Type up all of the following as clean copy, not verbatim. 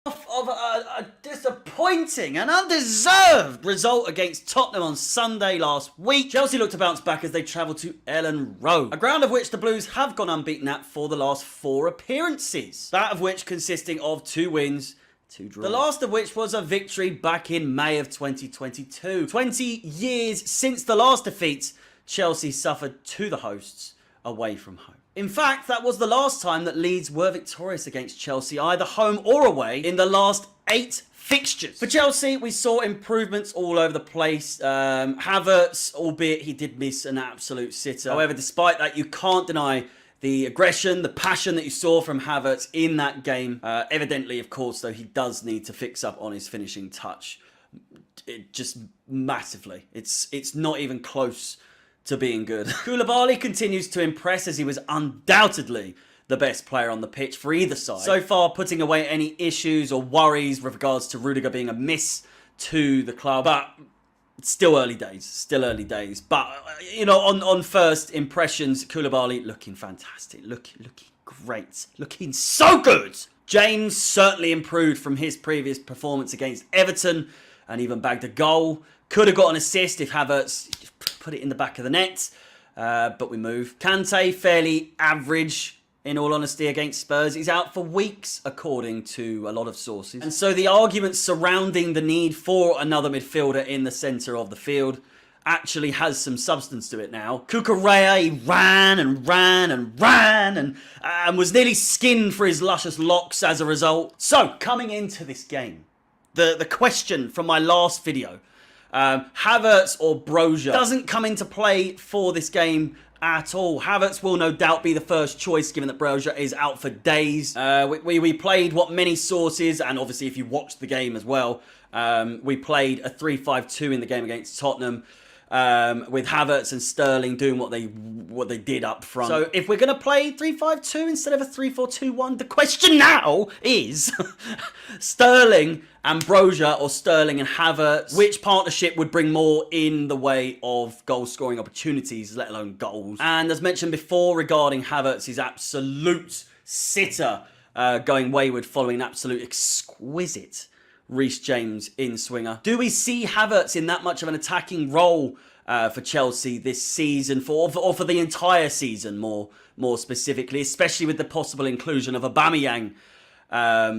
Of a disappointing and undeserved result against Tottenham on Sunday last week, Chelsea looked to bounce back as they travelled to Ellen Road, a ground of which the Blues have gone unbeaten at for the last 4 appearances, that of which consisting of 2 wins, 2 draws. The last of which was a victory back in May of 2022. 20 years since the last defeat, Chelsea suffered to the hosts away from home. In fact, that was the last time that Leeds were victorious against Chelsea, either home or away, in the last 8 fixtures. For Chelsea, we saw improvements all over the place. Havertz, albeit he did miss an absolute sitter. However, despite that, you can't deny the aggression, the passion that you saw from Havertz in that game. Evidently, of course, though, he does need to fix up on his finishing touch. Just massively. It's not even close to being good. Koulibaly continues to impress as he was undoubtedly the best player on the pitch for either side. So far, putting away any issues or worries with regards to Rudiger being a miss to the club. But still early days. But, you know, on first impressions, Koulibaly looking fantastic. Looking great. Looking so good! James certainly improved from his previous performance against Everton and even bagged a goal. Could have got an assist if Havertz put it in the back of the net, but we move. Kante, fairly average, in all honesty, against Spurs. He's out for weeks, according to a lot of sources. And so the argument surrounding the need for another midfielder in the centre of the field actually has some substance to it now. Cucurella, he ran and was nearly skinned for his luscious locks as a result. So, coming into this game, the question from my last video, Havertz or Broja doesn't come into play for this game at all. Havertz will no doubt be the first choice given that Broja is out for days. We played what many sources, and obviously if you watched the game as well, we played a 3-5-2 in the game against Tottenham. With Havertz and Sterling doing what they did up front. So if we're going to play 3-5-2 instead of a 3-4-2-1, the question now is Sterling and Broja or Sterling and Havertz, which partnership would bring more in the way of goal-scoring opportunities, let alone goals? And as mentioned before regarding Havertz, his absolute sitter going wayward following an absolute exquisite Reece James in-swinger. Do we see Havertz in that much of an attacking role for Chelsea this season, or for the entire season more specifically, especially with the possible inclusion of Aubameyang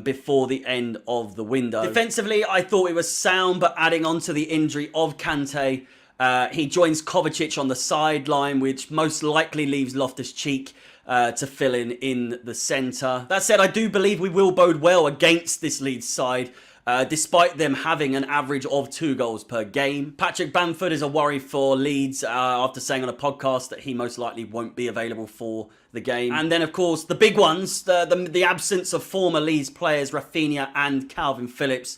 before the end of the window? Defensively, I thought it was sound, but adding on to the injury of Kante, he joins Kovacic on the sideline, which most likely leaves Loftus-Cheek to fill in the centre. That said, I do believe we will bode well against this Leeds side, despite them having an average of 2 goals per game. Patrick Bamford is a worry for Leeds after saying on a podcast that he most likely won't be available for the game. And then, of course, the big ones, the absence of former Leeds players Rafinha and Calvin Phillips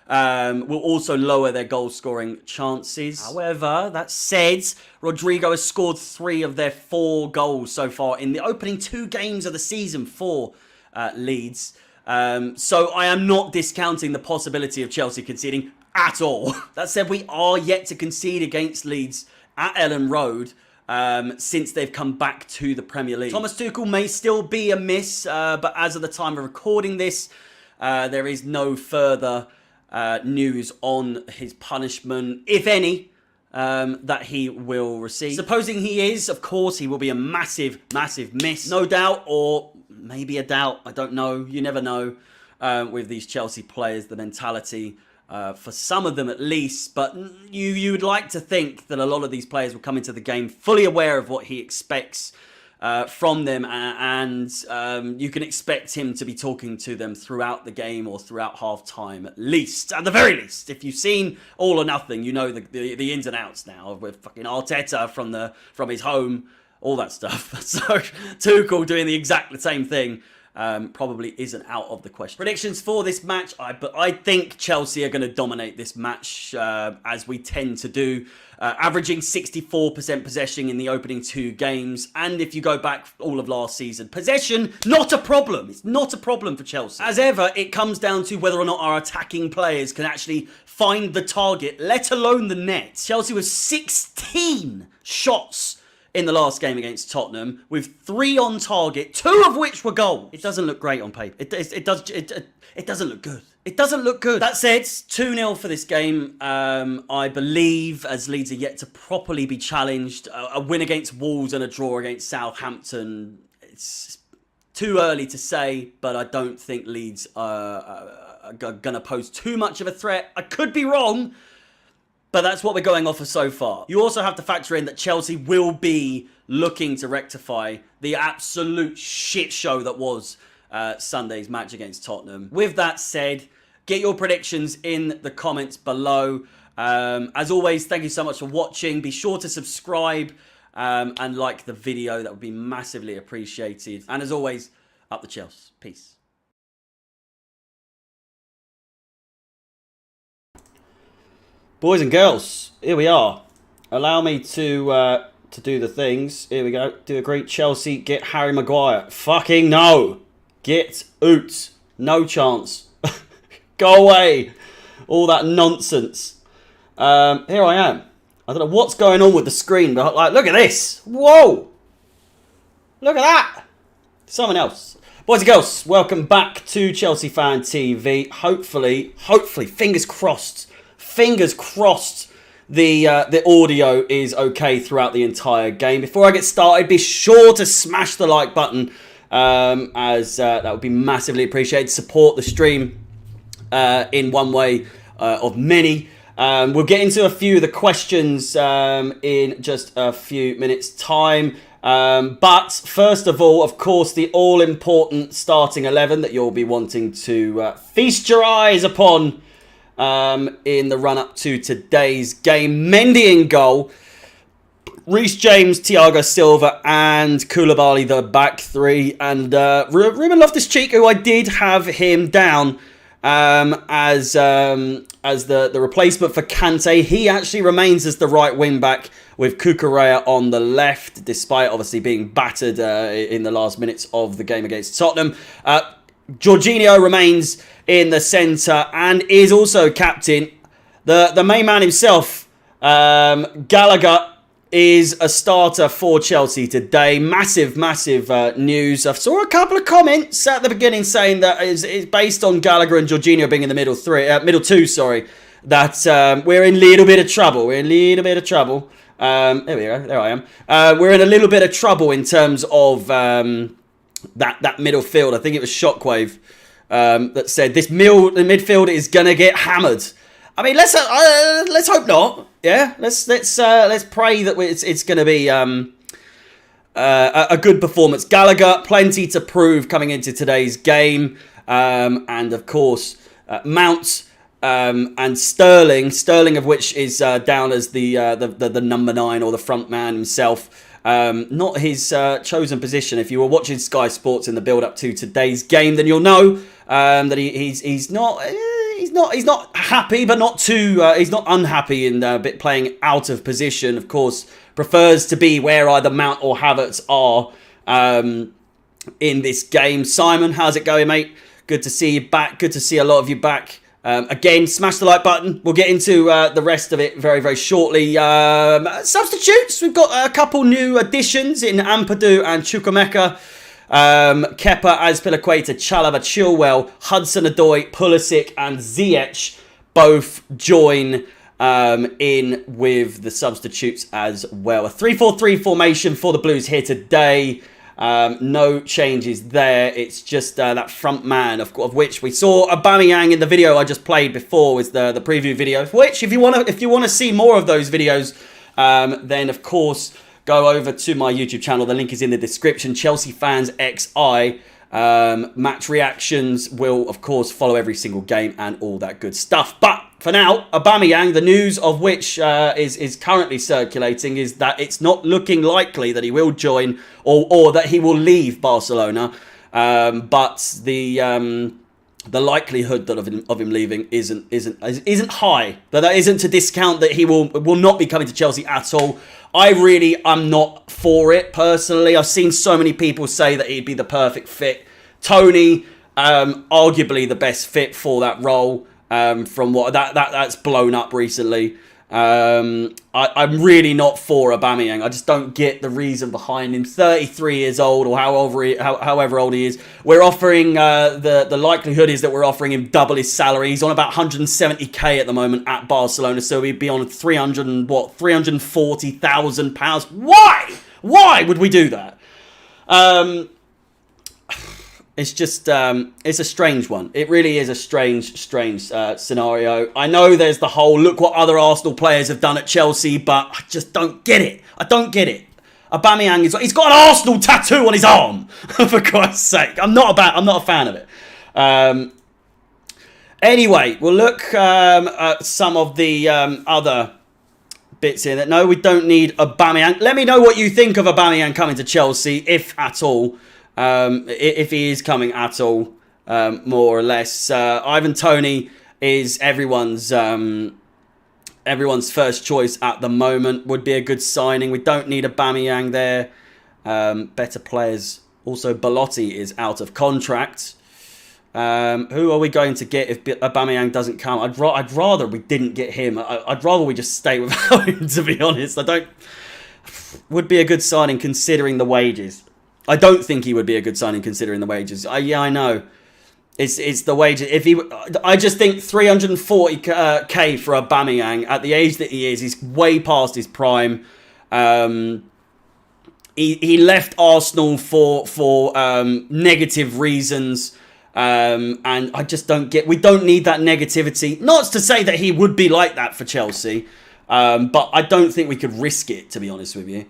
will also lower their goal-scoring chances. However, that said, Rodrigo has scored 3 of their 4 goals so far in the opening 2 games of the season for Leeds. So I am not discounting the possibility of Chelsea conceding at all. That said, we are yet to concede against Leeds at Ellen Road since they've come back to the Premier League. Thomas Tuchel may still be a miss, but as of the time of recording this, there is no further news on his punishment, if any, that he will receive. Supposing he is, of course, he will be a massive miss. No doubt, or maybe a doubt, I don't know, you never know with these Chelsea players, the mentality, for some of them at least, but you would like to think that a lot of these players will come into the game fully aware of what he expects from them, and you can expect him to be talking to them throughout the game or throughout half-time at least, at the very least. If you've seen All or Nothing, you know the ins and outs now with fucking Arteta from his home, all that stuff. So Tuchel doing the exact same thing probably isn't out of the question. Predictions for this match, I think Chelsea are going to dominate this match as we tend to do, averaging 64% possession in the opening 2 games. And if you go back all of last season, possession, not a problem. It's not a problem for Chelsea. As ever, it comes down to whether or not our attacking players can actually find the target, let alone the net. Chelsea with 16 shots in the last game against Tottenham with 3 on target, 2 of which were goals. It doesn't look great on paper. It doesn't look good. It doesn't look good. That said, 2-0 for this game. I believe, as Leeds are yet to properly be challenged, a win against Wolves and a draw against Southampton, it's too early to say, but I don't think Leeds are going to pose too much of a threat. I could be wrong, but that's what we're going off of so far. You also have to factor in that Chelsea will be looking to rectify the absolute shit show that was Sunday's match against Tottenham. With that said, get your predictions in the comments below. As always, thank you so much for watching. Be sure to subscribe and like the video. That would be massively appreciated. And as always, up the Chelsea. Peace. Boys and girls, here we are. Allow me to do the things. Here we go. Do agree. Chelsea, get Harry Maguire. Fucking no. Get out. No chance. Go away. All that nonsense. Here I am. I don't know what's going on with the screen, but like, look at this. Whoa. Look at that. Someone else. Boys and girls, welcome back to Chelsea Fan TV. Hopefully, fingers crossed, the audio is okay throughout the entire game. Before I get started, be sure to smash the like button, as that would be massively appreciated. Support the stream in one way of many. We'll get into a few of the questions in just a few minutes' time. But first of all, of course, the all-important starting 11 that you'll be wanting to feast your eyes upon in the run-up to today's game. Mendy in goal. Reece James, Thiago Silva and Koulibaly, the back three. And Ruben Loftus-Cheek, who I did have him down as the replacement for Kante. He actually remains as the right wing-back with Cucurella on the left, despite obviously being battered in the last minutes of the game against Tottenham. Jorginho remains in the centre and is also captain. The main man himself, Gallagher, is a starter for Chelsea today. Massive news. I saw a couple of comments at the beginning saying that it's based on Gallagher and Jorginho being in the middle two, that we're in a little bit of trouble. There we go. There I am. We're in a little bit of trouble in terms of that middle field. I think it was Shockwave that said the midfield is gonna get hammered. I mean, let's hope not. Yeah, let's pray that it's going to be a good performance. Gallagher, plenty to prove coming into today's game, and of course Mount and Sterling of which is down as the number 9 or the front man himself. Not his chosen position. If you were watching Sky Sports in the build-up to today's game, then you'll know that he's not happy, but not too. He's not unhappy in playing out of position. Of course, prefers to be where either Mount or Havertz are in this game. Simon, how's it going, mate? Good to see you back. Good to see a lot of you back. Again, smash the like button. We'll get into the rest of it very shortly. Substitutes. We've got a couple new additions in Ampadu and Chukwuemeka. Kepa, Azpilicueta, Chalobah, Chilwell, Hudson-Odoi, Pulisic and Ziyech both join in with the substitutes as well. A 3-4-3 formation for the Blues here today. No changes there. It's just that front man, of which we saw Aubameyang in the video I just played before, was the preview video. Which, if you want to see more of those videos, then of course go over to my YouTube channel. The link is in the description. ChelseaFansXI. Match reactions will, of course, follow every single game and all that good stuff. But for now, Aubameyang, the news of which is currently circulating, is that it's not looking likely that he will join or that he will leave Barcelona. But the likelihood of him leaving isn't high. But that isn't to discount that he will not be coming to Chelsea at all. I'm not for it personally. I've seen so many people say that he'd be the perfect fit. Tony, arguably the best fit for that role. From what that's blown up recently. I'm really not for Aubameyang. I just don't get the reason behind him. 33 years old or however old he is. We're offering, the likelihood is that we're offering him double his salary. He's on about 170k at the moment at Barcelona, so he'd be on 340,000 pounds. Why? Why would we do that? It's just, it's a strange one. It really is a strange scenario. I know there's the whole, look what other Arsenal players have done at Chelsea, but I just don't get it. I don't get it. Aubameyang, he's got an Arsenal tattoo on his arm, for Christ's sake. I'm not a fan of it. Anyway, we'll look at some of the other bits in it. No, we don't need Aubameyang. Let me know what you think of Aubameyang coming to Chelsea, if at all. If he is coming at all, more or less. Ivan Toney is everyone's first choice at the moment. Would be a good signing. We don't need Aubameyang there. Better players. Also, Belotti is out of contract. Who are we going to get if Aubameyang doesn't come? I'd rather we didn't get him. I'd rather we just stay without him, to be honest. Would be a good signing considering the wages. I don't think he would be a good signing considering the wages. Yeah, I know. It's the wages. I just think 340k for Aubameyang at the age that he is, he's way past his prime. He left Arsenal for negative reasons. And I just don't get... We don't need that negativity. Not to say that he would be like that for Chelsea. But I don't think we could risk it, to be honest with you.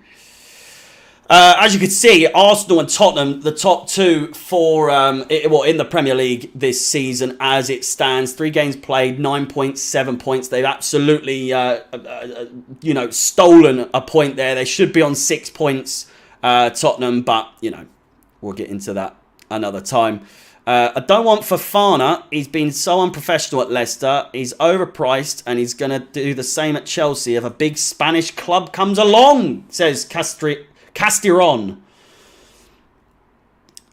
As you can see, Arsenal and Tottenham, the top two for in the Premier League this season as it stands. 3 games played, 9.7 points. They've absolutely, stolen a point there. They should be on 6 points, Tottenham, but, we'll get into that another time. I don't want Fofana. He's been so unprofessional at Leicester. He's overpriced, and he's going to do the same at Chelsea if a big Spanish club comes along, says Castiron.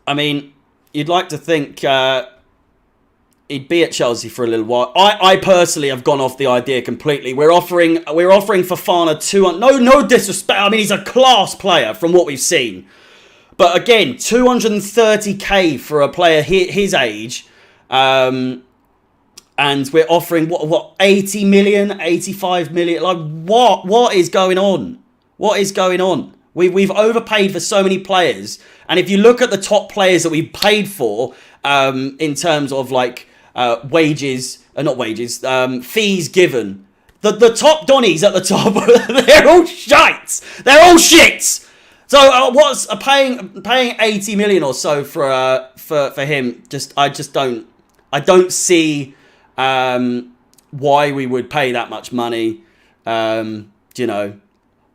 I mean, you'd like to think he'd be at Chelsea for a little while. I personally have gone off the idea completely. We're offering Fofana no disrespect. I mean, he's a class player from what we've seen. But again, 230k for a player his age. And we're offering what 80 million, 85 million. Like what is going on? What is going on? We've overpaid for so many players, and if you look at the top players that we've paid for, in terms of fees given, the top Donnies at the top, they're all shite. They're all shit. So what's paying 80 million or so for him? I don't see why we would pay that much money.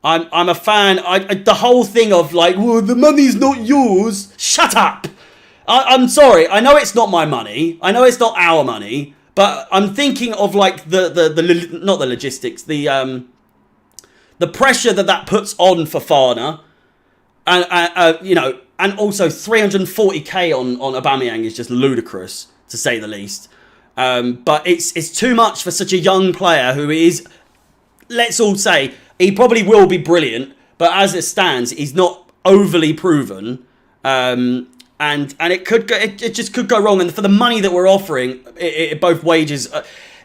I'm a fan. The whole thing of well, the money's not yours. Shut up. I'm sorry. I know it's not my money. I know it's not our money. But I'm thinking of not the logistics, the pressure that puts on Fofana, and and also 340k on Aubameyang is just ludicrous, to say the least. But it's too much for such a young player who is, let's all say, he probably will be brilliant, but as it stands, he's not overly proven, and it just could go wrong. And for the money that we're offering, both wages,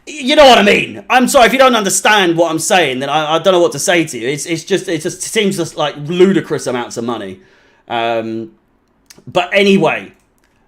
you know what I mean. I'm sorry if you don't understand what I'm saying. Then I don't know what to say to you. It just seems just like ludicrous amounts of money. But anyway,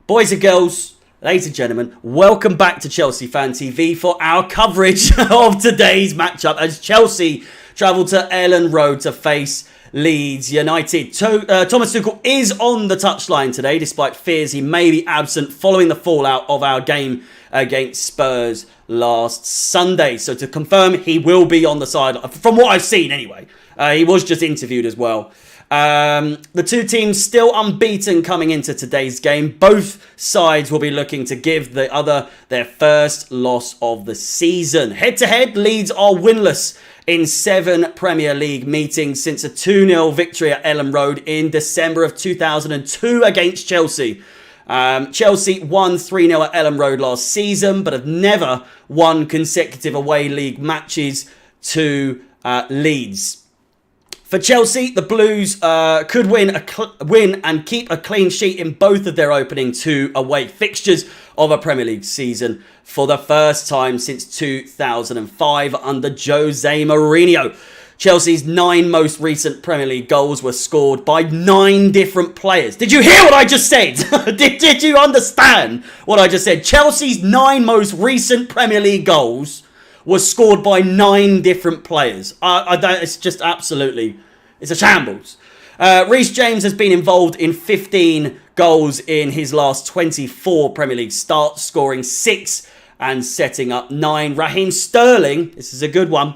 boys and girls, ladies and gentlemen, welcome back to Chelsea Fan TV for our coverage of today's matchup as Chelsea travel to Ellen Road to face Leeds United. Thomas Tuchel is on the touchline today, despite fears he may be absent following the fallout of our game against Spurs last Sunday. So to confirm, he will be on the side, from what I've seen anyway. He was just interviewed as well. The two teams still unbeaten coming into today's game. Both sides will be looking to give the other their first loss of the season. Head-to-head, Leeds are winless in 7 Premier League meetings since a 2-0 victory at Ellen Road in December of 2002 against Chelsea. Chelsea won 3-0 at Ellen Road last season, but have never won consecutive away league matches to Leeds. For Chelsea, the Blues could win and keep a clean sheet in both of their opening 2 away fixtures of a Premier League season for the first time since 2005 under Jose Mourinho. Chelsea's 9 most recent Premier League goals were scored by 9 different players. Did you hear what I just said? Did you understand what I just said? Chelsea's 9 most recent Premier League goals was scored by 9 different players. It's just absolutely, it's a shambles. Reece James has been involved in 15 goals in his last 24 Premier League starts, scoring 6 and setting up 9. Raheem Sterling, this is a good one.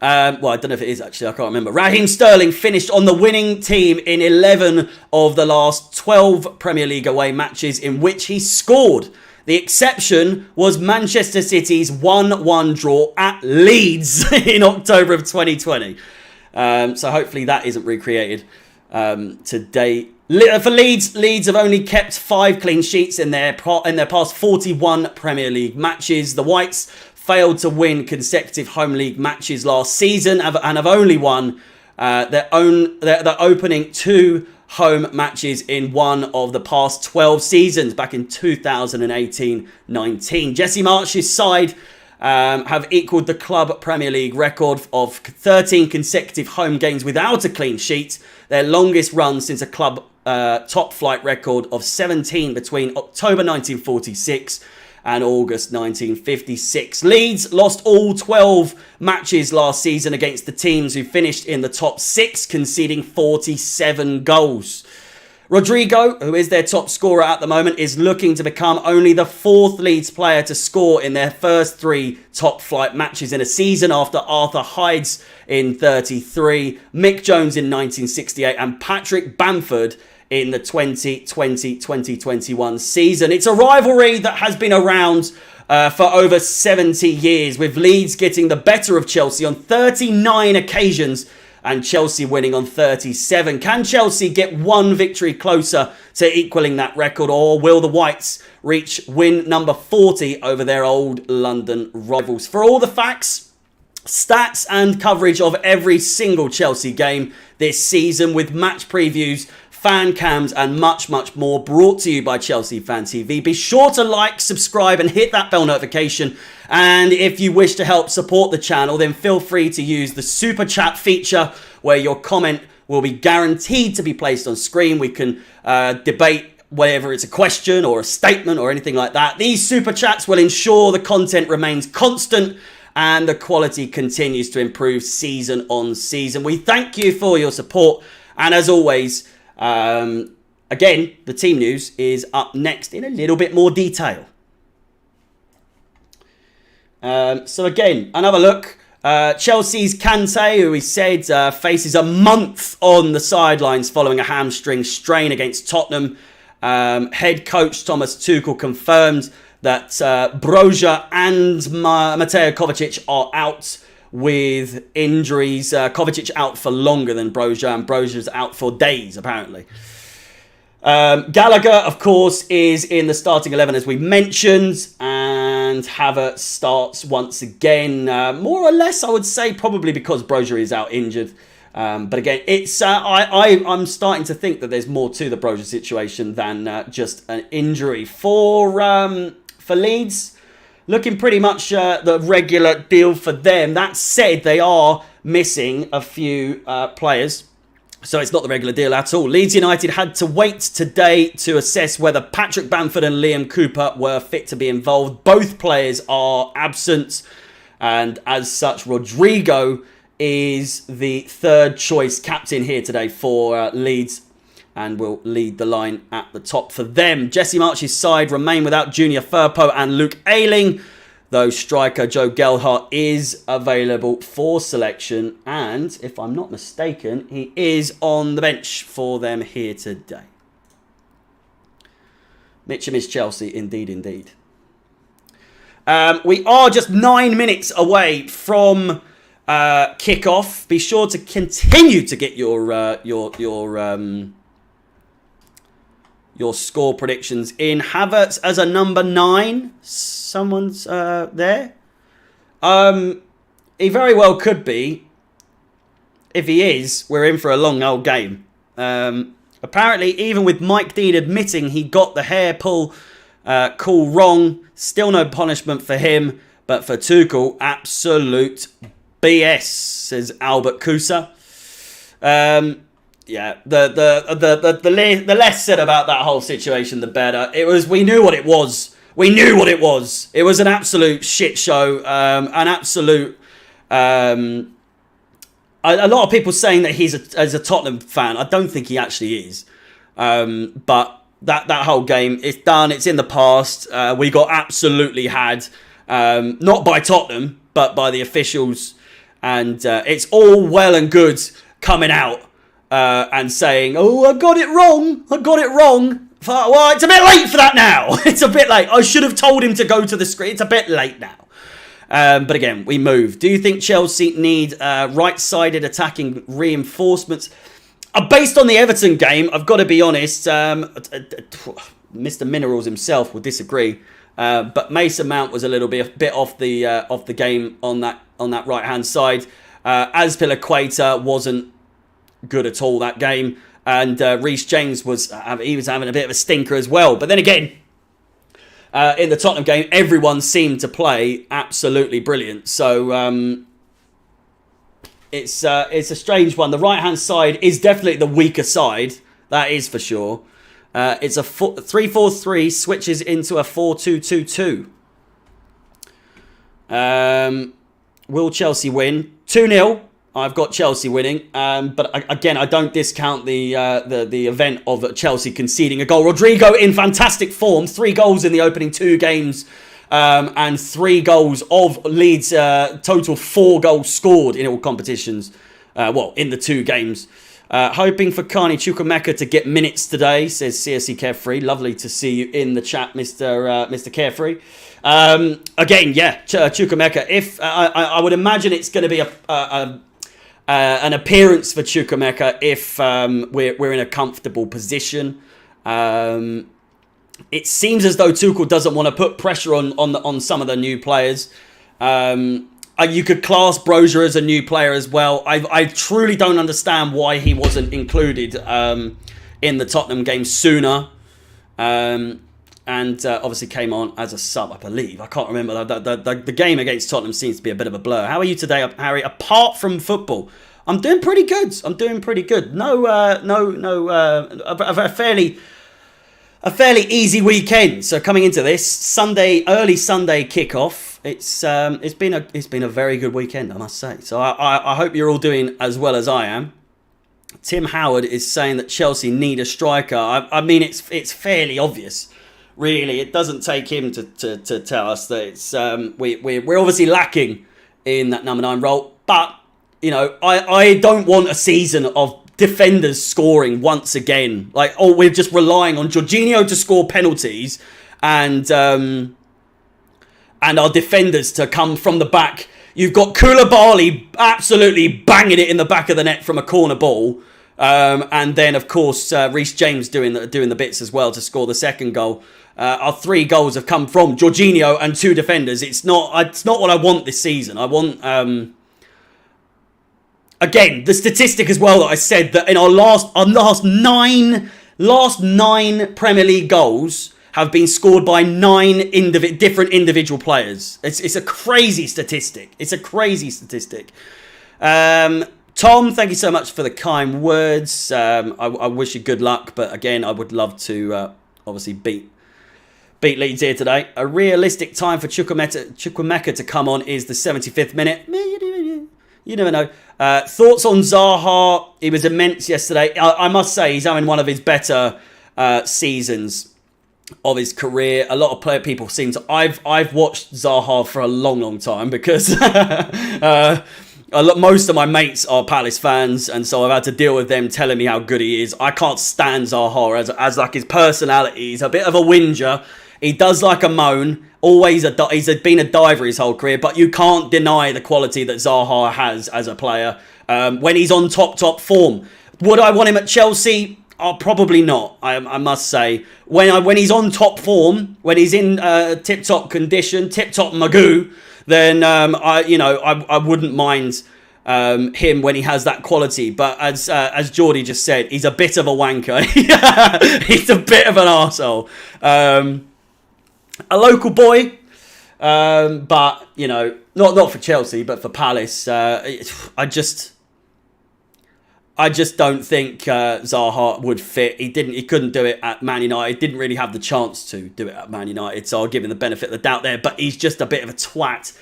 Well, I don't know if it is actually, I can't remember. Raheem Sterling finished on the winning team in 11 of the last 12 Premier League away matches in which he scored. The exception was Manchester City's 1-1 draw at Leeds in October of 2020. So hopefully that isn't recreated today. For Leeds have only kept 5 clean sheets in their past 41 Premier League matches. The Whites failed to win consecutive home league matches last season and have only won their opening 2 home matches in one of the past 12 seasons back in 2018-19. Jesse Marsch's side have equalled the club Premier League record of 13 consecutive home games without a clean sheet, their longest run since a club top flight record of 17 between October 1946 and August 1956. Leeds lost all 12 matches last season against the teams who finished in the top 6, conceding 47 goals. Rodrigo, who is their top scorer at the moment, is looking to become only the 4th Leeds player to score in their first 3 top flight matches in a season after Arthur Hydes in 33, Mick Jones in 1968 and Patrick Bamford in the 2020-2021 season. It's a rivalry that has been around for over 70 years, with Leeds getting the better of Chelsea on 39 occasions and Chelsea winning on 37. Can Chelsea get one victory closer to equaling that record, or will the Whites reach win number 40 over their old London rivals? For all the facts, stats and coverage of every single Chelsea game this season, with match previews, fan cams and much more, brought to you by Chelsea Fan TV. Be sure to like, subscribe and hit that bell notification. And if you wish to help support the channel, then feel free to use the super chat feature, where your comment will be guaranteed to be placed on screen. We can debate whether it's a question or a statement or anything like that. These super chats will ensure the content remains constant and the quality continues to improve season on season. We thank you for your support, and as always, again, the team news is up next in a little bit more detail. So again, another look. Chelsea's Kante, who we said faces a month on the sidelines following a hamstring strain against Tottenham. Head coach Thomas Tuchel confirmed that Broja and Mateo Kovacic are out with injuries. Kovacic out for longer than Broja, and Broja's out for days, apparently. Gallagher, of course, is in the starting 11, as we mentioned, and Havertz starts once again. More or less, I would say, probably because Broja is out injured. But again, it's I'm starting to think that there's more to the Broja situation than just an injury. For Leeds, looking pretty much the regular deal for them. That said, they are missing a few players, so it's not the regular deal at all. Leeds United had to wait today to assess whether Patrick Bamford and Liam Cooper were fit to be involved. Both players are absent, and as such, Rodrigo is the 3rd choice captain here today for Leeds, and will lead the line at the top for them. Jesse Marsch's side remain without Junior Firpo and Luke Ayling, though striker Joe Gelhardt is available for selection, and if I'm not mistaken, he is on the bench for them here today. Mitcham is Chelsea, indeed. We are just 9 minutes away from kickoff. Be sure to continue to get your score predictions in. Havertz as a number 9. Someone's there. he very well could be. If he is, we're in for a long old game. Apparently, even with Mike Dean admitting he got the hair pull call wrong, still no punishment for him. But for Tuchel, absolute BS, says Albert Kusa. Yeah, the less said about that whole situation, the better. We knew what it was. We knew what it was. It was an absolute shit show. An absolute. A lot of people saying that he's a Tottenham fan. I don't think he actually is. But that whole game, it's done. It's in the past. We got absolutely had. Not by Tottenham, but by the officials. And it's all well and good coming out and saying, oh, I got it wrong. Well, it's a bit late for that now. It's a bit late. I should have told him to go to the screen. It's a bit late now. But again, we move. Do you think Chelsea need right-sided attacking reinforcements? Based on the Everton game, I've got to be honest, Mr. Minerals himself would disagree. But Mason Mount was a little bit off the game on that right-hand side. Azpilicueta wasn't good at all that game. And Reece James was having a bit of a stinker as well. But then again, in the Tottenham game, everyone seemed to play absolutely brilliant. So it's a strange one. The right-hand side is definitely the weaker side. That is for sure. It's a 3-4-3, switches into a 4-2-2-2. Will Chelsea win? 2-0. I've got Chelsea winning. But again, I don't discount the event of Chelsea conceding a goal. Rodrigo in fantastic form. 3 goals in the opening 2 games. And 3 goals of Leeds. Total 4 goals scored in all competitions. In the 2 games. Hoping for Carney Chukwuemeka to get minutes today, says CSC Carefree. Lovely to see you in the chat, Mr. Carefree. Again, yeah, Chukwuemeka. If I would imagine it's going to be an appearance for Chukwuemeka if we're in a comfortable position. It seems as though Tuchel doesn't want to put pressure on some of the new players. You could class Brozier as a new player as well. I truly don't understand why he wasn't included in the Tottenham game sooner. And obviously came on as a sub, I believe. I can't remember. The game against Tottenham seems to be a bit of a blur. How are you today, Harry? Apart from football, I'm doing pretty good. A fairly easy weekend. So coming into this early Sunday kickoff. It's been a very good weekend, I must say. So I hope you're all doing as well as I am. Tim Howard is saying that Chelsea need a striker. I mean, it's fairly obvious, really. It doesn't take him to tell us that it's we're obviously lacking in that number 9 role. But you know, I don't want a season of defenders scoring once again. Like, we're just relying on Jorginho to score penalties and our defenders to come from the back. You've got Koulibaly absolutely banging it in the back of the net from a corner ball. And then, of course, Reece James doing the bits as well to score the second goal. Our 3 goals have come from Jorginho and 2 defenders. It's not what I want this season. I want... Again, the statistic as well that I said that in our last 9 Premier League goals have been scored by 9 different individual players. It's a crazy statistic. Tom, thank you so much for the kind words. I wish you good luck, but again, I would love to obviously beat Leeds here today. A realistic time for Chukwuemeka to come on is the 75th minute. You never know. Thoughts on Zaha? He was immense yesterday. I must say he's having one of his better seasons of his career. A lot of people seem to... I've watched Zaha for a long time because most of my mates are Palace fans, and so I've had to deal with them telling me how good he is. I can't stand Zaha as like his personality. He's a bit of a whinger. He does like a moan. He's been a diver his whole career, but you can't deny the quality that Zaha has as a player when he's on top form. Would I want him at Chelsea? Oh, probably not. I must say, when he's on top form, when he's in tip-top condition, tip-top magoo, then I wouldn't mind him when he has that quality. But as Geordie just said, he's a bit of a wanker. He's a bit of an arsehole. A local boy, but not for Chelsea, but for Palace. I just don't think Zaha would fit. He couldn't do it at Man United. Didn't really have the chance to do it at Man United. So I'll give him the benefit of the doubt there. But he's just a bit of a twat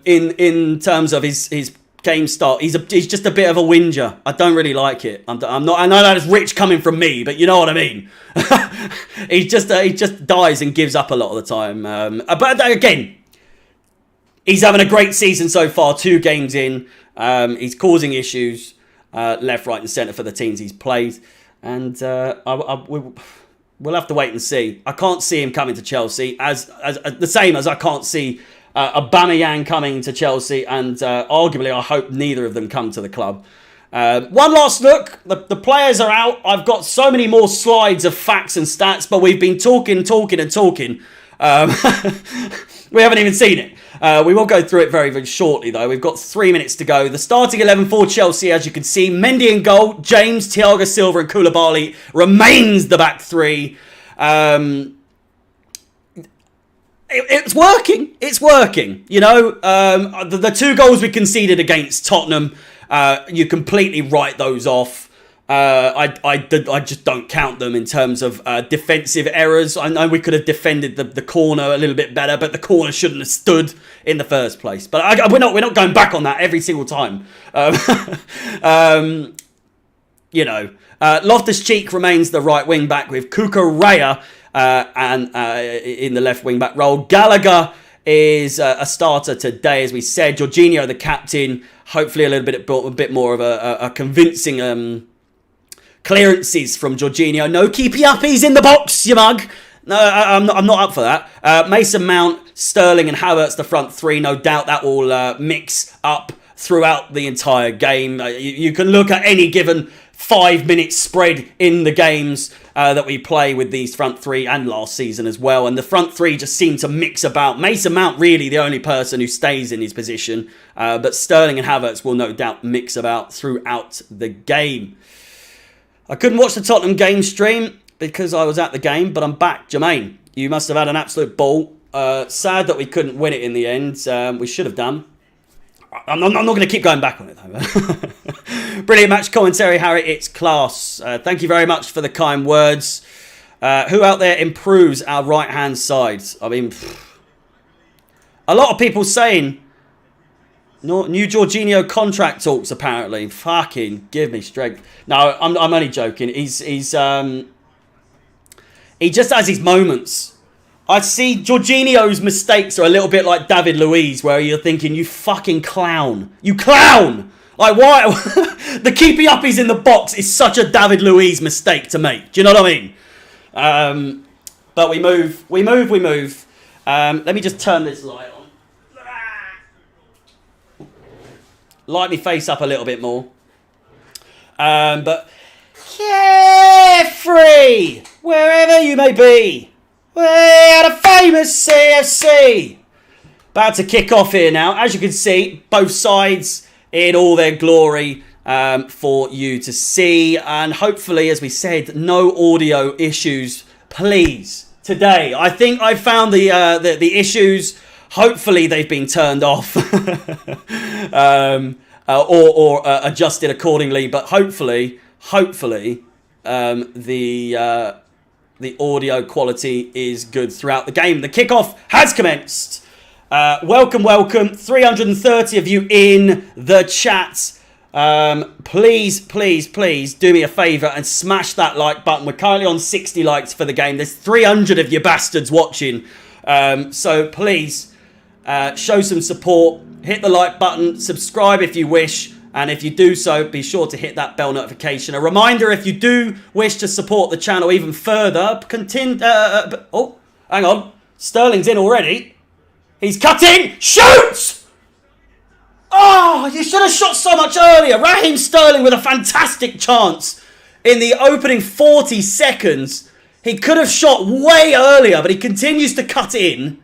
in terms of his game style. He's just a bit of a whinger. I don't really like it. I'm not. I know that is rich coming from me, but you know what I mean. he just dies and gives up a lot of the time. But again, he's having a great season so far. 2 games in, he's causing issues. Left, right and centre for the teams he's played. And we'll have to wait and see. I can't see him coming to Chelsea as the same as I can't see Aubameyang coming to Chelsea. And arguably, I hope neither of them come to the club. One last look. The players are out. I've got so many more slides of facts and stats, but we've been talking. We haven't even seen it. We will go through it very, very shortly, though. We've got 3 minutes to go. The starting 11 for Chelsea, as you can see, Mendy in goal, James, Thiago Silva and Koulibaly remains the back 3. It's working. It's working. The 2 goals we conceded against Tottenham, you completely write those off. I just don't count them in terms of defensive errors. I know we could have defended the corner a little bit better, but the corner shouldn't have stood in the first place. But we're not going back on that every single time. Loftus-Cheek remains the right wing back with Cucurella and in the left wing back role. Gallagher is a starter today, as we said. Jorginho, the captain, hopefully a bit more of a convincing. Clearances from Jorginho. No keepy uppies in the box, you mug. No, I'm not up for that. Mason Mount, Sterling and Havertz, the front 3. No doubt that will mix up throughout the entire game. You can look at any given 5-minute spread in the games that we play with these front 3 and last season as well. And the front 3 just seem to mix about. Mason Mount really the only person who stays in his position. But Sterling and Havertz will no doubt mix about throughout the game. I couldn't watch the Tottenham game stream because I was at the game, but I'm back. Jermaine, you must have had an absolute ball. Sad that we couldn't win it in the end. We should have done. I'm not going to keep going back on it, though. Brilliant match commentary, Harry. It's class. Thank you very much for the kind words. Who out there improves our right-hand side? I mean, a lot of people saying... new Jorginho contract talks, apparently. Fucking give me strength. No, I'm only joking. He just has his moments. I see Jorginho's mistakes are a little bit like David Luiz, where you're thinking, you fucking clown. You clown! Like, why? The keepy uppies in the box is such a David Luiz mistake to make. Do you know what I mean? But we move. Let me just turn this light on. Light me face up a little bit more. But carefree, wherever you may be. We're at a famous CFC. About to kick off here now. As you can see, both sides in all their glory for you to see. And hopefully, as we said, no audio issues, please, today. I think I found the issues. Hopefully, they've been turned off or adjusted accordingly. But hopefully, the audio quality is good throughout the game. The kickoff has commenced. Welcome. 330 of you in the chat. Please do me a favour and smash that like button. We're currently on 60 likes for the game. There's 300 of you bastards watching. So please show some support. Hit the like button. Subscribe if you wish. And if you do so, be sure to hit that bell notification. A reminder, if you do wish to support the channel even further, oh, hang on. Sterling's in already. He's cutting. Shoots! Oh, you should have shot so much earlier. Raheem Sterling with a fantastic chance. in the opening 40 seconds. He could have shot way earlier, but he continues to cut in.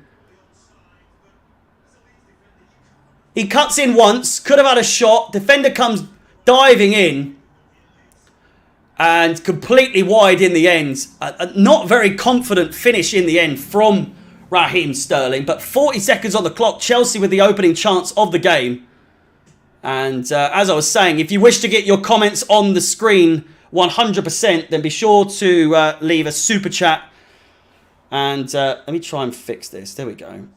He cuts in once, could have had a shot. Defender comes diving in. And completely wide in the end. A not very confident finish in the end from Raheem Sterling. But 40 seconds on the clock. Chelsea with the opening chance of the game. And as I was saying, if you wish to get your comments on the screen 100%, then be sure to leave a super chat. And let me try and fix this. There we go.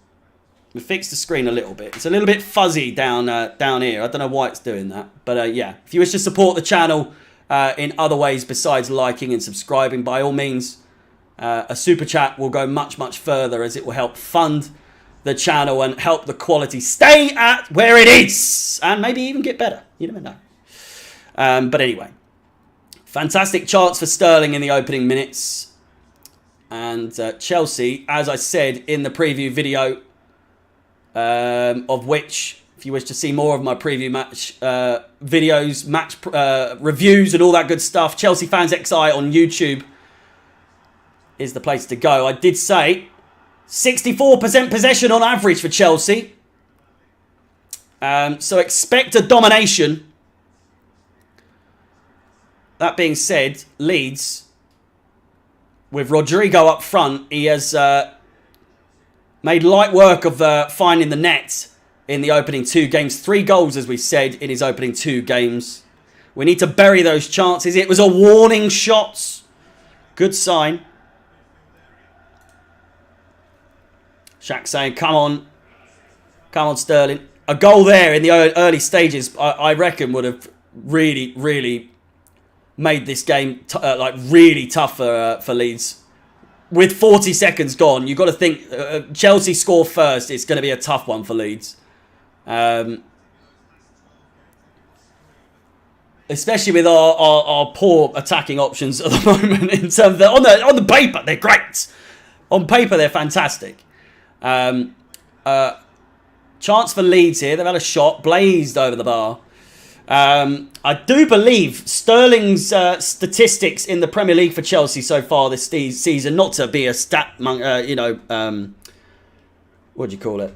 We fixed the screen a little bit. It's a little bit fuzzy down here. I don't know why it's doing that. But yeah, if you wish to support the channel in other ways besides liking and subscribing, by all means, a super chat will go much, much further, as it will help fund the channel and help the quality stay at where it is. And maybe even get better. You never know. But anyway, fantastic chance for Sterling in the opening minutes. And Chelsea, as I said in the preview video, of which, if you wish to see more of my preview match videos, match reviews and all that good stuff, ChelseaFansXI on YouTube is the place to go. I did say 64% possession on average for Chelsea. So expect a domination. That being said, Leeds, with Rodrigo up front, he has made light work of finding the net in the opening 2 games. 3 goals, as we said, in his opening 2 games. We need to bury those chances. It was a warning shot. Good sign. Shaq saying, come on. Come on, Sterling. A goal there in the early stages, I reckon, would have really, really made this game really tough for Leeds. With 40 seconds gone, you've got to think Chelsea score first. It's going to be a tough one for Leeds. Especially with our poor attacking options at the moment. In terms of on the paper, they're great. On paper, they're fantastic. Chance for Leeds here. They've had a shot. Blazed over the bar. I do believe Sterling's statistics in the Premier League for Chelsea so far this season, not to be a stat, what do you call it?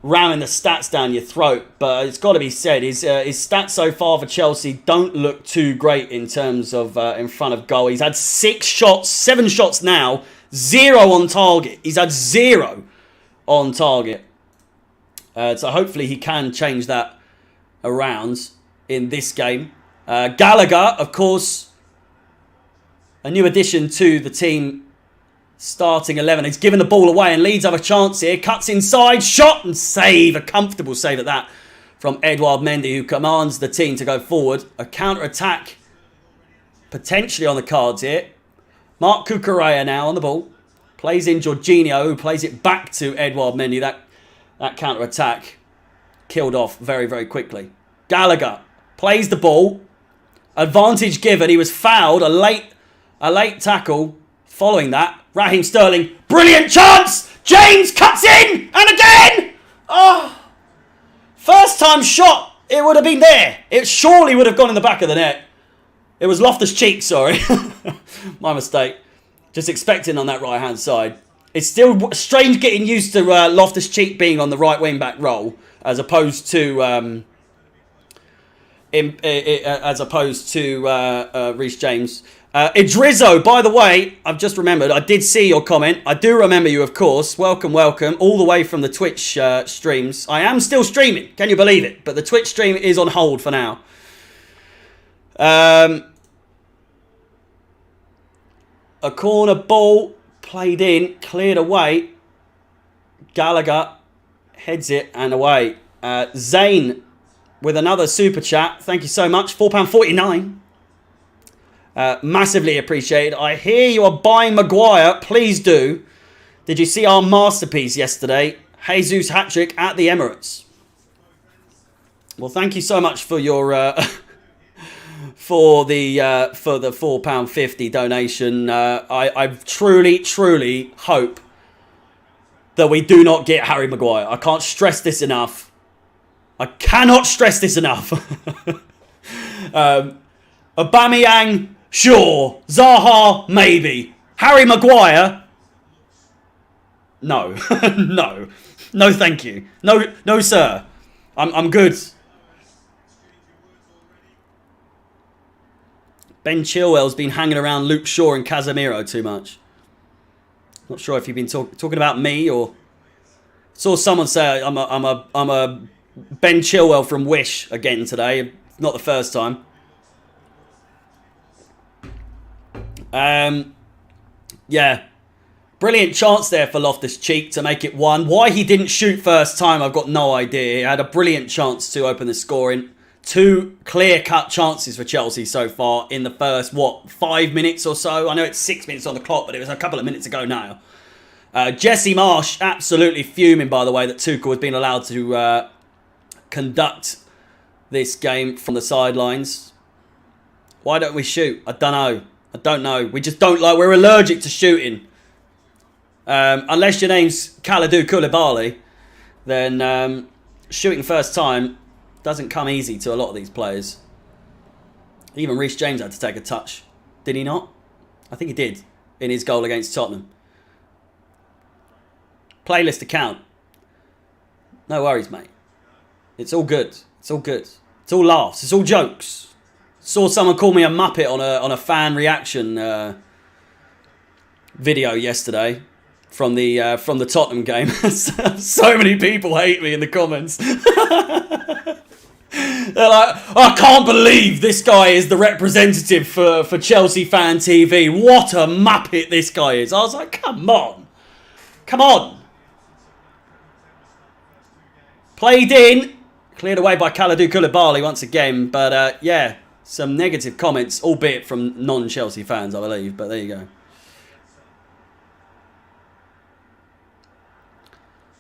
Ramming the stats down your throat, but it's got to be said, his stats so far for Chelsea don't look too great in terms of in front of goal. He's had 7 shots now, 0 on target. He's had 0 on target. So hopefully he can change that around in this game. Gallagher, of course, a new addition to the team, starting 11. He's given the ball away and Leeds have a chance here. Cuts inside, shot and save. A comfortable save at that from Edouard Mendy, who commands the team to go forward. A counter-attack potentially on the cards here. Mark Cucurella now on the ball. Plays in Jorginho, who plays it back to Edouard Mendy. That counter-attack killed off very, very quickly. Gallagher plays the ball. Advantage given. He was fouled. A late tackle following that. Raheem Sterling. Brilliant chance. James cuts in. And again. Oh. First time shot. It would have been there. It surely would have gone in the back of the net. It was Loftus-Cheek, sorry. My mistake. Just expecting on that right-hand side. It's still strange getting used to Loftus-Cheek being on the right wing-back role, as opposed to Reece James. Idrizzo, by the way, I've just remembered, I did see your comment. I do remember you, of course. Welcome, welcome. All the way from the Twitch streams. I am still streaming. Can you believe it? But the Twitch stream is on hold for now. A corner ball played in, cleared away. Gallagher heads it and away. Zane with another super chat. Thank you so much. £4.49. Massively appreciated. I hear you are buying Maguire. Please do. Did you see our masterpiece yesterday? Jesus hat-trick at the Emirates. Well, thank you so much for your for the £4.50 donation. I truly hope that we do not get Harry Maguire. I can't stress this enough. I cannot stress this enough. Aubameyang, sure. Zaha, maybe. Harry Maguire, no. No. No, thank you. No, no, sir. I'm good. Ben Chilwell's been hanging around Luke Shaw and Casemiro too much. Not sure if you've been talking about me or... Saw someone say I'm a Ben Chilwell from Wish again today. Not the first time. Yeah. Brilliant chance there for Loftus-Cheek to make it 1. Why he didn't shoot first time, I've got no idea. He had a brilliant chance to open the scoring. 2 clear-cut chances for Chelsea so far in the first, 5 minutes or so? I know it's 6 minutes on the clock, but it was a couple of minutes ago now. Jesse Marsh absolutely fuming, by the way, that Tuchel has been allowed to conduct this game from the sidelines. Why don't we shoot? I don't know. I don't know. We just don't like... We're allergic to shooting. Unless your name's Kalidou Koulibaly, then shooting first time doesn't come easy to a lot of these players. Even Reece James had to take a touch. Did he not? I think he did in his goal against Tottenham. Playlist account. No worries, mate. It's all good. It's all good. It's all laughs. It's all jokes. Saw someone call me a muppet on a fan reaction video yesterday from the Tottenham game. So many people hate me in the comments. They're like, I can't believe this guy is the representative for Chelsea Fan TV. What a muppet this guy is. I was like, come on. Come on. Played in. Cleared away by Kalidou Koulibaly once again. But yeah, some negative comments, albeit from non-Chelsea fans, I believe. But there you go.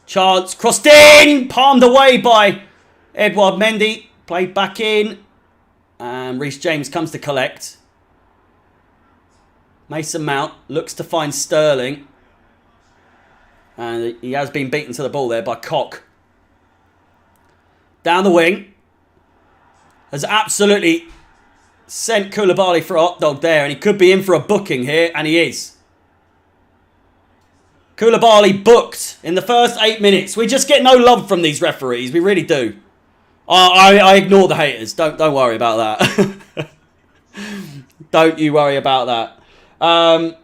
Chance crossed in. Palmed away by Edouard Mendy. Played back in. And Reece James comes to collect. Mason Mount looks to find Sterling. And he has been beaten to the ball there by Koch. Down the wing. Has absolutely sent Koulibaly for a hot dog there. And he could be in for a booking here. And he is. Koulibaly booked in the first 8 minutes. We just get no love from these referees. We really do. I ignore the haters. Don't worry about that. Don't you worry about that. A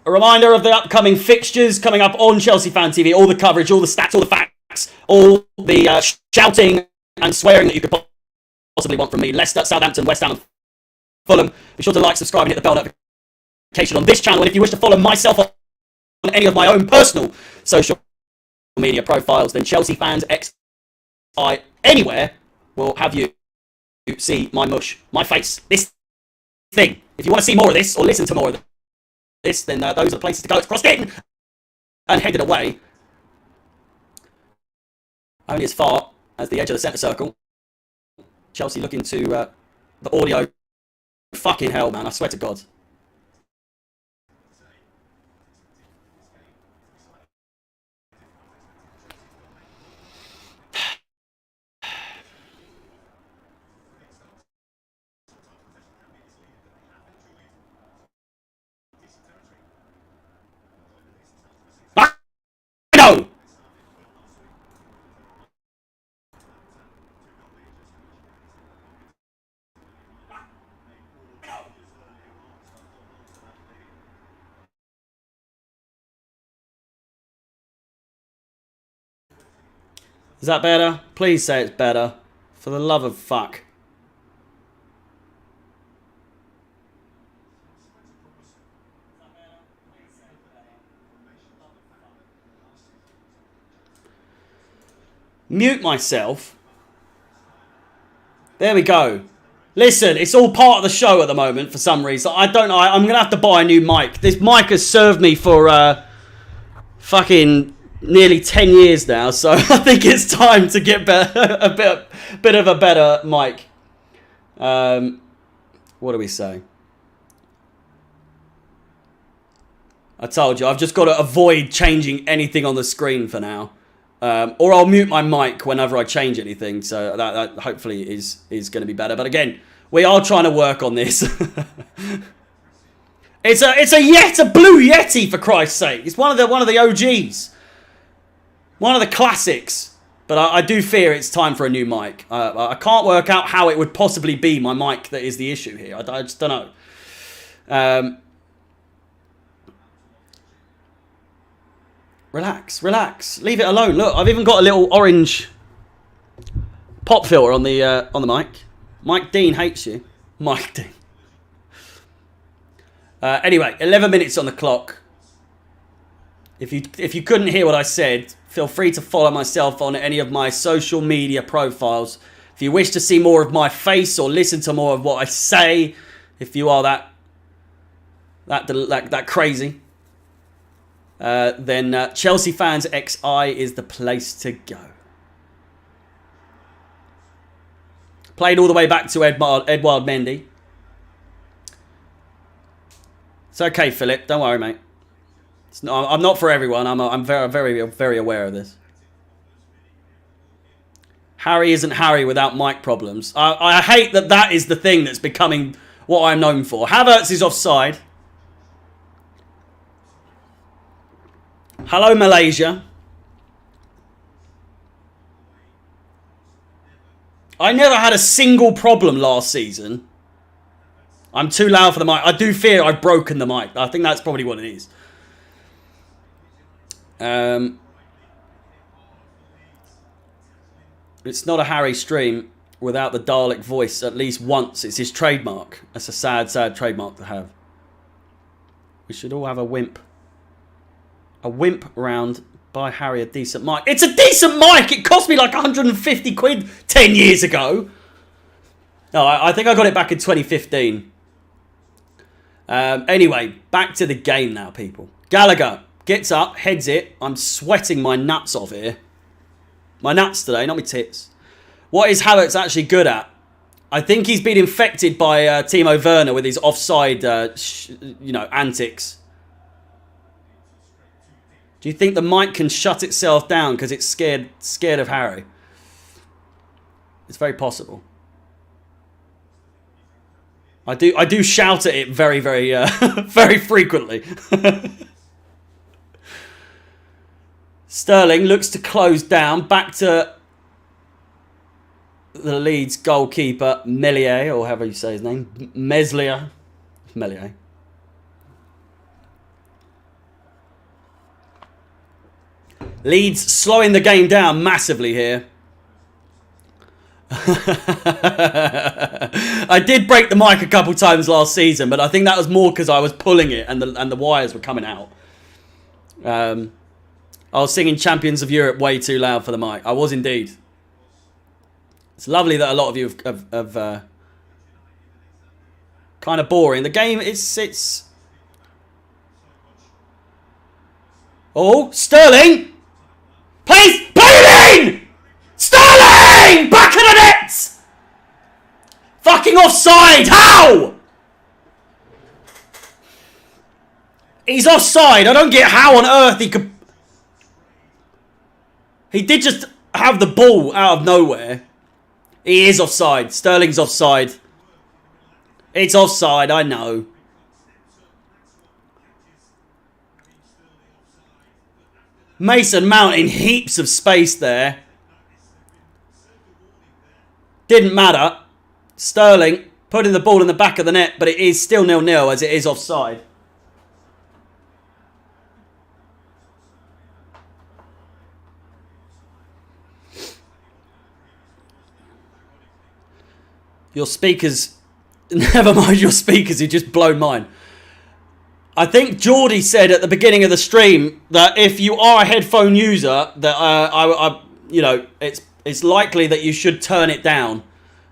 reminder of the upcoming fixtures coming up on Chelsea Fan TV. All the coverage, all the stats, all the facts, all the shouting and swearing that you could possibly want from me. Leicester, Southampton, West Ham and Fulham. Be sure to like, subscribe and hit the bell notification on this channel. And if you wish to follow myself on any of my own personal social media profiles, then ChelseaFansXI anywhere will have you see my mush, my face, this thing. If you want to see more of this or listen to more of this, then those are the places to go. It's crossed in and headed away. Only as far as the edge of the centre circle. Chelsea looking to the audio. Fucking hell, man. I swear to God. No! Is that better? Please say it's better. For the love of fuck. Mute myself. There we go. Listen, it's all part of the show at the moment for some reason. I don't know. I'm going to have to buy a new mic. This mic has served me for fucking nearly 10 years now. So I think it's time to get a bit of a better mic. What do we say? I told you, I've just got to avoid changing anything on the screen for now. Or I'll mute my mic whenever I change anything. So that hopefully is going to be better. But again, We are trying to work on this. It's a blue Yeti, for Christ's sake. It's one of the OGs. One of the classics. But I do fear it's time for a new mic. I can't work out how it would possibly be my mic that is the issue here. I just don't know. Relax, relax. Leave it alone. Look, I've even got a little orange pop filter on the mic. Mike Dean hates you. Mike Dean. Anyway, 11 minutes on the clock. If you couldn't hear what I said, feel free to follow myself on any of my social media profiles. If you wish to see more of my face or listen to more of what I say, if you are that crazy, then ChelseaFansXI is the place to go. Played all the way back to Edouard Mendy. It's okay, Philip. Don't worry, mate. I'm not for everyone. I'm very aware of this. Harry isn't Harry without mic problems. I hate that is the thing that's becoming what I'm known for. Havertz is offside. Hello, Malaysia. I never had a single problem last season. I'm too loud for the mic. I do fear I've broken the mic. I think that's probably what it is. It's not a Harry stream without the Dalek voice at least once. It's his trademark. That's a sad, sad trademark to have. We should all have a wimp. A wimp round. Buy Harry a decent mic. It's a decent mic! It cost me like 150 quid 10 years ago. No, I think I got it back in 2015. Anyway, back to the game now, people. Gallagher gets up, heads it. I'm sweating my nuts off here. My nuts today, not my tits. What is Havertz actually good at? I think he's been infected by Timo Werner with his offside, antics. Do you think the mic can shut itself down because it's scared of Harry? It's very possible. I do shout at it very, very, very frequently. Sterling looks to close down. Back to the Leeds goalkeeper, Meslier, or however you say his name. Meslier. Leeds slowing the game down massively here. I did break the mic a couple times last season, but I think that was more because I was pulling it and the wires were coming out. I was singing Champions of Europe way too loud for the mic. I was indeed. It's lovely that a lot of you have kind of boring. The game, it's... Oh, Sterling! Please, put it in! Sterling! Back of the net! Fucking offside! How? He's offside. I don't get how on earth he could... He did just have the ball out of nowhere. He is offside. Sterling's offside. It's offside, I know. Mason Mount in heaps of space there. Didn't matter. Sterling putting the ball in the back of the net, but it is still 0-0 as it is offside. Your speakers... Never mind your speakers, you just blown mine. I think Geordie said at the beginning of the stream that if you are a headphone user, that it's likely that you should turn it down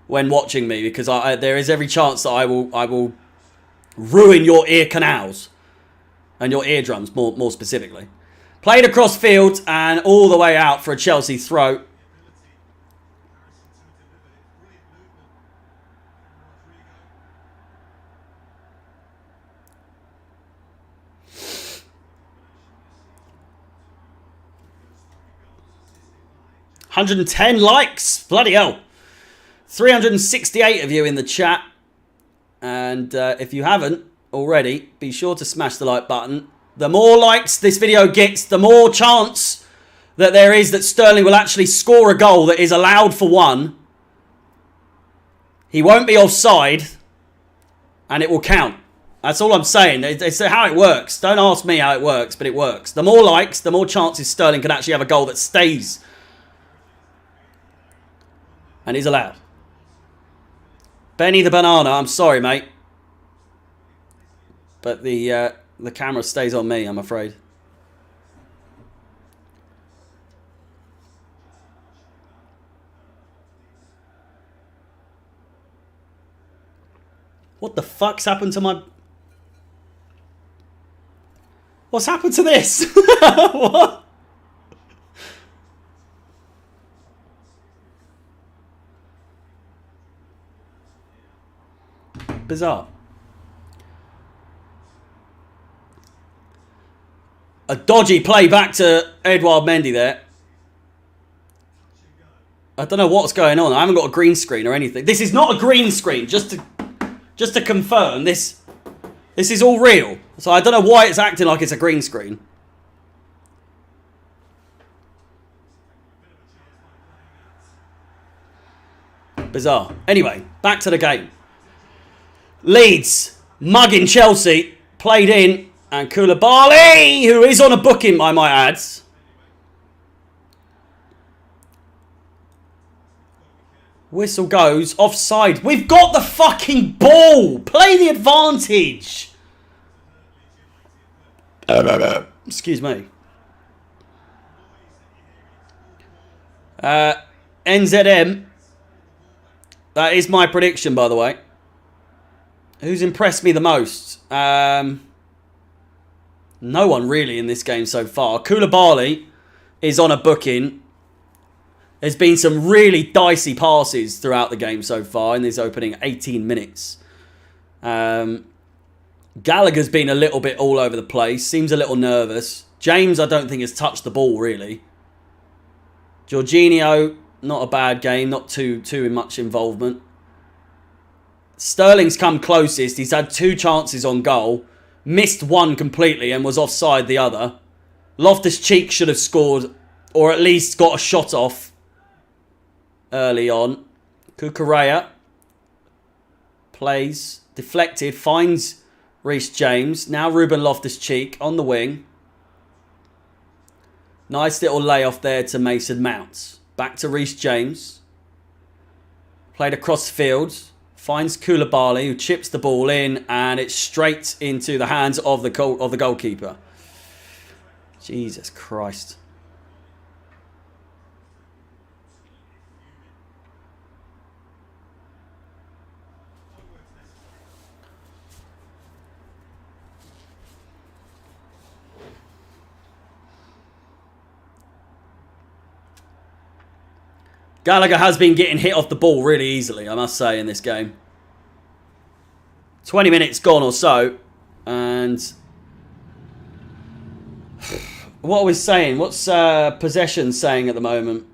when watching me, because there is every chance that I will ruin your ear canals and your eardrums more specifically. Played across field and all the way out for a Chelsea throw. $110 likes. Bloody hell. 368 of you in the chat. And if you haven't already, be sure to smash the like button. The more likes this video gets, the more chance that there is that Sterling will actually score a goal that is allowed for one. He won't be offside, and it will count. That's all I'm saying. It's how it works. Don't ask me how it works, but it works. The more likes, the more chances Sterling can actually have a goal that stays and is allowed. Benny the Banana, I'm sorry, mate. But the camera stays on me, I'm afraid. What the fuck's happened to my... What's happened to this? What? Bizarre. A dodgy play back to Edouard Mendy there. I don't know what's going on. I haven't got a green screen or anything. This is not a green screen. Just to confirm, this is all real. So I don't know why it's acting like it's a green screen. Bizarre. Anyway, back to the game. Leeds mugging Chelsea. Played in. And Koulibaly, who is on a booking, I might add. Whistle goes. Offside. We've got the fucking ball. Play the advantage. Excuse me. NZM. That is my prediction, by the way. Who's impressed me the most? No one really in this game so far. Koulibaly is on a booking. There's been some really dicey passes throughout the game so far in this opening 18 minutes. Gallagher's been a little bit all over the place. Seems a little nervous. James, I don't think has touched the ball really. Jorginho, not a bad game. Not too much involvement. Sterling's come closest. He's had 2 chances on goal. Missed one completely and was offside the other. Loftus-Cheek should have scored or at least got a shot off early on. Cucurella plays, deflected, finds Reece James. Now Ruben Loftus-Cheek on the wing. Nice little layoff there to Mason Mount. Back to Reece James. Played across the field. Finds Koulibaly, who chips the ball in, and it's straight into the hands of the goalkeeper. Jesus Christ. Gallagher has been getting hit off the ball really easily, I must say, in this game. 20 minutes gone or so. And what are we saying? What's possession saying at the moment?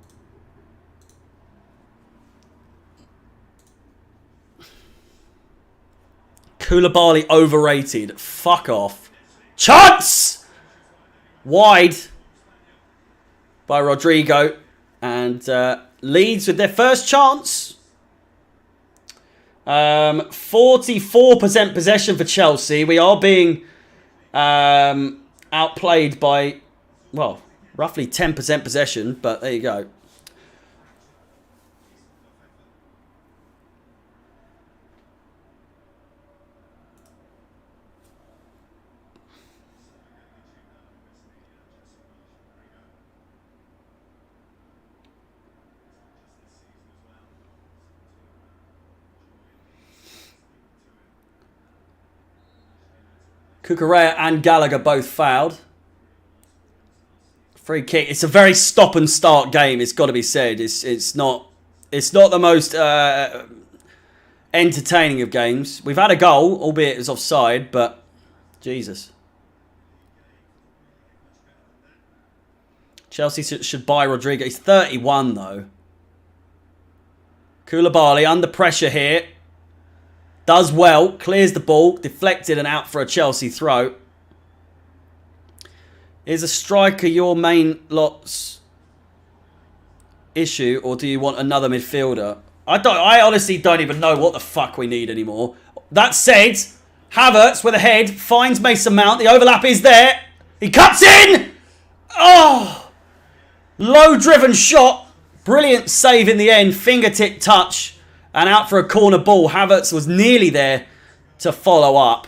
Koulibaly overrated. Fuck off. Chance! Wide by Rodrigo. And Leeds with their first chance. 44% possession for Chelsea. We are being outplayed by, well, roughly 10% possession. But there you go. Cucurella and Gallagher both fouled. Free kick. It's a very stop and start game. It's got to be said. It's not the most entertaining of games. We've had a goal, albeit it's offside, but Jesus. Chelsea should buy Rodrigo. He's 31 though. Koulibaly under pressure here. Does well. Clears the ball. Deflected and out for a Chelsea throw. Is a striker your main lot's issue, or do you want another midfielder? I honestly don't even know what the fuck we need anymore. That said, Havertz with a head finds Mason Mount. The overlap is there. He cuts in! Oh! Low-driven shot. Brilliant save in the end. Fingertip touch. And out for a corner ball. Havertz was nearly there to follow up.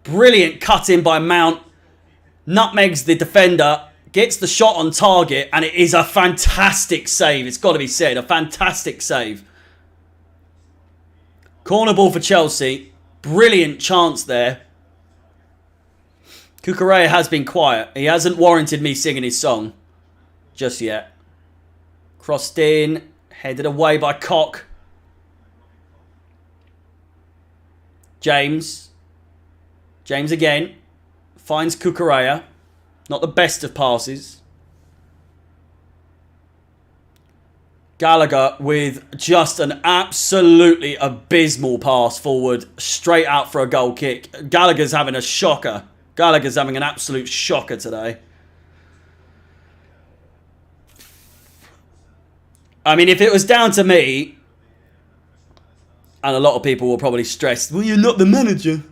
Brilliant cut in by Mount. Nutmegs the defender. Gets the shot on target. And it is a fantastic save. It's got to be said. A fantastic save. Corner ball for Chelsea. Brilliant chance there. Cucurella has been quiet. He hasn't warranted me singing his song just yet. Crossed in. Headed away by Koch. James. James again. Finds Cucurella. Not the best of passes. Gallagher with just an absolutely abysmal pass forward. Straight out for a goal kick. Gallagher's having a shocker. Gallagher's having an absolute shocker today. I mean, if it was down to me, and a lot of people will probably stress, well, you're not the manager.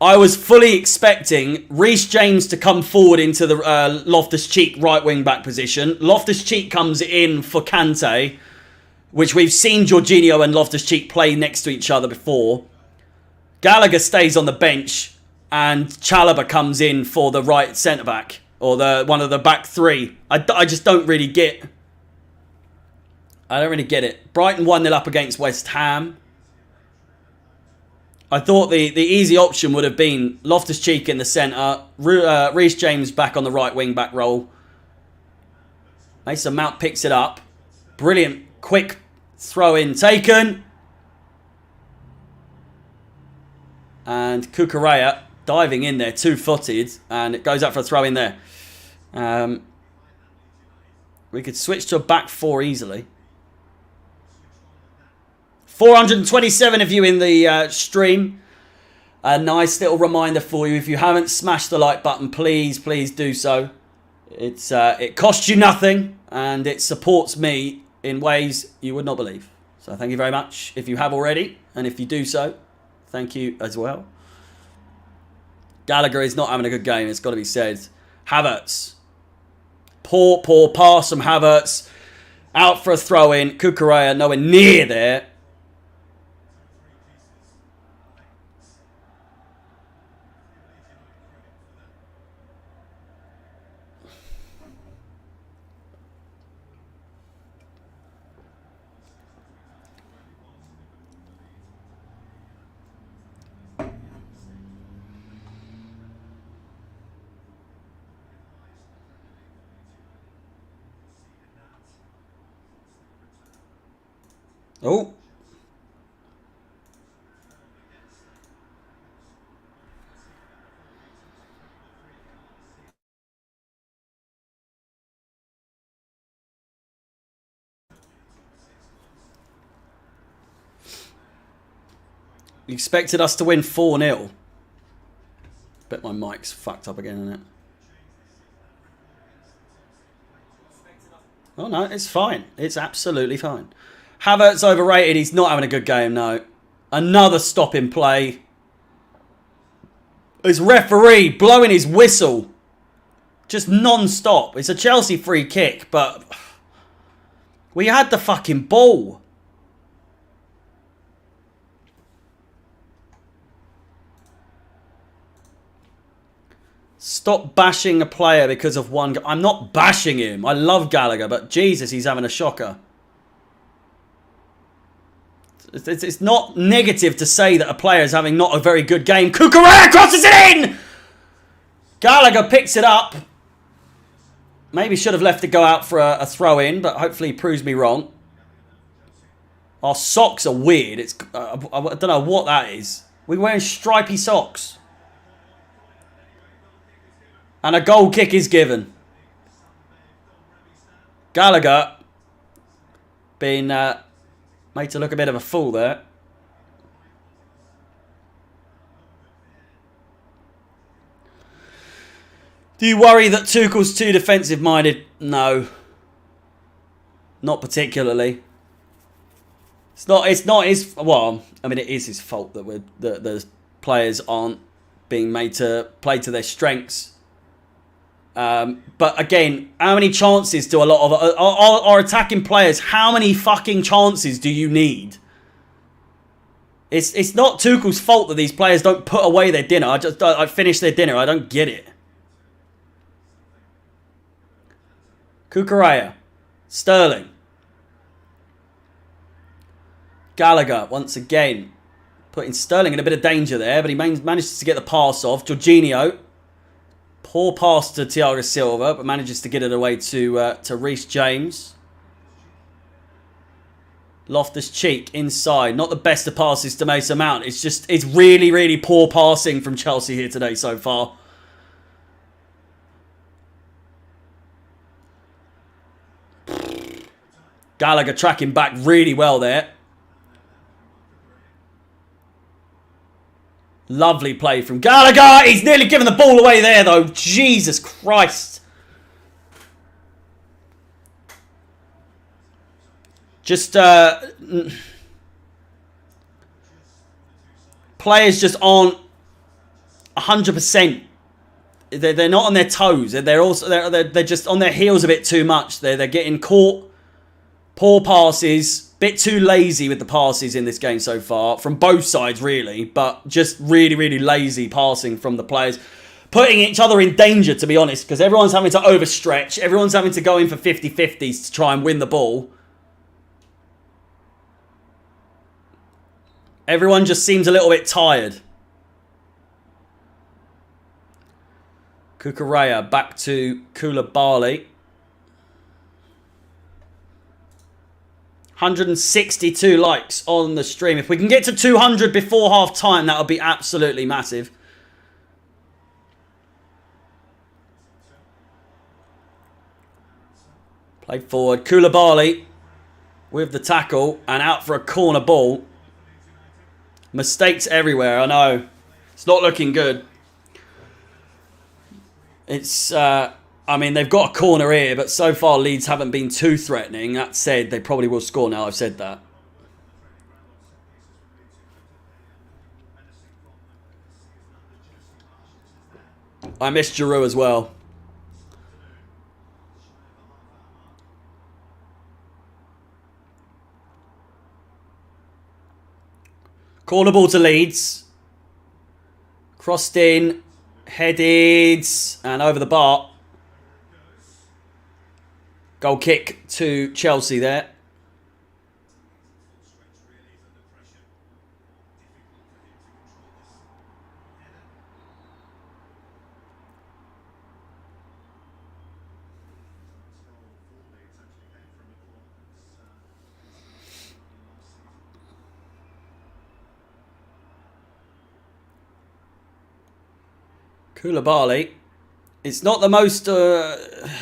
I was fully expecting Reece James to come forward into the Loftus-Cheek right wing-back position. Loftus-Cheek comes in for Kante, which we've seen Jorginho and Loftus-Cheek play next to each other before. Gallagher stays on the bench, and Chalobah comes in for the right centre-back, or one of the back three. I just don't really get... I don't really get it. Brighton 1-0 up against West Ham. I thought the easy option would have been Loftus-Cheek in the centre, Reece James back on the right wing-back role. Mason Mount picks it up. Brilliant, quick throw-in taken. And Cucurella diving in there, two-footed, and it goes up for a throw-in there. We could switch to a back four easily. 427 of you in the stream. A nice little reminder for you. If you haven't smashed the like button, please do so. It costs you nothing, and it supports me in ways you would not believe. So thank you very much if you have already, and if you do so, thank you as well. Gallagher is not having a good game, it's got to be said. Havertz. Poor pass from Havertz. Out for a throw-in. Cucurella nowhere near there. Oh. You expected us to win 4-0. Bet my mic's fucked up again, isn't it? Oh no, it's fine. It's absolutely fine. Havertz overrated. He's not having a good game, no. Another stop in play. His referee blowing his whistle. Just non-stop. It's a Chelsea free kick, but... we had the fucking ball. Stop bashing a player because of one... I'm not bashing him. I love Gallagher, but Jesus, he's having a shocker. It's not negative to say that a player is having not a very good game. Cucurella crosses it in! Gallagher picks it up. Maybe should have left it go out for a throw-in, but hopefully he proves me wrong. Our socks are weird. It's I don't know what that is. We're wearing stripy socks. And a goal kick is given. Gallagher being... Made to look a bit of a fool there. Do you worry that Tuchel's too defensive-minded? No. Not particularly. It's not his... Well, I mean, it is his fault that the players aren't being made to play to their strengths. But again, how many chances do a lot of our attacking players? How many fucking chances do you need? It's not Tuchel's fault that these players don't put away their dinner. I finish their dinner. I don't get it. Cucurella, Sterling, Gallagher once again putting Sterling in a bit of danger there, but he manages to get the pass off. Jorginho. Poor pass to Thiago Silva, but manages to get it away to Reece James. Loftus-Cheek inside. Not the best of passes to Mason Mount. It's really, really poor passing from Chelsea here today so far. Gallagher tracking back really well there. Lovely play from Gallagher. He's nearly given the ball away there, though. Jesus Christ. Just, players just aren't 100%. They're not on their toes. They're just on their heels a bit too much. They're getting caught. Poor passes. Bit too lazy with the passes in this game so far. From both sides, really. But just really, really lazy passing from the players. Putting each other in danger, to be honest. Because everyone's having to overstretch. Everyone's having to go in for 50-50s to try and win the ball. Everyone just seems a little bit tired. Cucurella back to Koulibaly. 162 likes on the stream. If we can get to 200 before half time, that would be absolutely massive. Play forward. Koulibaly with the tackle and out for a corner ball. Mistakes everywhere, I know. It's not looking good. It's... I mean, they've got a corner here, but so far Leeds haven't been too threatening. That said, they probably will score now I've said that. I missed Giroud as well. Corner ball to Leeds. Crossed in, headed, and over the bar. Goal kick to Chelsea there. Koulibaly. It's not the most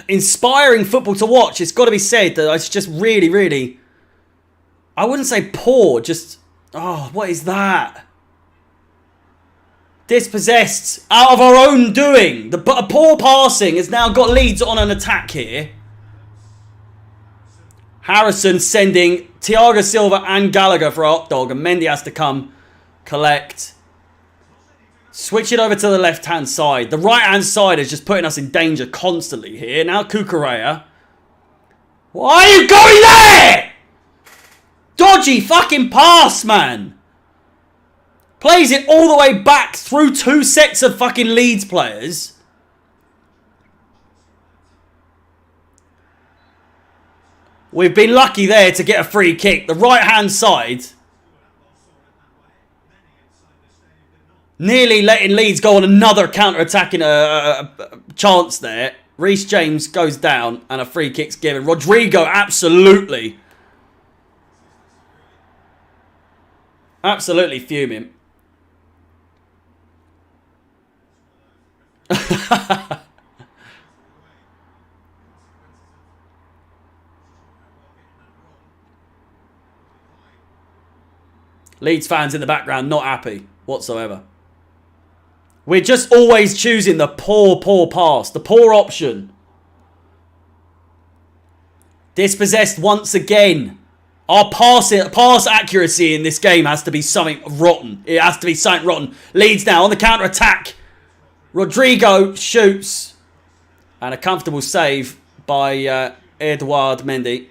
inspiring football to watch. It's got to be said that it's just really, really... I wouldn't say poor, just... Oh, what is that? Dispossessed. Out of our own doing. A poor passing has now got Leeds on an attack here. Harrison sending Thiago Silva and Gallagher for a hot dog. And Mendy has to come collect... Switch it over to the left-hand side. The right-hand side is just putting us in danger constantly here. Now Cucurella. Why are you going there? Dodgy fucking pass, man. Plays it all the way back through two sets of fucking Leeds players. We've been lucky there to get a free kick. The right-hand side... Nearly letting Leeds go on another counter-attacking chance there. Reece James goes down and a free kick's given. Rodrigo, absolutely. Absolutely fuming. Leeds fans in the background not happy whatsoever. We're just always choosing the poor pass. The poor option. Dispossessed once again. Our pass accuracy in this game has to be something rotten. It has to be something rotten. Leeds now on the counter-attack. Rodrigo shoots. And a comfortable save by Edouard Mendy.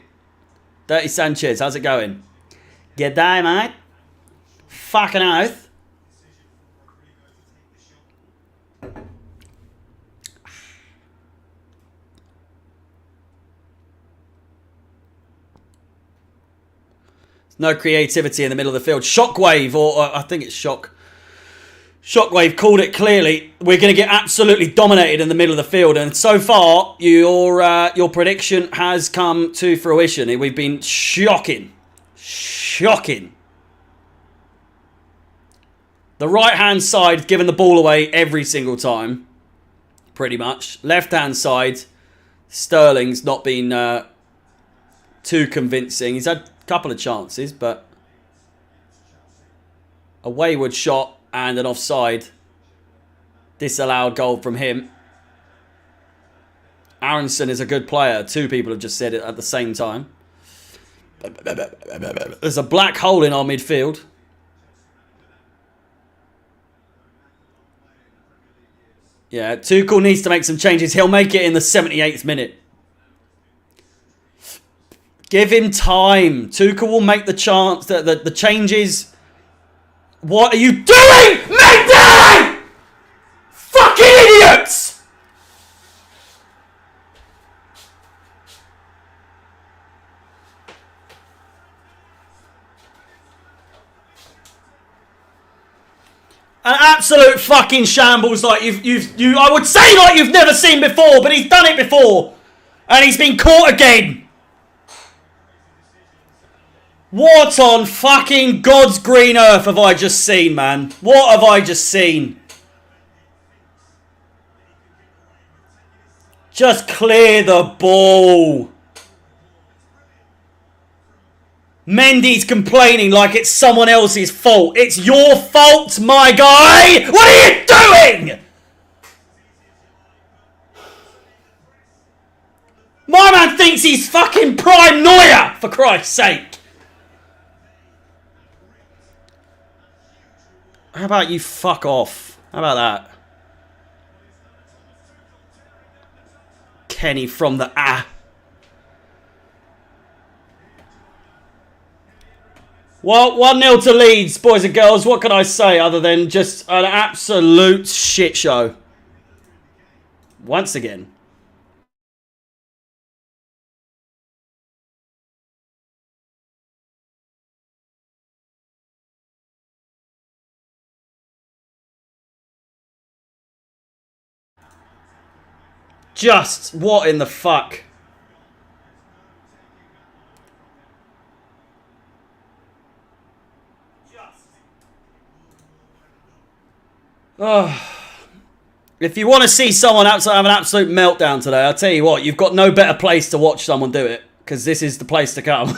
Dirty Sanchez, how's it going? Good day, mate. Fucking oath. No creativity in the middle of the field. Shockwave, or I think it's Shock. Shockwave called it clearly. We're going to get absolutely dominated in the middle of the field. And so far, your prediction has come to fruition. We've been shocking. Shocking. The right-hand side giving the ball away every single time. Pretty much. Left-hand side, Sterling's not been too convincing. He's had a couple of chances, but a wayward shot and an offside. Disallowed goal from him. Aronson is a good player. Two people have just said it at the same time. There's a black hole in our midfield. Yeah, Tuchel needs to make some changes. He'll make it in the 78th minute. Give him time. Tuchel will make the chance that the changes. What are you doing, Mendy? Fucking idiots! An absolute fucking shambles, like I would say like you've never seen before, but he's done it before, and he's been caught again. What on fucking God's green earth have I just seen, man? What have I just seen? Just clear the ball. Mendy's complaining like it's someone else's fault. It's your fault, my guy! What are you doing? My man thinks he's fucking prime Neuer, for Christ's sake. How about you fuck off? How about that? Kenny from the Well, 1-0 to Leeds, boys and girls. What can I say other than just an absolute shit show? Once again. Just, what in the fuck? Oh. If you want to see someone have an absolute meltdown today, I'll tell you what, you've got no better place to watch someone do it, because this is the place to come.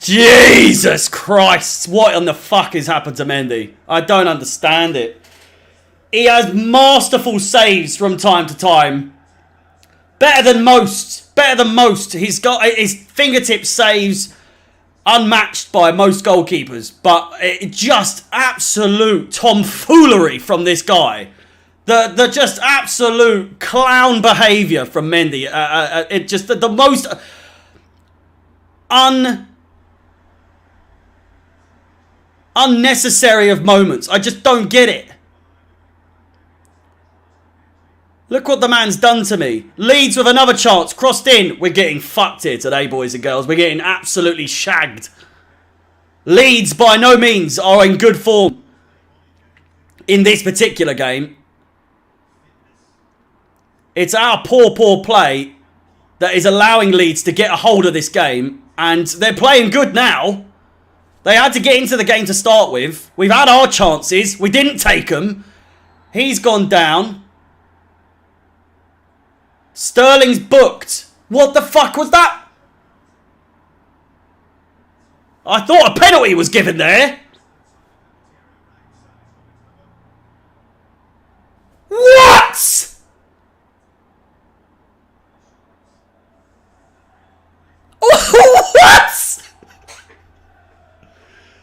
Jesus Christ, what in the fuck has happened to Mendy? I don't understand it. He has masterful saves from time to time. Better than most. Better than most. He's got his fingertip saves unmatched by most goalkeepers. But it just absolute tomfoolery from this guy. The just absolute clown behaviour from Mendy. It just the most unnecessary of moments. I just don't get it. Look what the man's done to me. Leeds with another chance. Crossed in. We're getting fucked here today, boys and girls. We're getting absolutely shagged. Leeds, by no means, are in good form in this particular game. It's our poor play that is allowing Leeds to get a hold of this game. And they're playing good now. They had to get into the game to start with. We've had our chances. We didn't take them. He's gone down. Sterling's booked. What the fuck was that? I thought a penalty was given there. What? What?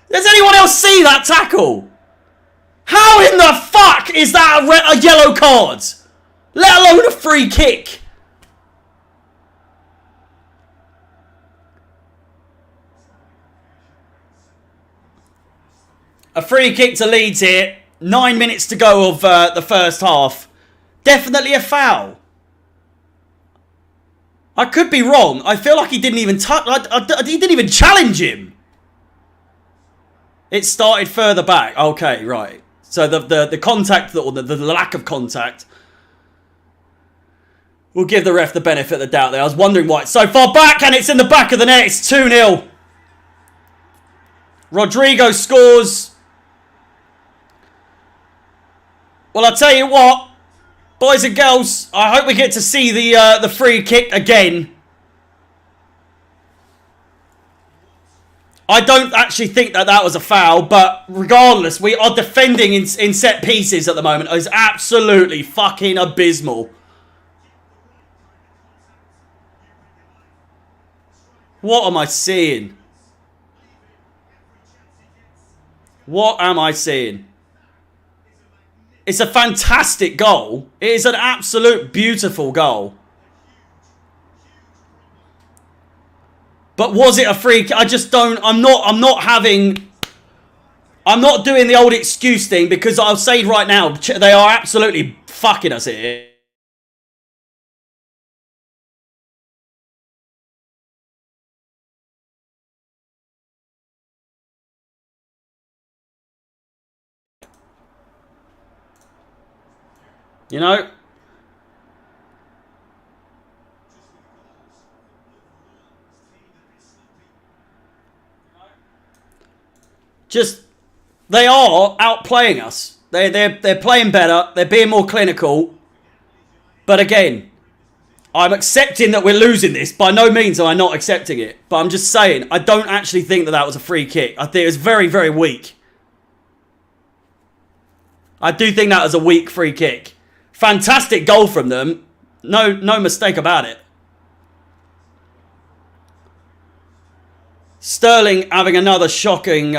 Does anyone else see that tackle? How in the fuck is that a yellow card? Let alone a free kick. A free kick to Leeds here. 9 minutes to go of the first half. Definitely a foul. I could be wrong. I feel like he didn't even touch. He didn't even challenge him. It started further back. Okay, right. So the contact, or the lack of contact, we'll give the ref the benefit of the doubt there. I was wondering why it's so far back, and it's in the back of the net. It's 2-0. Rodrigo scores. Well, I'll tell you what, boys and girls, I hope we get to see the free kick again. I don't actually think that was a foul, but regardless, we are defending in set pieces at the moment. It's absolutely fucking abysmal. What am I seeing? What am I seeing? It's a fantastic goal. It is an absolute beautiful goal. But was it a free kick? I just don't. I'm not doing the old excuse thing, because I'll say right now, they are absolutely fucking us here. You know? Just, they are outplaying us. They're playing better. They're being more clinical. But again, I'm accepting that we're losing this. By no means am I not accepting it. But I'm just saying, I don't actually think that was a free kick. I think it was very, very weak. I do think that was a weak free kick. Fantastic goal from them. No mistake about it. Sterling having another shocking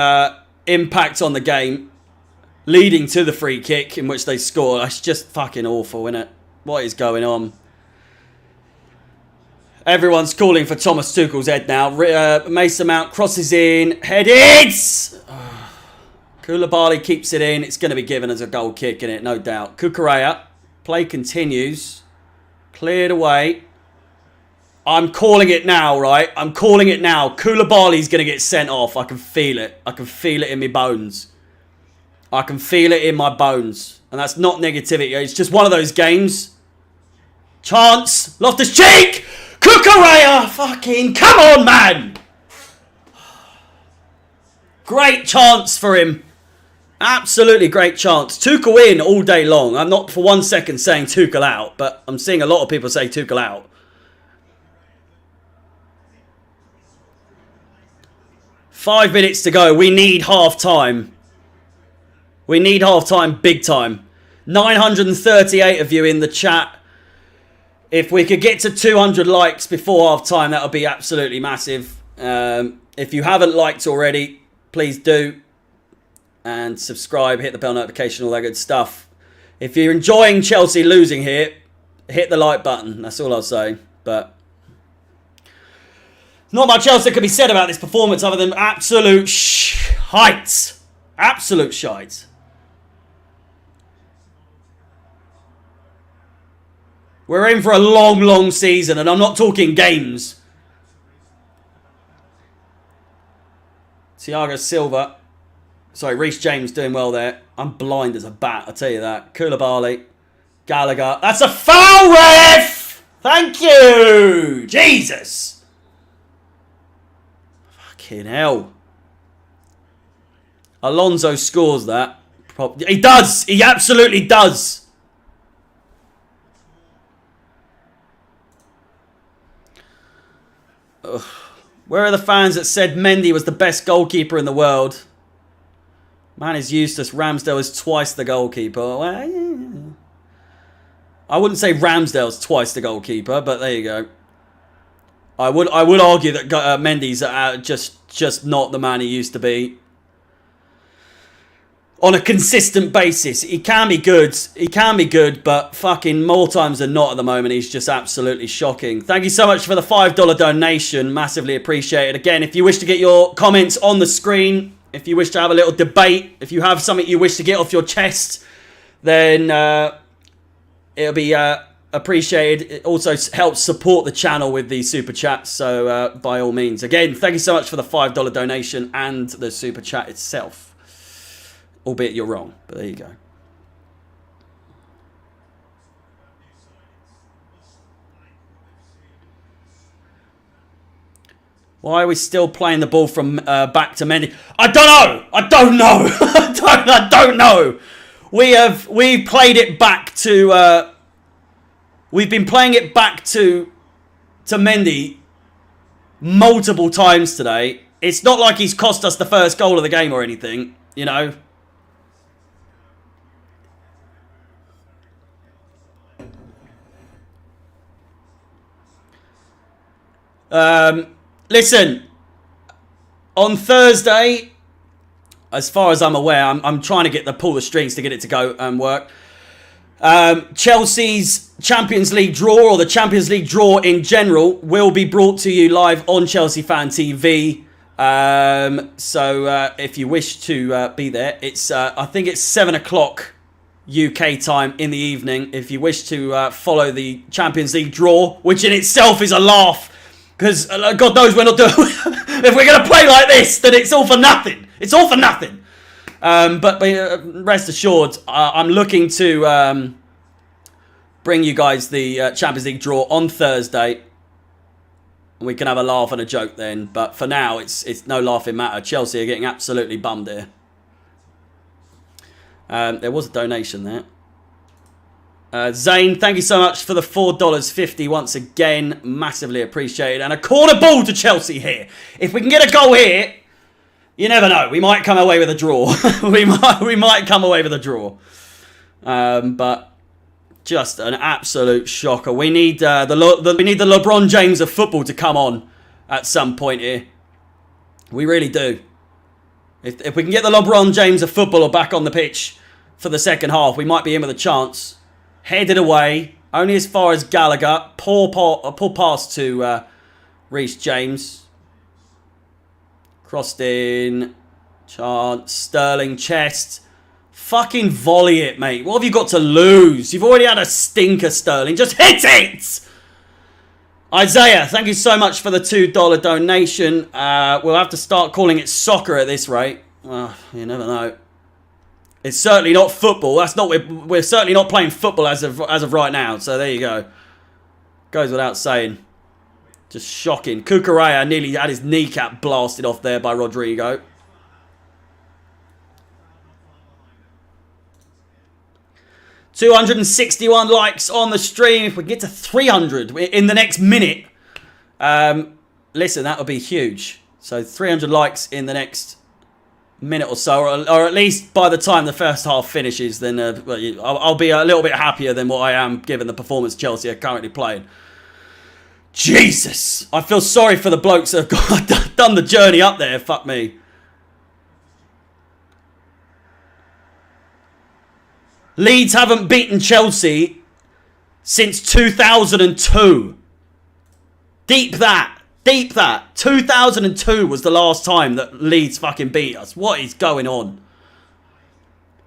impact on the game, leading to the free kick in which they score. It's just fucking awful, isn't it? What is going on? Everyone's calling for Thomas Tuchel's head now. Mason Mount crosses in, headed. Koulibaly keeps it in. It's going to be given as a goal kick, in it, no doubt. Kukureya, play continues, cleared away. I'm calling it now, right? I'm calling it now. Koulibaly's going to get sent off. I can feel it. I can feel it in my bones. I can feel it in my bones. And that's not negativity. It's just one of those games. Chance. Loftus-Cheek. Kukureya. Fucking come on, man. Great chance for him. Absolutely great chance. Tuchel in all day long. I'm not for 1 second saying Tuchel out, but I'm seeing a lot of people say Tuchel out. Five minutes to go. We need half time. We need half time big time. 938 of you in the chat. If we could get to 200 likes before half time, that would be absolutely massive. If you haven't liked already, please do. And subscribe, hit the bell notification, all that good stuff. If you're enjoying Chelsea losing here, hit the like button. That's all I'll say. But not much else that could be said about this performance other than absolute shite. Absolute shite. We're in for a long, long season, and I'm not talking games. Thiago Silva. Sorry, Reece James doing well there. I'm blind as a bat, I'll tell you that. Koulibaly. Gallagher. That's a foul, ref! Thank you! Jesus! Fucking hell. Alonso scores that. He does! He absolutely does! Ugh. Where are the fans that said Mendy was the best goalkeeper in the world? Man is useless. Ramsdale is twice the goalkeeper. Well, yeah. I wouldn't say Ramsdale's twice the goalkeeper, but there you go. I would argue that Mendy's just not the man he used to be. On a consistent basis, he can be good. He can be good, but fucking more times than not at the moment, he's just absolutely shocking. Thank you so much for the $5 donation. Massively appreciated. Again, if you wish to get your comments on the screen, if you wish to have a little debate, if you have something you wish to get off your chest, then it'll be appreciated. It also helps support the channel with the super chats, so by all means. Again, thank you so much for the $5 donation and the super chat itself. Albeit you're wrong, but there you go. Why are we still playing the ball from back to Mendy? I don't know. I don't know. I don't know. We've played it back to. We've been playing it back to Mendy multiple times today. It's not like he's cost us the first goal of the game or anything, you know. Listen, on Thursday, as far as I'm aware, I'm trying to pull the strings to get it to go and work. Chelsea's Champions League draw, or the Champions League draw in general, will be brought to you live on Chelsea Fan TV. So if you wish to be there, it's I think it's 7 o'clock UK time in the evening. If you wish to follow the Champions League draw, which in itself is a laugh. Because God knows we're not doing... if we're going to play like this, then it's all for nothing. It's all for nothing. But rest assured, I'm looking to bring you guys the Champions League draw on Thursday. We can have a laugh and a joke then. But for now, it's no laughing matter. Chelsea are getting absolutely bummed here. There was a donation there. Zane, thank you so much for the $4.50 once again. Massively appreciated. And a corner ball to Chelsea here. If we can get a goal here, you never know. We might come away with a draw. we might come away with a draw. But just an absolute shocker. We need the LeBron James of football to come on at some point here. We really do. If we can get the LeBron James of football back on the pitch for the second half, we might be in with a chance. Headed away, only as far as Gallagher. Poor pass to Reece James. Crossed in. Chance. Sterling chest. Fucking volley it, mate. What have you got to lose? You've already had a stinker, Sterling. Just hit it! Isaiah, thank you so much for the $2 donation. We'll have to start calling it soccer at this rate. You never know. It's certainly not football. That's not. We're certainly not playing football as of right now. So there you go. Goes without saying. Just shocking. Kukureya nearly had his kneecap blasted off there by Rodrigo. $261 likes on the stream. If we get to 300 in the next minute, listen, that would be huge. So 300 likes in the next minute or so, or at least by the time the first half finishes, then I'll be a little bit happier than what I am given the performance Chelsea are currently playing. Jesus! I feel sorry for the blokes that have done the journey up there, fuck me. Leeds haven't beaten Chelsea since 2002. Deep that. Deep that. 2002 was the last time that Leeds fucking beat us. What is going on?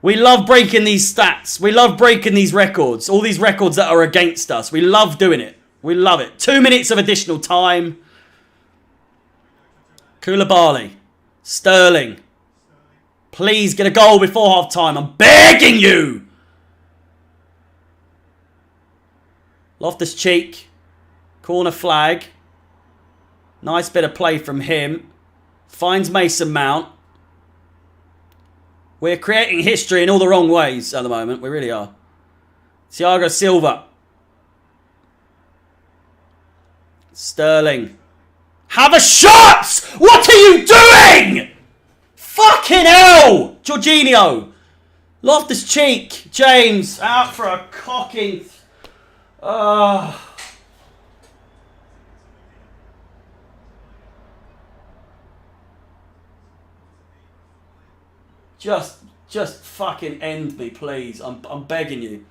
We love breaking these stats. We love breaking these records. All these records that are against us. We love doing it. We love it. 2 minutes of additional time. Koulibaly. Sterling. Please get a goal before half time. I'm begging you. Loftus-Cheek. Corner flag. Nice bit of play from him. Finds Mason Mount. We're creating history in all the wrong ways at the moment. We really are. Thiago Silva. Sterling. Have a shot! What are you doing? Fucking hell! Jorginho. Loftus Cheek. James. Out for a cocking... Just fucking end me, please. I'm begging you.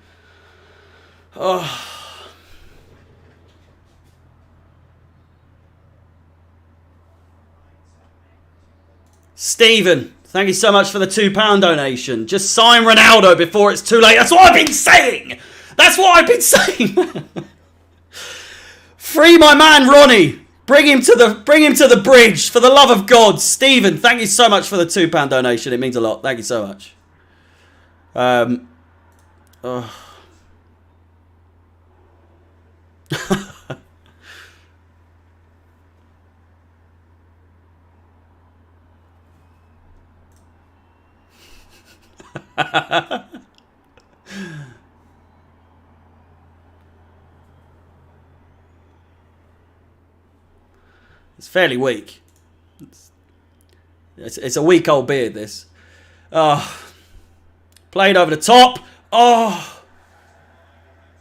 Stephen, thank you so much for the £2 donation. Just sign Ronaldo before it's too late. That's what I've been saying. That's what I've been saying. Free my man Ronnie. Bring him to the bridge. For the love of God. Stephen, thank you so much for the £2 donation. It means a lot. Thank you so much. It's fairly weak. It's a weak old beard, this. Played over the top.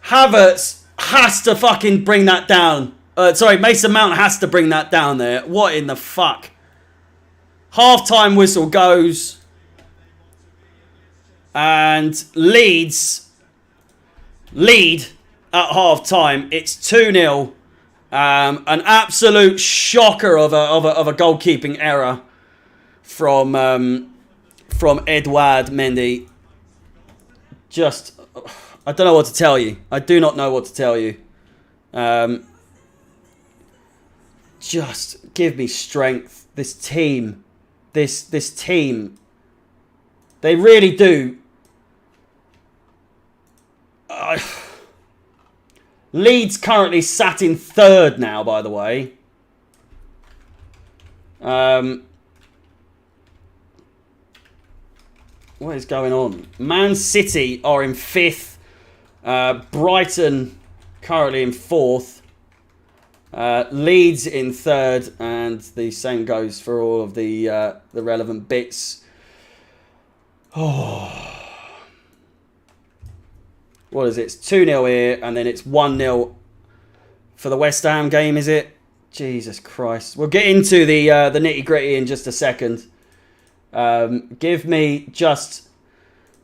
Havertz has to fucking bring that down. Sorry, Mason Mount has to bring that down there. What in the fuck? Half-time whistle goes. And Leeds lead at half-time. It's 2-0. An absolute shocker of a goalkeeping error from Edouard Mendy. Just, I don't know what to tell you. I do not know what to tell you. Just give me strength. This team, this team, they really do. Leeds currently sat in third now, by the way. What is going on? Man City are in fifth. Brighton currently in fourth. Leeds in third, and the same goes for all of the relevant bits. What is it? It's 2-0 here, and then it's 1-0 for the West Ham game, is it? Jesus Christ. We'll get into the nitty-gritty in just a second. Give me just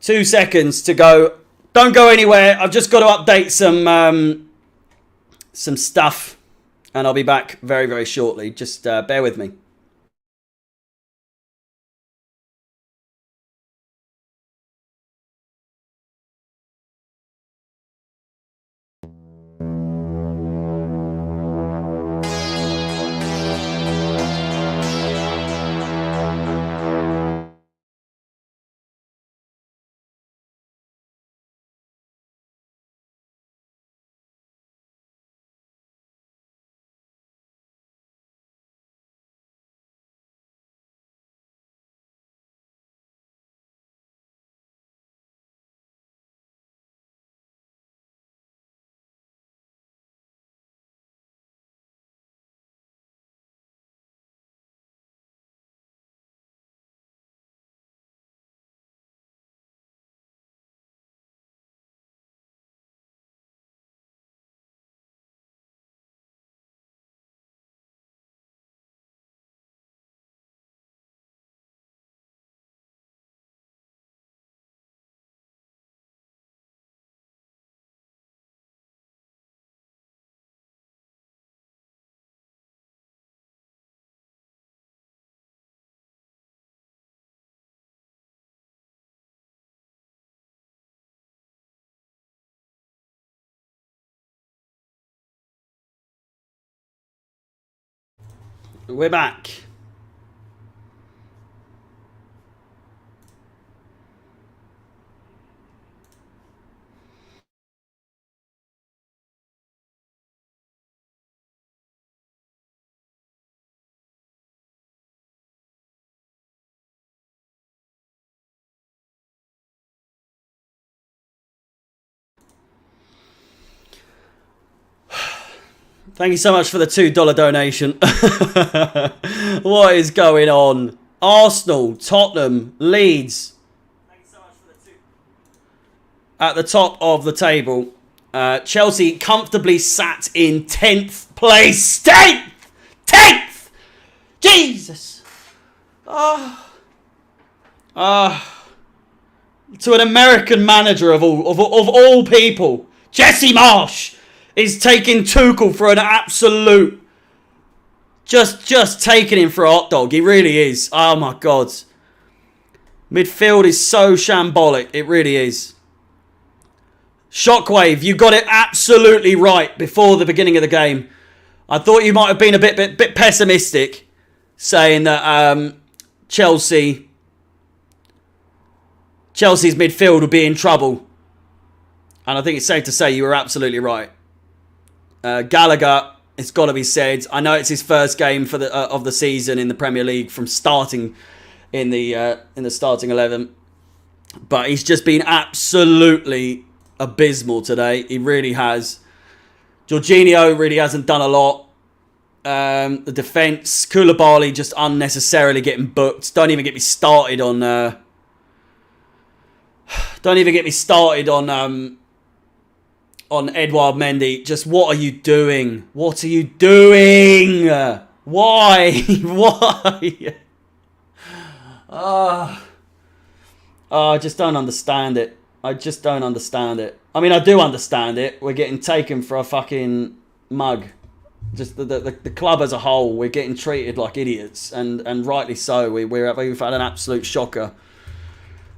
2 seconds to go. Don't go anywhere. I've just got to update some stuff, and I'll be back very, very shortly. Just bear with me. We're back. Thank you so much for the $2 donation. What is going on? Arsenal, Tottenham, Leeds. Thank you so much for the 2. At the top of the table. Chelsea comfortably sat in 10th place. 10th! 10th! Jesus! To an American manager of all people, Jesse Marsh is taking Tuchel for an absolute... Just taking him for a hot dog. He really is. Oh my God. Midfield is so shambolic. It really is. Shockwave, you got it absolutely right before the beginning of the game. I thought you might have been a bit pessimistic, saying that Chelsea's midfield would be in trouble. And I think it's safe to say you were absolutely right. Gallagher, it's got to be said. I know it's his first game for of the season in the Premier League from starting in the starting 11, but he's just been absolutely abysmal today. He really has. Jorginho really hasn't done a lot. The defence, Koulibaly just unnecessarily getting booked. Don't even get me started on. Don't even get me started on Edouard Mendy. Just what are you doing? What are you doing? Why? Why? I just don't understand it. I just don't understand it. I mean, I do understand it. We're getting taken for a fucking mug. Just the club as a whole, we're getting treated like idiots, and rightly so. We've had an absolute shocker.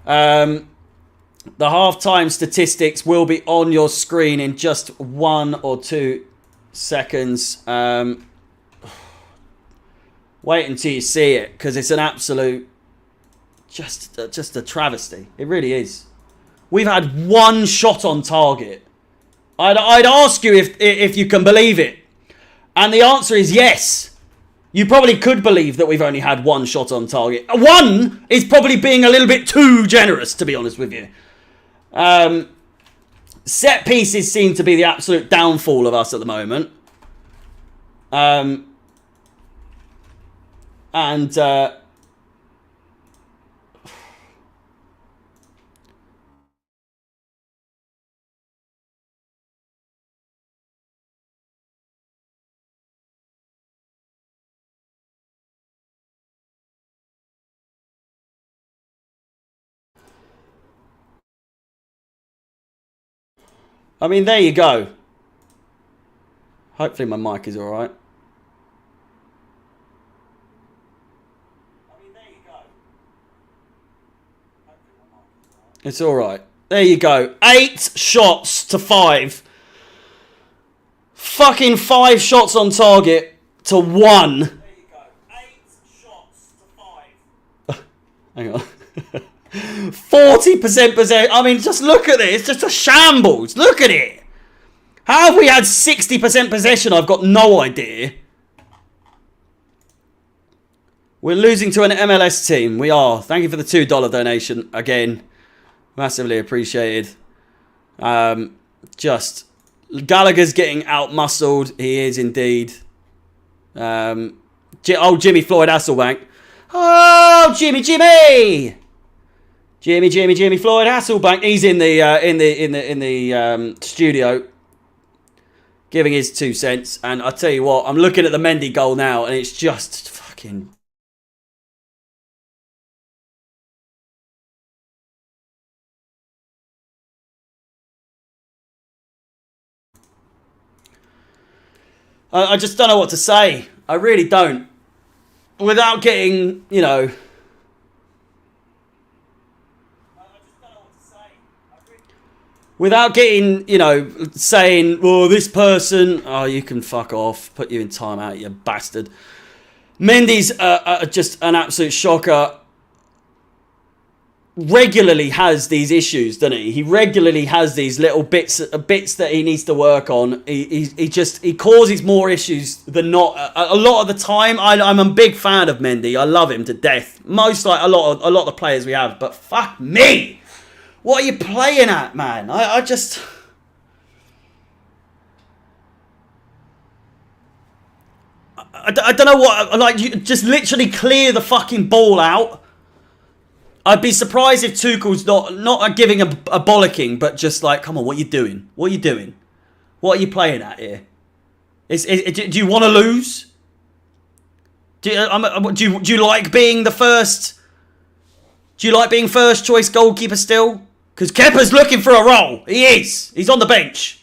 The half-time statistics will be on your screen in just 1 or 2 seconds. Wait until you see it, because it's an absolute, just a travesty. It really is. We've had 1 shot on target. I'd ask you if you can believe it. And the answer is yes. You probably could believe that we've only had 1 shot on target. 1 is probably being a little bit too generous, to be honest with you. Set pieces seem to be the absolute downfall of us at the moment. I mean, there you go. Hopefully my mic is alright. It's alright. There you go. 8 shots to 5. Fucking 5 shots on target to 1. There you go. 8 shots to 5. Hang on. 40% possession. I mean, just look at it. It's just a shambles. Look at it. How have we had 60% possession? I've got no idea. We're losing to an MLS team. We are. Thank you for the $2 donation. Again, massively appreciated. Just Gallagher's getting out-muscled. He is indeed. Jimmy Floyd Hasselbank. Oh, Jimmy Floyd Hasselbank. He's in the studio, giving his 2 cents. And I tell you what, I'm looking at the Mendy goal now, and it's just fucking. I just don't know what to say. I really don't. Without getting, you know. Without getting, you know, saying, oh, this person, oh, you can fuck off, put you in timeout, you bastard. Mendy's just an absolute shocker. Regularly has these issues, doesn't he? He regularly has these little bits that he needs to work on. He causes more issues than not. A lot of the time, I'm a big fan of Mendy. I love him to death. Most like a lot of the players we have, but fuck me. What are you playing at, man? I just... I don't know what, like, you just literally clear the fucking ball out. I'd be surprised if Tuchel's not giving a bollocking, but just like, come on, what are you doing? What are you doing? What are you playing at here? Do you want to lose? Do you like being the first? Do you like being first choice goalkeeper still? Because Kepa's looking for a role. He is. He's on the bench.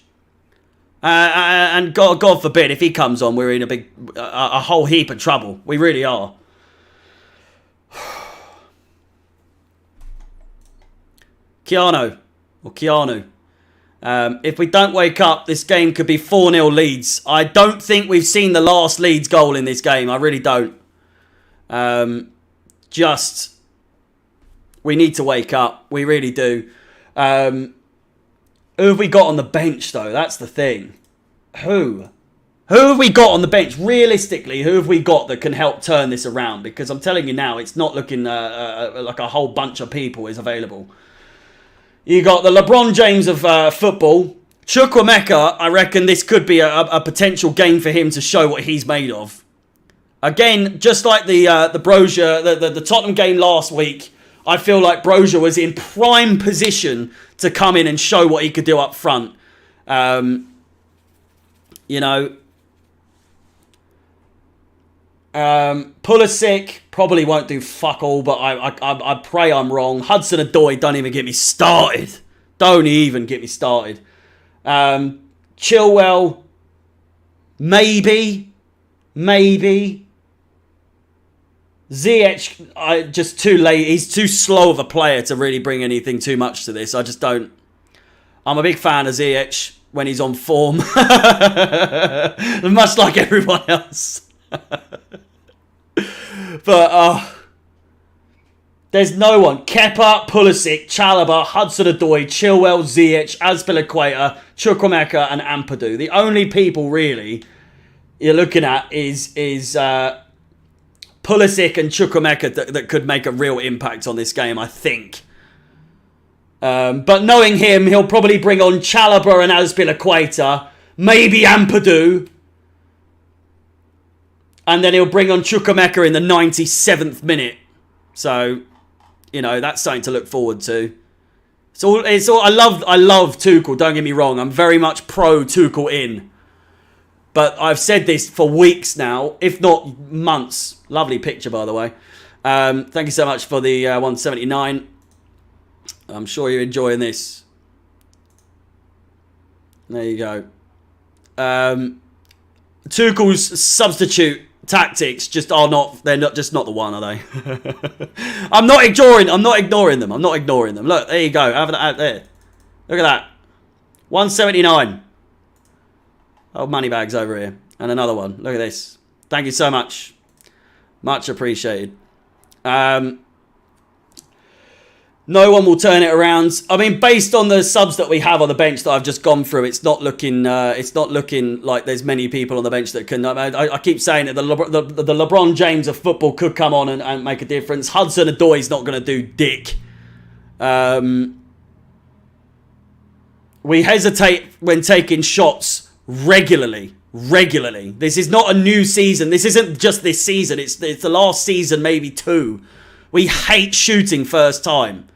And God forbid if he comes on, we're in a whole heap of trouble. We really are. Keanu. If we don't wake up, this game could be 4-0 Leeds. I don't think we've seen the last Leeds goal in this game. I really don't. We need to wake up. We really do. Who have we got on the bench, though? That's the thing. Who have we got on the bench? Realistically, who have we got that can help turn this around? Because I'm telling you now, it's not looking like a whole bunch of people is available. You got the LeBron James of football. Chukwuemeka, I reckon this could be a potential game for him to show what he's made of. Again, just like the Brozier, the Tottenham game last week, I feel like Brozier was in prime position to come in and show what he could do up front. You know, Pulisic probably won't do fuck all, but I pray I'm wrong. Hudson-Odoi, don't even get me started. Don't even get me started. Chilwell, maybe. Ziyech, just too late. He's too slow of a player to really bring anything too much to this. I just don't. I'm a big fan of Ziyech when he's on form. Much like everyone else. But there's no one. Kepa, Pulisic, Chalobah, Hudson-Odoi, Chilwell, Ziyech, Azpilicueta, Chukwuemeka and Ampadu. The only people really you're looking at is Pulisic and Chukwuemeka that could make a real impact on this game, I think. But knowing him, he'll probably bring on Chalobah and Azpilicueta, maybe Ampadu, and then he'll bring on Chukwuemeka in the 97th minute. So, you know, that's something to look forward to. I love Tuchel, don't get me wrong. I'm very much pro Tuchel in. But I've said this for weeks now, if not months. Lovely picture, by the way. Thank you so much for the 179. I'm sure you're enjoying this. There you go. Tuchel's substitute tactics just are not. They're not just not the one, are they? I'm not ignoring them. Look, there you go. Have that out there. Look at that. 179. Oh, money bags over here. And another one. Look at this. Thank you so much. Much appreciated. No one will turn it around. I mean, based on the subs that we have on the bench that I've just gone through, it's not looking like there's many people on the bench that can. I keep saying that the LeBron James of football could come on and make a difference. Hudson-Odoi's not going to do dick. We hesitate when taking shots regularly. This is not a new season. This isn't just this season. It's the last season, maybe two. We hate shooting first time.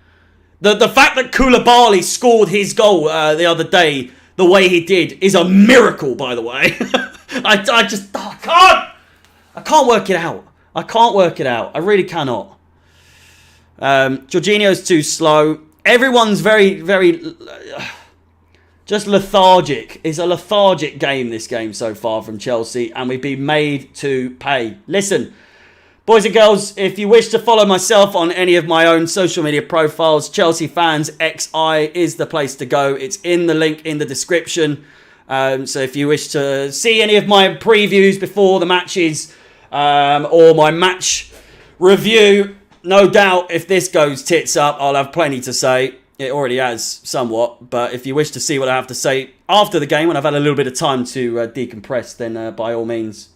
The fact that Koulibaly scored his goal the other day the way he did is a miracle, by the way. I can't work it out. I really cannot. Jorginho's too slow. Everyone's very, very just lethargic. It's a lethargic game, this game so far from Chelsea, and we've been made to pay. Listen, boys and girls, if you wish to follow myself on any of my own social media profiles, ChelseaFansXI is the place to go. It's in the link in the description. So if you wish to see any of my previews before the matches or my match review, no doubt if this goes tits up, I'll have plenty to say. It already has somewhat. But if you wish to see what I have to say after the game, when I've had a little bit of time to decompress, then by all means,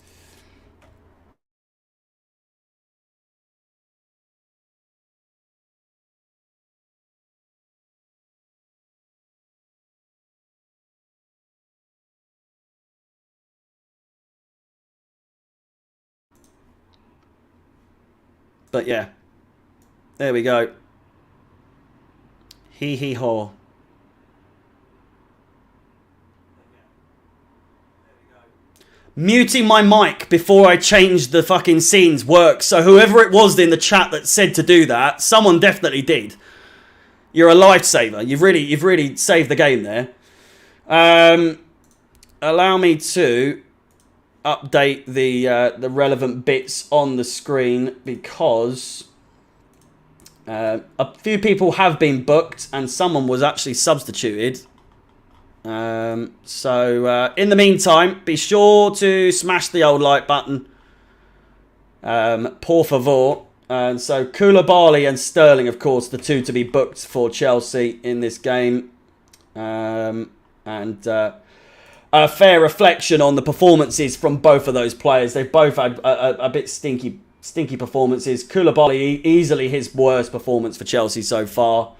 But yeah, there we go. Hee hee haw. Muting my mic before I changed the fucking scenes works. So whoever it was in the chat that said to do that, someone definitely did. You're a lifesaver. You've really saved the game there. Allow me to update the relevant bits on the screen because a few people have been booked and someone was actually substituted. So in the meantime, be sure to smash the old like button. Por favor. And so Koulibaly and Sterling, of course, the two to be booked for Chelsea in this game. And a fair reflection on the performances from both of those players. They've both had a bit stinky performances. Koulibaly, easily his worst performance for Chelsea so far.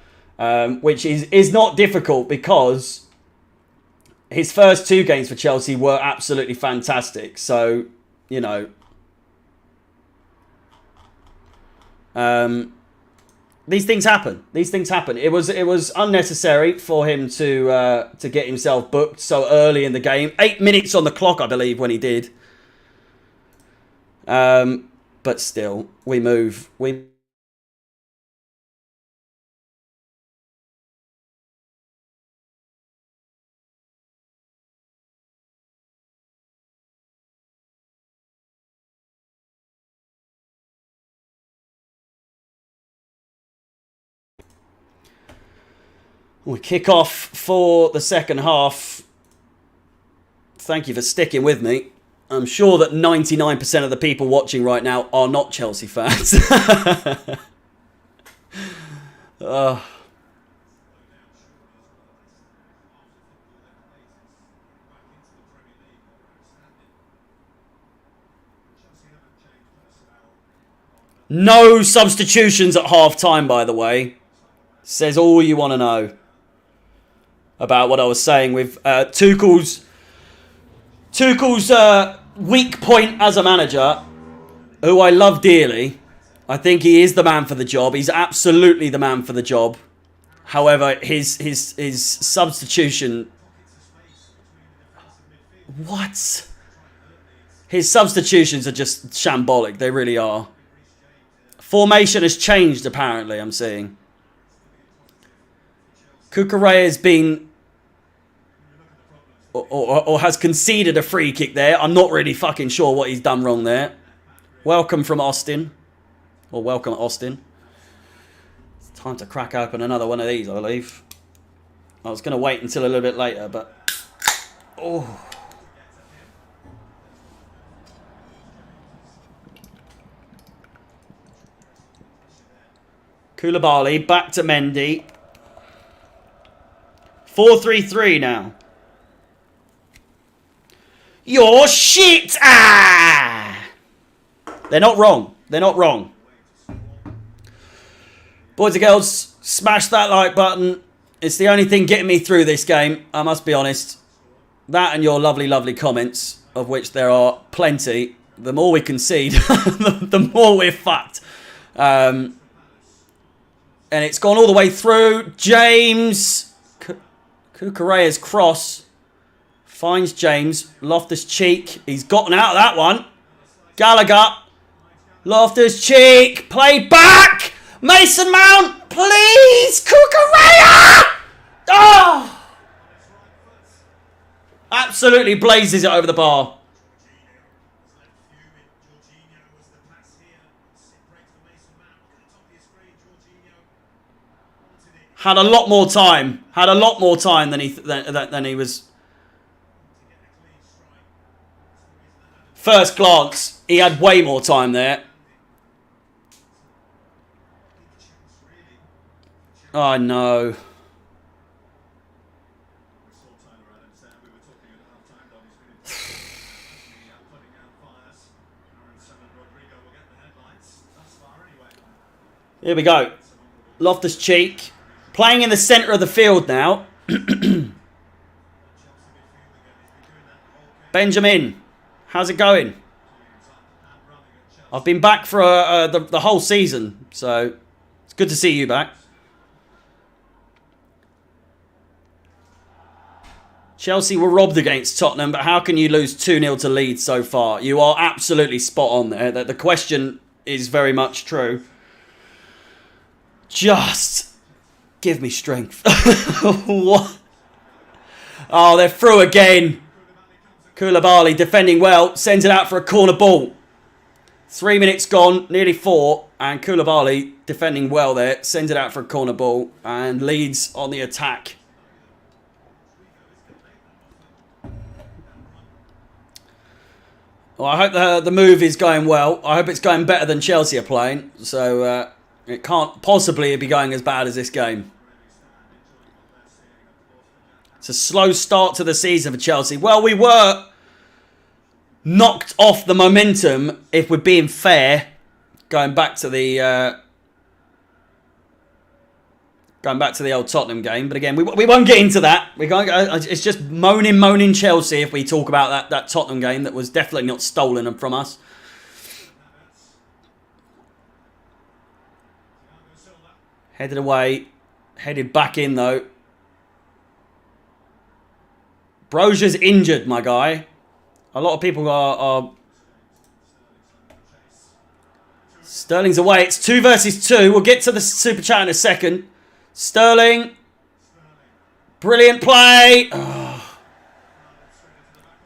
Which is not difficult because his first two games for Chelsea were absolutely fantastic. So, you know, these things happen. These things happen. It was unnecessary for him to get himself booked so early in the game. 8 minutes on the clock, I believe, when he did. But still, we move. We kick off for the second half. Thank you for sticking with me. I'm sure that 99% of the people watching right now are not Chelsea fans. No substitutions at half-time, by the way. Says all you want to know about what I was saying with Tuchel's weak point as a manager, who I love dearly. I think he is the man for the job. He's absolutely the man for the job. However, his substitution... What? His substitutions are just shambolic. They really are. Formation has changed, apparently, I'm seeing. Koulibaly has been... Or has conceded a free kick there. I'm not really fucking sure what he's done wrong there. Welcome from Austin. Or welcome Austin. It's time to crack open another one of these, I believe. I was going to wait until a little bit later, but... Oh... Koulibaly, back to Mendy. 4-3-3 now. You're shit! Ah! They're not wrong. They're not wrong. Boys and girls, smash that like button. It's the only thing getting me through this game, I must be honest. That and your lovely, lovely comments, of which there are plenty. The more we concede, the more we're fucked. And it's gone all the way through. James. Kukureya's cross. Finds James. Loftus-Cheek. He's gotten out of that one. Gallagher. Loftus-Cheek. Play back. Mason Mount. Please. Kukureya. Oh. Absolutely blazes it over the bar. Had a lot more time. Had a lot more time than he was. First glance, he had way more time there. Oh no. Here we go. Loftus-Cheek. Playing in the centre of the field now. Benjamin. How's it going? I've been back for the whole season, so it's good to see you back. Chelsea were robbed against Tottenham, but how can you lose 2-0 to Leeds so far? You are absolutely spot on there. The question is very much true. Just give me strength. What? Oh, they're through again. Koulibaly defending well, sends it out for a corner ball. 3 minutes gone, nearly 4, and Koulibaly defending well there, sends it out for a corner ball, and Leeds on the attack. Well, I hope the move is going well. I hope it's going better than Chelsea are playing, so it can't possibly be going as bad as this game. It's a slow start to the season for Chelsea. Well, we were knocked off the momentum, if we're being fair, going back to the old Tottenham game. But again, we won't get into that. It's just moaning Chelsea if we talk about that Tottenham game that was definitely not stolen from us. Headed away, headed back in though. Brozier's injured, my guy. A lot of people are... Sterling's away. It's 2 versus 2. We'll get to the super chat in a second. Sterling. Brilliant play. Oh.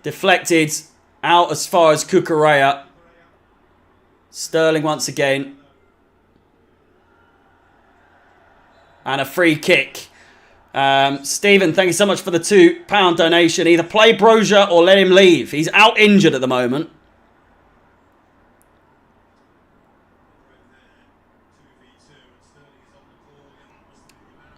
Deflected. Out as far as Cucurella. Sterling once again. And a free kick. Stephen, thank you so much for the £2 donation. Either play Brozier or let him leave. He's out injured at the moment.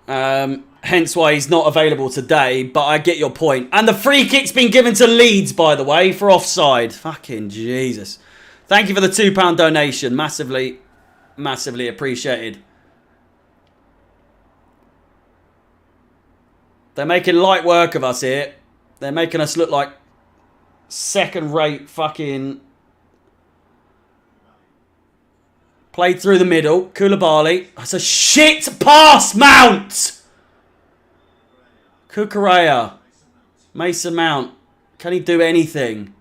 Hence why he's not available today, but I get your point. And the free kick's been given to Leeds, by the way, for offside. Fucking Jesus. Thank you for the £2 donation. Massively, massively appreciated. They're making light work of us here. They're making us look like second-rate fucking... Played through the middle. Koulibaly. That's a shit pass, Mount! Cucurella. Mason Mount. Can he do anything?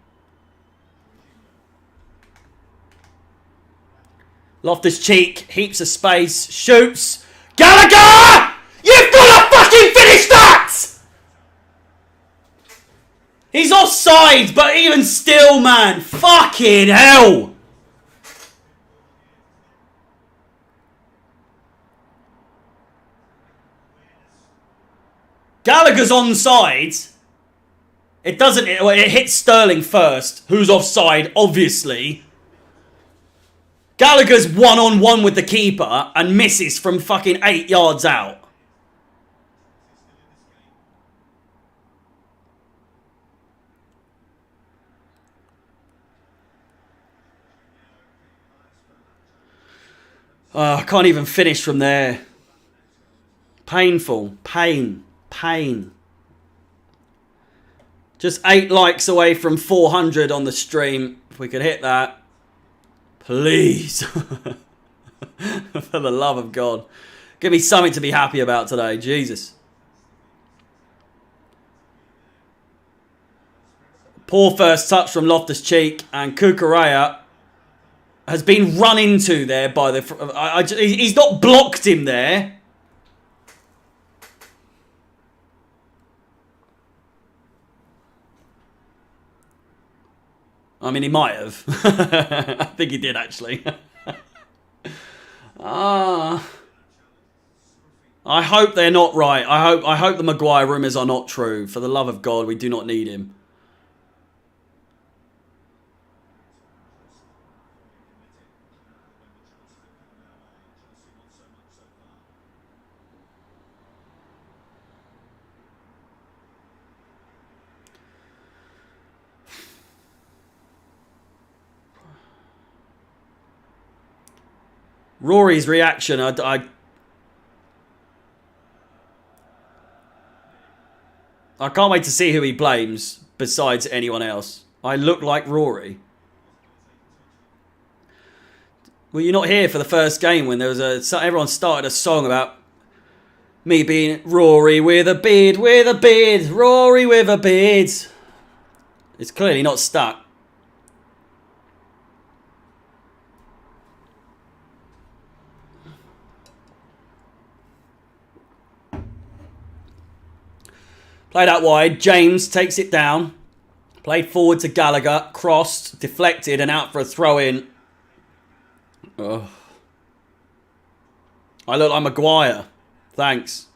Loftus-Cheek. Heaps of space. Shoots. Gallagher! You've got to fucking finish that! He's offside, but even still, man. Fucking hell. Gallagher's onside. It doesn't... It hits Sterling first, who's offside, obviously. Gallagher's one-on-one with the keeper and misses from fucking 8 yards out. I can't even finish from there. Painful. Pain. Just 8 likes away from 400 on the stream. If we could hit that. Please. For the love of God. Give me something to be happy about today. Jesus. Poor first touch from Loftus-Cheek. And Cucurella has been run into there by the... he's not blocked him there. I mean, he might have. I think he did, actually. I hope they're not right. I hope the Maguire rumours are not true. For the love of God, we do not need him. Rory's reaction, I can't wait to see who he blames besides anyone else. I look like Rory. Were you not here for the first game when there was everyone started a song about me being Rory with a beard, Rory with a beard. It's clearly not stuck. Played out wide. James takes it down. Played forward to Gallagher. Crossed, deflected, and out for a throw-in. Oh. I look like Maguire. Thanks.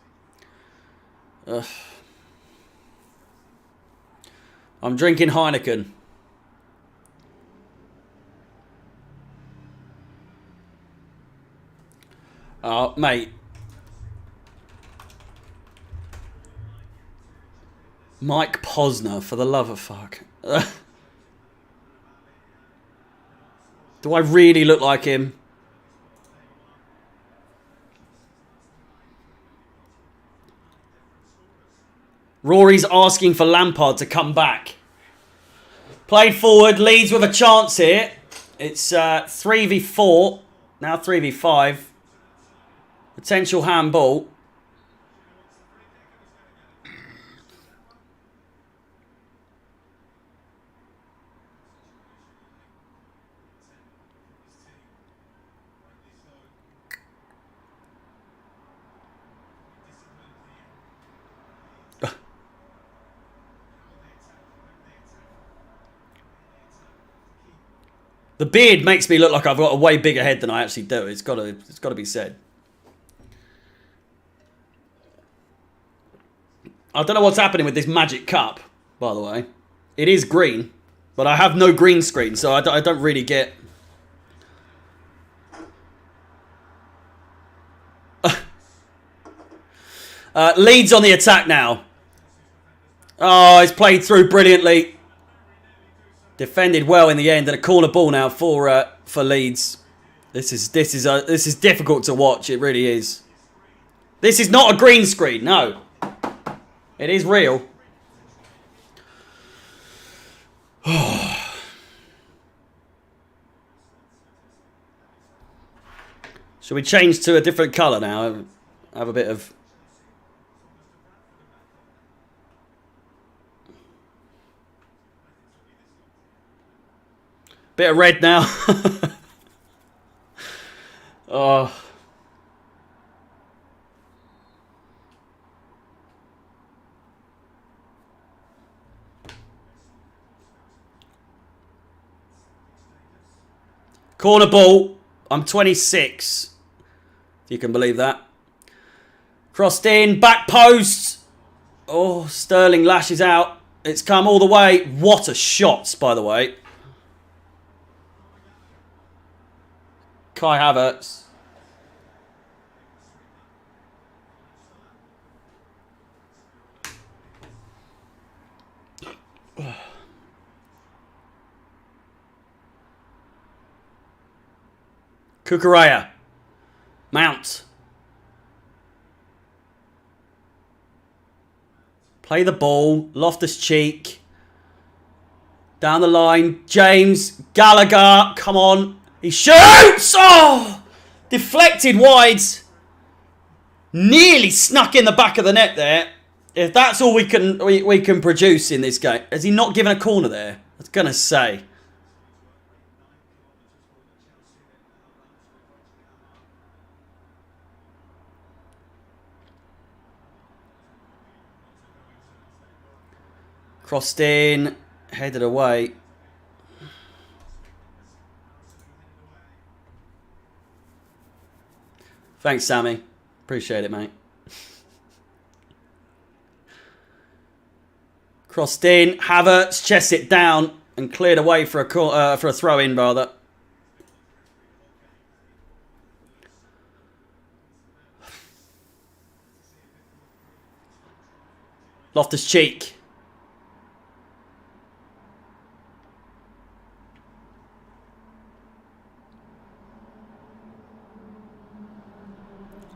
Ugh. I'm drinking Heineken. Oh, mate. Mike Posner, for the love of fuck. Do I really look like him? Rory's asking for Lampard to come back. Played forward, Leeds with a chance here. It's 3v4, now 3v5. Potential handball. The beard makes me look like I've got a way bigger head than I actually do. It's got to be said. I don't know what's happening with this magic cup, by the way. It is green, but I have no green screen, so I don't really get... Leeds on the attack now. Oh, it's played through brilliantly. Defended well in the end, and a corner ball now for Leeds. This is difficult to watch. It really is. This is not a green screen. No, it is real. Should we change to a different colour now? Have a bit of... Bit of red now. Oh. Corner ball. I'm 26. If you can believe that. Crossed in. Back post. Oh, Sterling lashes out. It's come all the way. What a shot, by the way. Kai Havertz. Kukureya. Mount. Play the ball. Loftus-Cheek. Down the line. James. Gallagher. Come on. He shoots! Oh! Deflected wide. Nearly snuck in the back of the net there. If that's all we can produce in this game. Has he not given a corner there? I was going to say. Crossed in. Headed away. Thanks, Sammy. Appreciate it, mate. Crossed in. Havertz chests it down and cleared away for a throw-in, rather. Loftus-Cheek.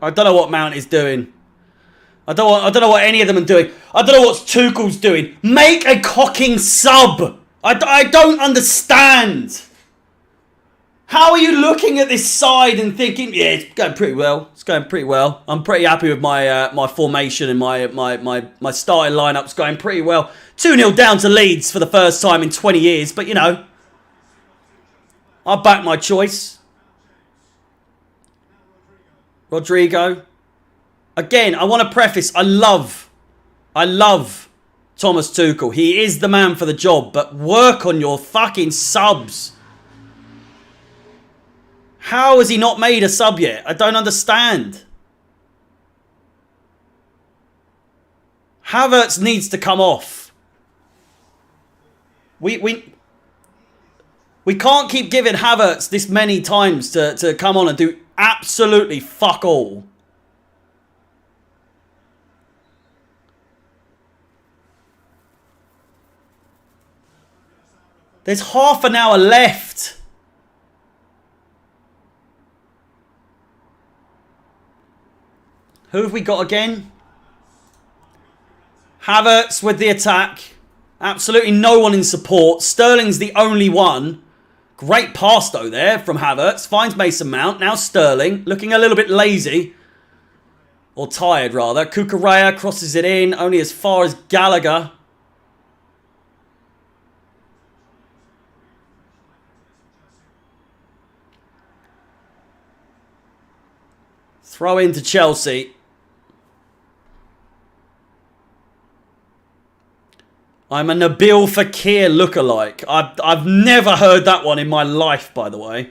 I don't know what Mount is doing. I don't know what any of them are doing. I don't know what Tuchel's doing. Make a cocking sub. I don't understand. How are you looking at this side and thinking, yeah, it's going pretty well. It's going pretty well. I'm pretty happy with my my formation and my starting lineup's going pretty well. 2-0 down to Leeds for the first time in 20 years, but you know, I back my choice. Rodrigo. Again, I want to preface, I love Thomas Tuchel. He is the man for the job, but work on your fucking subs. How has he not made a sub yet? I don't understand. Havertz needs to come off. We can't keep giving Havertz this many times to come on and do absolutely fuck all. There's half an hour left. Who have we got again? Havertz with the attack. Absolutely no one in support. Sterling's the only one. Great pass though there from Havertz. Finds Mason Mount. Now Sterling. Looking a little bit lazy. Or tired rather. Koulibaly crosses it in. Only as far as Gallagher. Throw into Chelsea. I'm a Nabil Fekir lookalike. I've never heard that one in my life, by the way.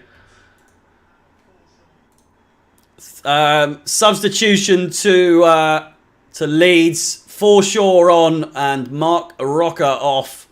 Substitution to Leeds. Forshaw on and Mark Rocker off.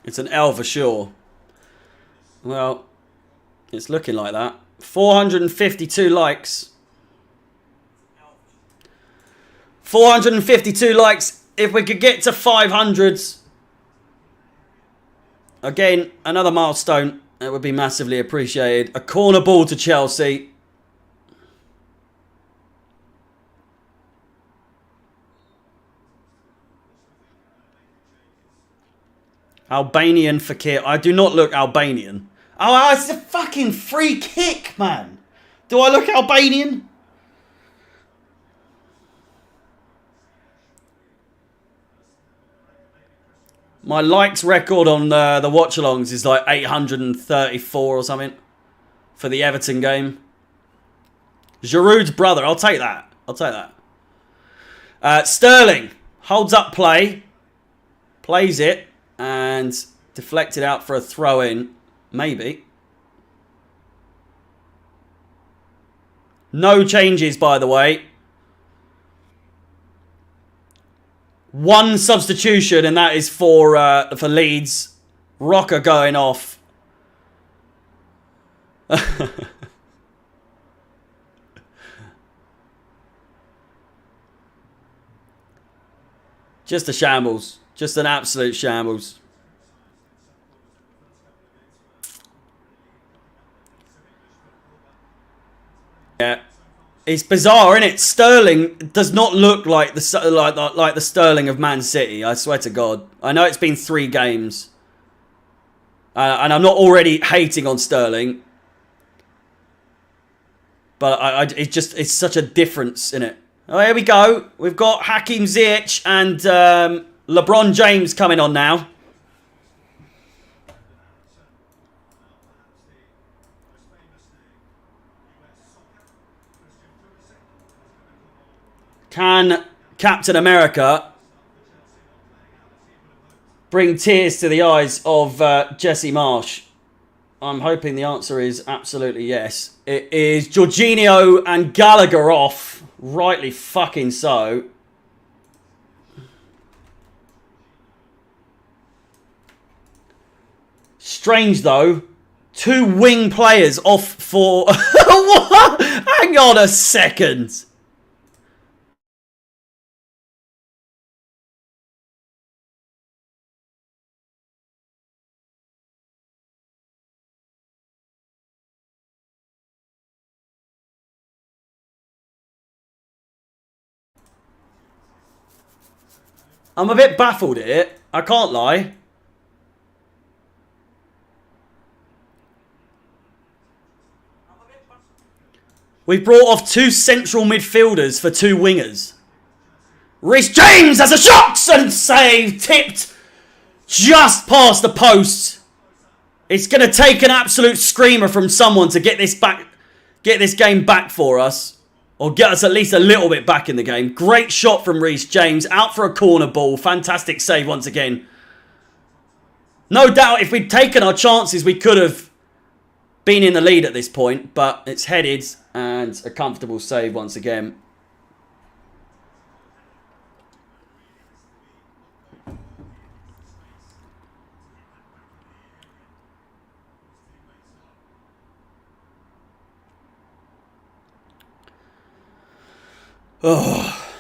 It's an L for sure. Well, it's looking like that. 452 likes. 452 likes. If we could get to 500s. Again, another milestone. That would be massively appreciated. A corner ball to Chelsea. Albanian Fekir. I do not look Albanian. Oh, it's a fucking free kick, man. Do I look Albanian? My likes record on the watch-alongs is like 834 or something for the Everton game. Giroud's brother. I'll take that. I'll take that. Sterling holds up play. Plays it. And deflected out for a throw-in. Maybe. No changes, by the way. One substitution, and that is for Leeds. Rocker going off. Just a shambles. Just an absolute shambles. Yeah. It's bizarre, isn't it? Sterling does not look like the Sterling of Man City. I swear to God. I know it's been 3 games. And I'm not already hating on Sterling. But it's such a difference in it. Oh, here we go. We've got Hakim Ziyech and LeBron James coming on now. Can Captain America bring tears to the eyes of Jesse Marsh? I'm hoping the answer is absolutely yes. It is Jorginho and Gallagher off. Rightly fucking so. Strange though. 2 wing players off for... What? Hang on a second. I'm a bit baffled at it. I can't lie. We've brought off 2 central midfielders for 2 wingers. Reece James has a shot and save. Tipped just past the post. It's going to take an absolute screamer from someone to get this game back for us. Or get us at least a little bit back in the game. Great shot from Reece James. Out for a corner ball. Fantastic save once again. No doubt if we'd taken our chances, we could have been in the lead at this point. But it's headed and a comfortable save once again. Oh.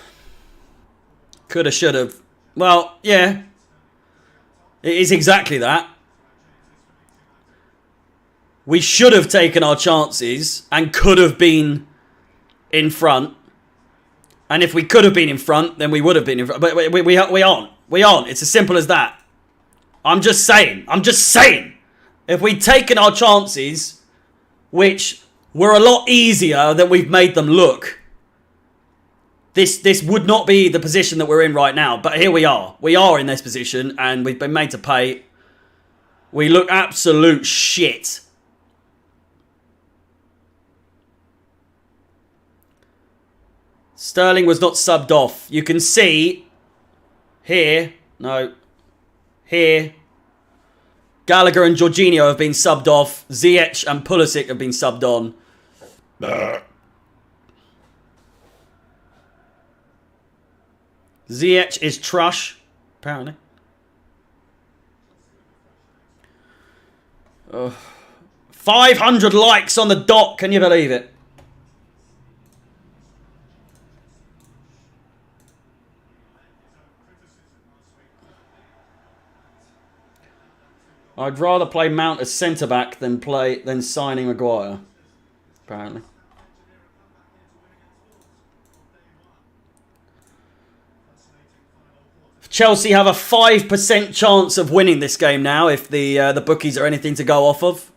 Coulda, shoulda. Well, yeah. It is exactly that. We should have taken our chances and could have been in front. And if we could have been in front, then we would have been in front. But we aren't. We aren't. It's as simple as that. I'm just saying. I'm just saying. If we'd taken our chances, which were a lot easier than we've made them look, this would not be the position that we're in right now. But here we are. We are in this position and we've been made to pay. We look absolute shit. Sterling was not subbed off. You can see here, no, here, Gallagher and Jorginho have been subbed off. Ziyech and Pulisic have been subbed on. Ziyech is trush, apparently. 500 likes on the dot, can you believe it? I'd rather play Mount as centre-back than signing Maguire, apparently. Chelsea have a 5% chance of winning this game now if the bookies are anything to go off of.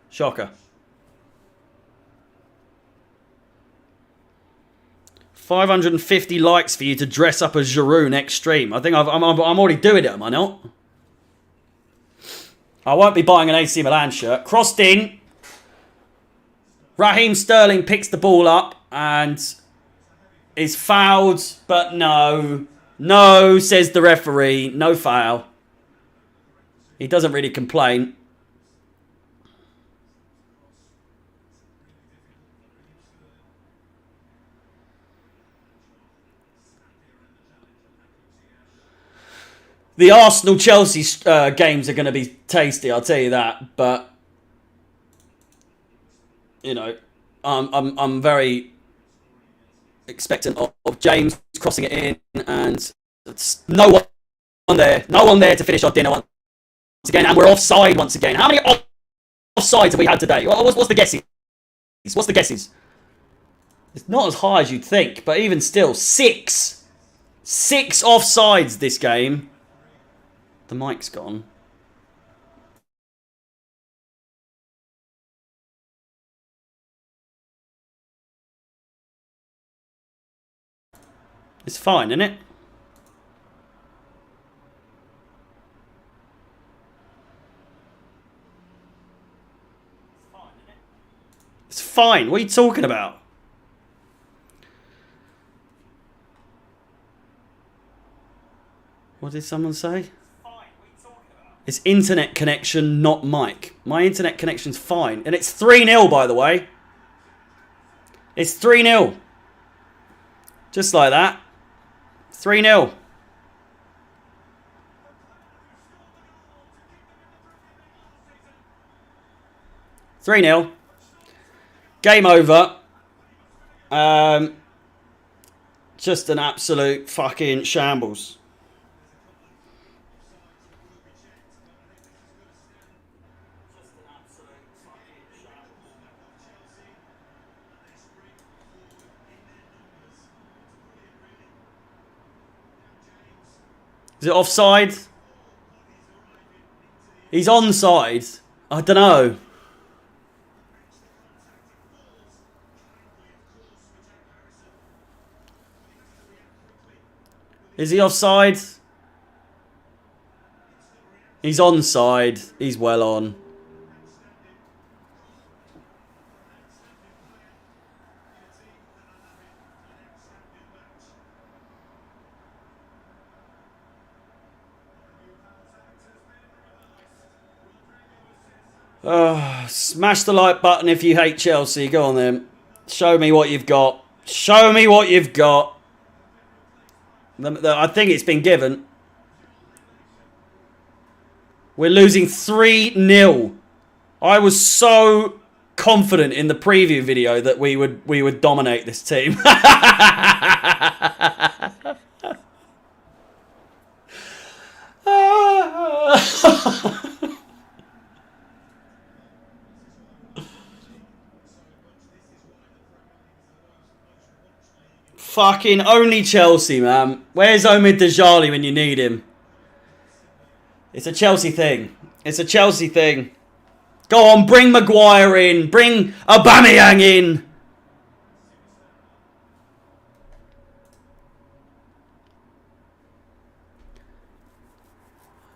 Shocker. 550 likes for you to dress up as Giroud next stream. I think I'm already doing it, am I not? I won't be buying an AC Milan shirt. Crossed in. Raheem Sterling picks the ball up and is fouled, but no. No, says the referee. No foul. He doesn't really complain. The Arsenal-Chelsea games are going to be tasty, I'll tell you that. But, you know, I'm very expectant of James crossing it in, and no one there to finish our dinner once again, and we're offside once again. How many offsides have we had today? What's the guesses? What's the guesses? It's not as high as you'd think, but even still, 6 offsides this game. The mic's gone. It's fine, isn't it? It's fine. What are you talking about? What did someone say? It's internet connection, not mic. My internet connection's fine. And it's 3-0, by the way. It's 3-0. Just like that. 3-0. 3-0. Game over. Just an absolute fucking shambles. Is it offside? He's onside. I don't know. Is he offside? He's onside. He's well on. Smash the like button if you hate Chelsea. Go on then. Show me what you've got. Show me what you've got. I think it's been given. We're losing 3-0. I was so confident in the preview video that we would dominate this team. Fucking only Chelsea, man. Where's Omid Dajali when you need him? It's a Chelsea thing. It's a Chelsea thing. Go on, bring Maguire in. Bring Aubameyang in.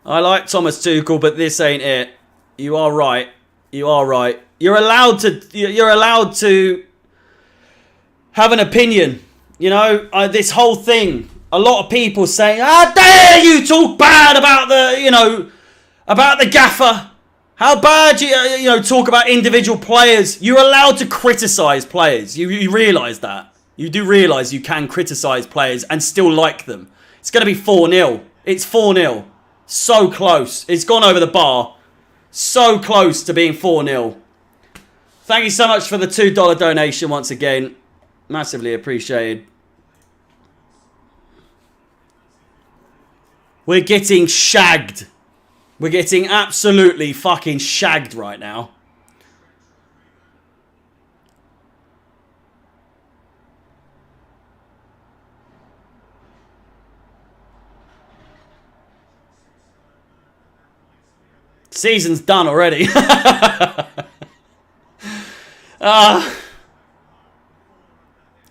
I like Thomas Tuchel, but this ain't it. You are right. You are right. You're allowed to have an opinion. You know, this whole thing, a lot of people saying, how dare you talk bad about about the gaffer? How bad you talk about individual players? You're allowed to criticise players. You realise that. You do realise you can criticise players and still like them. It's going to be 4-0. It's 4-0. So close. It's gone over the bar. So close to being 4-0. Thank you so much for the $2 donation once again. Massively appreciated. We're getting shagged. We're getting absolutely fucking shagged right now. Season's done already.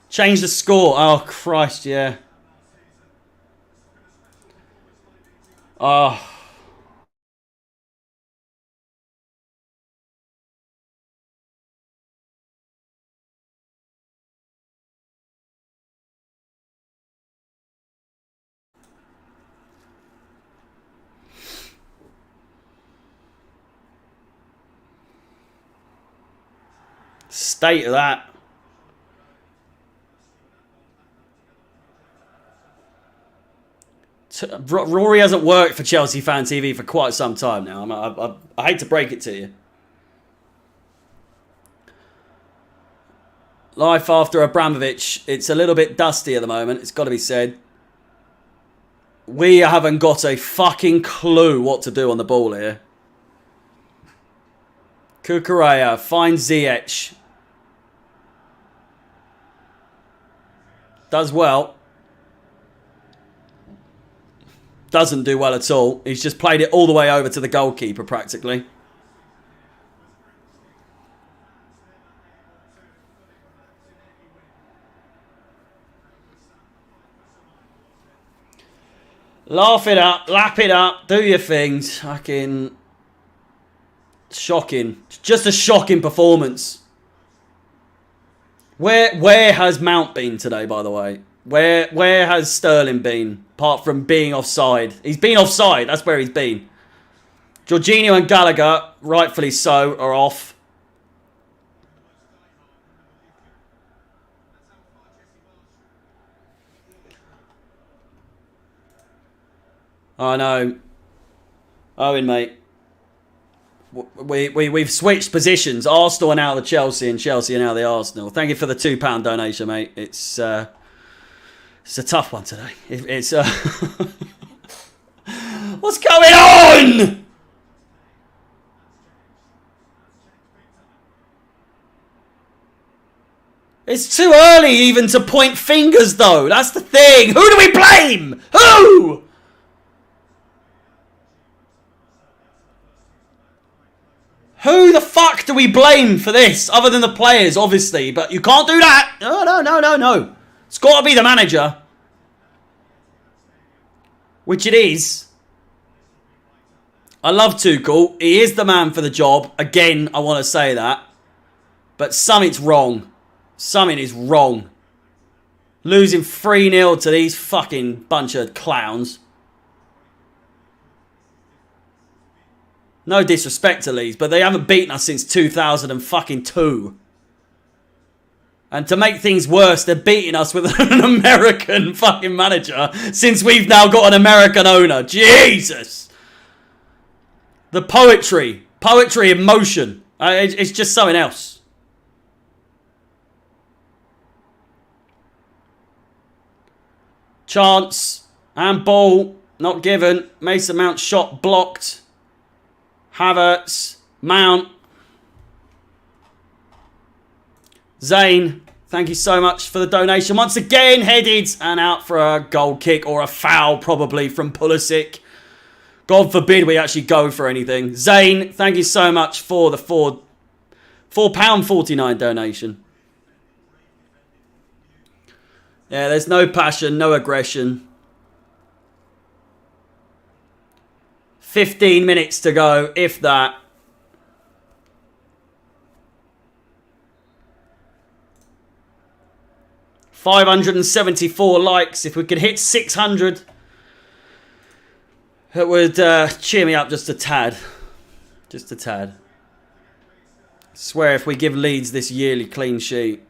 Change the score. Oh, Christ, yeah. Oh. State of that. Rory hasn't worked for Chelsea Fan TV for quite some time now. I hate to break it to you. Life after Abramovich, it's a little bit dusty at the moment. It's got to be said. We haven't got a fucking clue what to do on the ball here. Kukureya finds Ziyech. Does well. Doesn't do well at all. He's just played it all the way over to the goalkeeper practically. Laugh it up, lap it up, do your things. Fucking shocking. Just a shocking performance. Where has Mount been today, by the way? Where has Sterling been? Apart from being offside. He's been offside. That's where he's been. Jorginho and Gallagher, rightfully so, are off. I know. Owen, mate. We've switched positions. Arsenal are now the Chelsea and Chelsea are now the Arsenal. Thank you for the £2 donation, mate. It's a tough one today. It's what's going on? It's too early even to point fingers, though. That's the thing. Who do we blame? Who? Who the fuck do we blame for this? Other than the players, obviously. But you can't do that. No. It's got to be the manager. Which it is. I love Tuchel. He is the man for the job. Again, I want to say that. But something's wrong. Something is wrong. Losing 3-0 to these fucking bunch of clowns. No disrespect to Leeds, but they haven't beaten us since 2002. And to make things worse, they're beating us with an American fucking manager since we've now got an American owner. Jesus! The poetry in motion. It's just something else. Chance and ball not given. Mason Mount shot blocked. Havertz, Mount, Zane, thank you so much for the donation. Once again, headed and out for a goal kick or a foul probably from Pulisic. God forbid we actually go for anything. Zane, thank you so much for the £4.49 donation. Yeah, there's no passion, no aggression. 15 minutes to go, if that. $574 likes. If we could hit 600, it would cheer me up just a tad. Just a tad. I swear if we give Leeds this yearly clean sheet.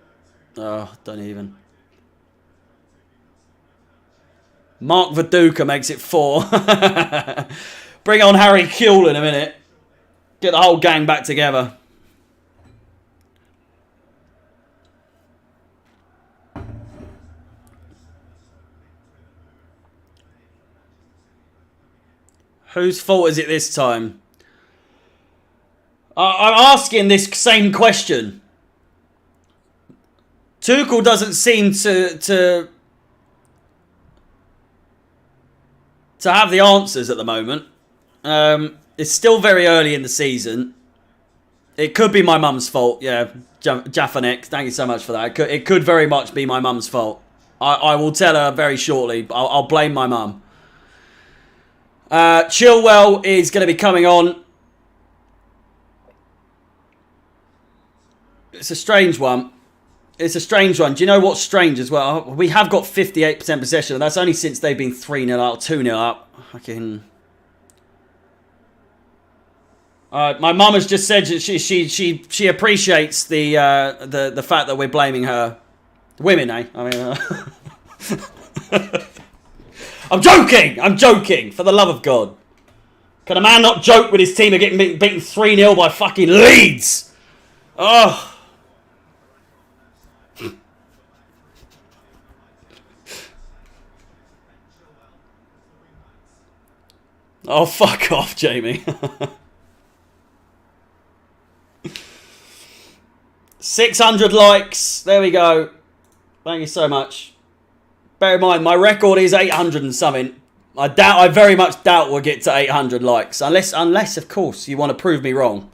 Oh, don't even. Mark Viduka makes it 4. Bring on Harry Kewell in a minute. Get the whole gang back together. Whose fault is it this time? I'm asking this same question. Tuchel doesn't seem to have the answers at the moment. It's still very early in the season. It could be my mum's fault. Yeah, Jaffanek, thank you so much for that. It could very much be my mum's fault. I will tell her very shortly. I'll blame my mum. Chilwell is going to be coming on. It's a strange one. It's a strange one. Do you know what's strange as well? We have got 58% possession. That's only since they've been 3-0 up, 2-0 up. Fucking... my mum has just said that she appreciates the fact that we're blaming her. Women, eh? I mean, I'm joking. For the love of God, can a man not joke with his team are getting beaten 3-0 by fucking Leeds? Oh. Oh, fuck off, Jamie. 600 likes. There we go. Thank you so much. Bear in mind, my record is 800 and something. I very much doubt we'll get to 800 likes. Unless, of course, you want to prove me wrong.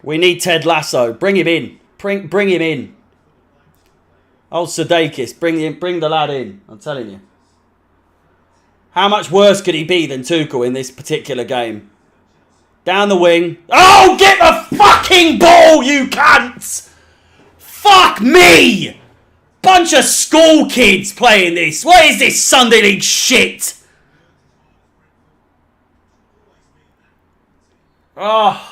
We need Ted Lasso. Bring him in. Bring him in. Oh, Sudeikis. Bring the lad in. I'm telling you. How much worse could he be than Tuchel in this particular game? Down the wing. Oh, get the fucking ball, you cunts! Fuck me! Bunch of school kids playing this. What is this Sunday League shit? Oh.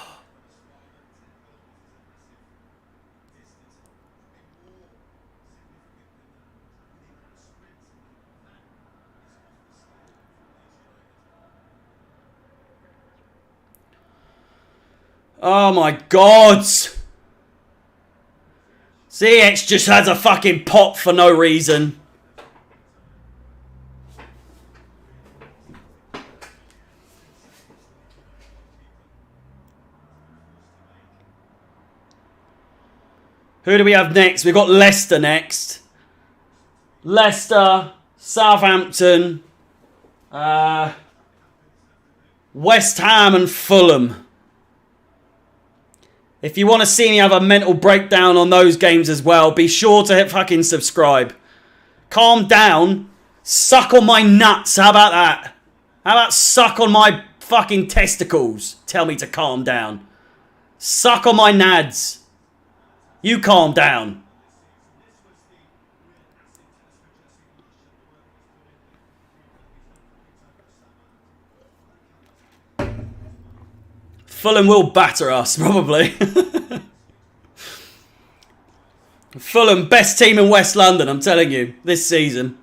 Oh my God. CX just has a fucking pop for no reason. Who do we have next? We've got Leicester next. Leicester, Southampton, West Ham and Fulham. If you want to see me have a mental breakdown on those games as well, be sure to hit fucking subscribe. Calm down. Suck on my nuts. How about that? How about suck on my fucking testicles? Tell me to calm down. Suck on my nads. You calm down. Fulham will batter us, probably. Fulham, best team in West London, I'm telling you, this season.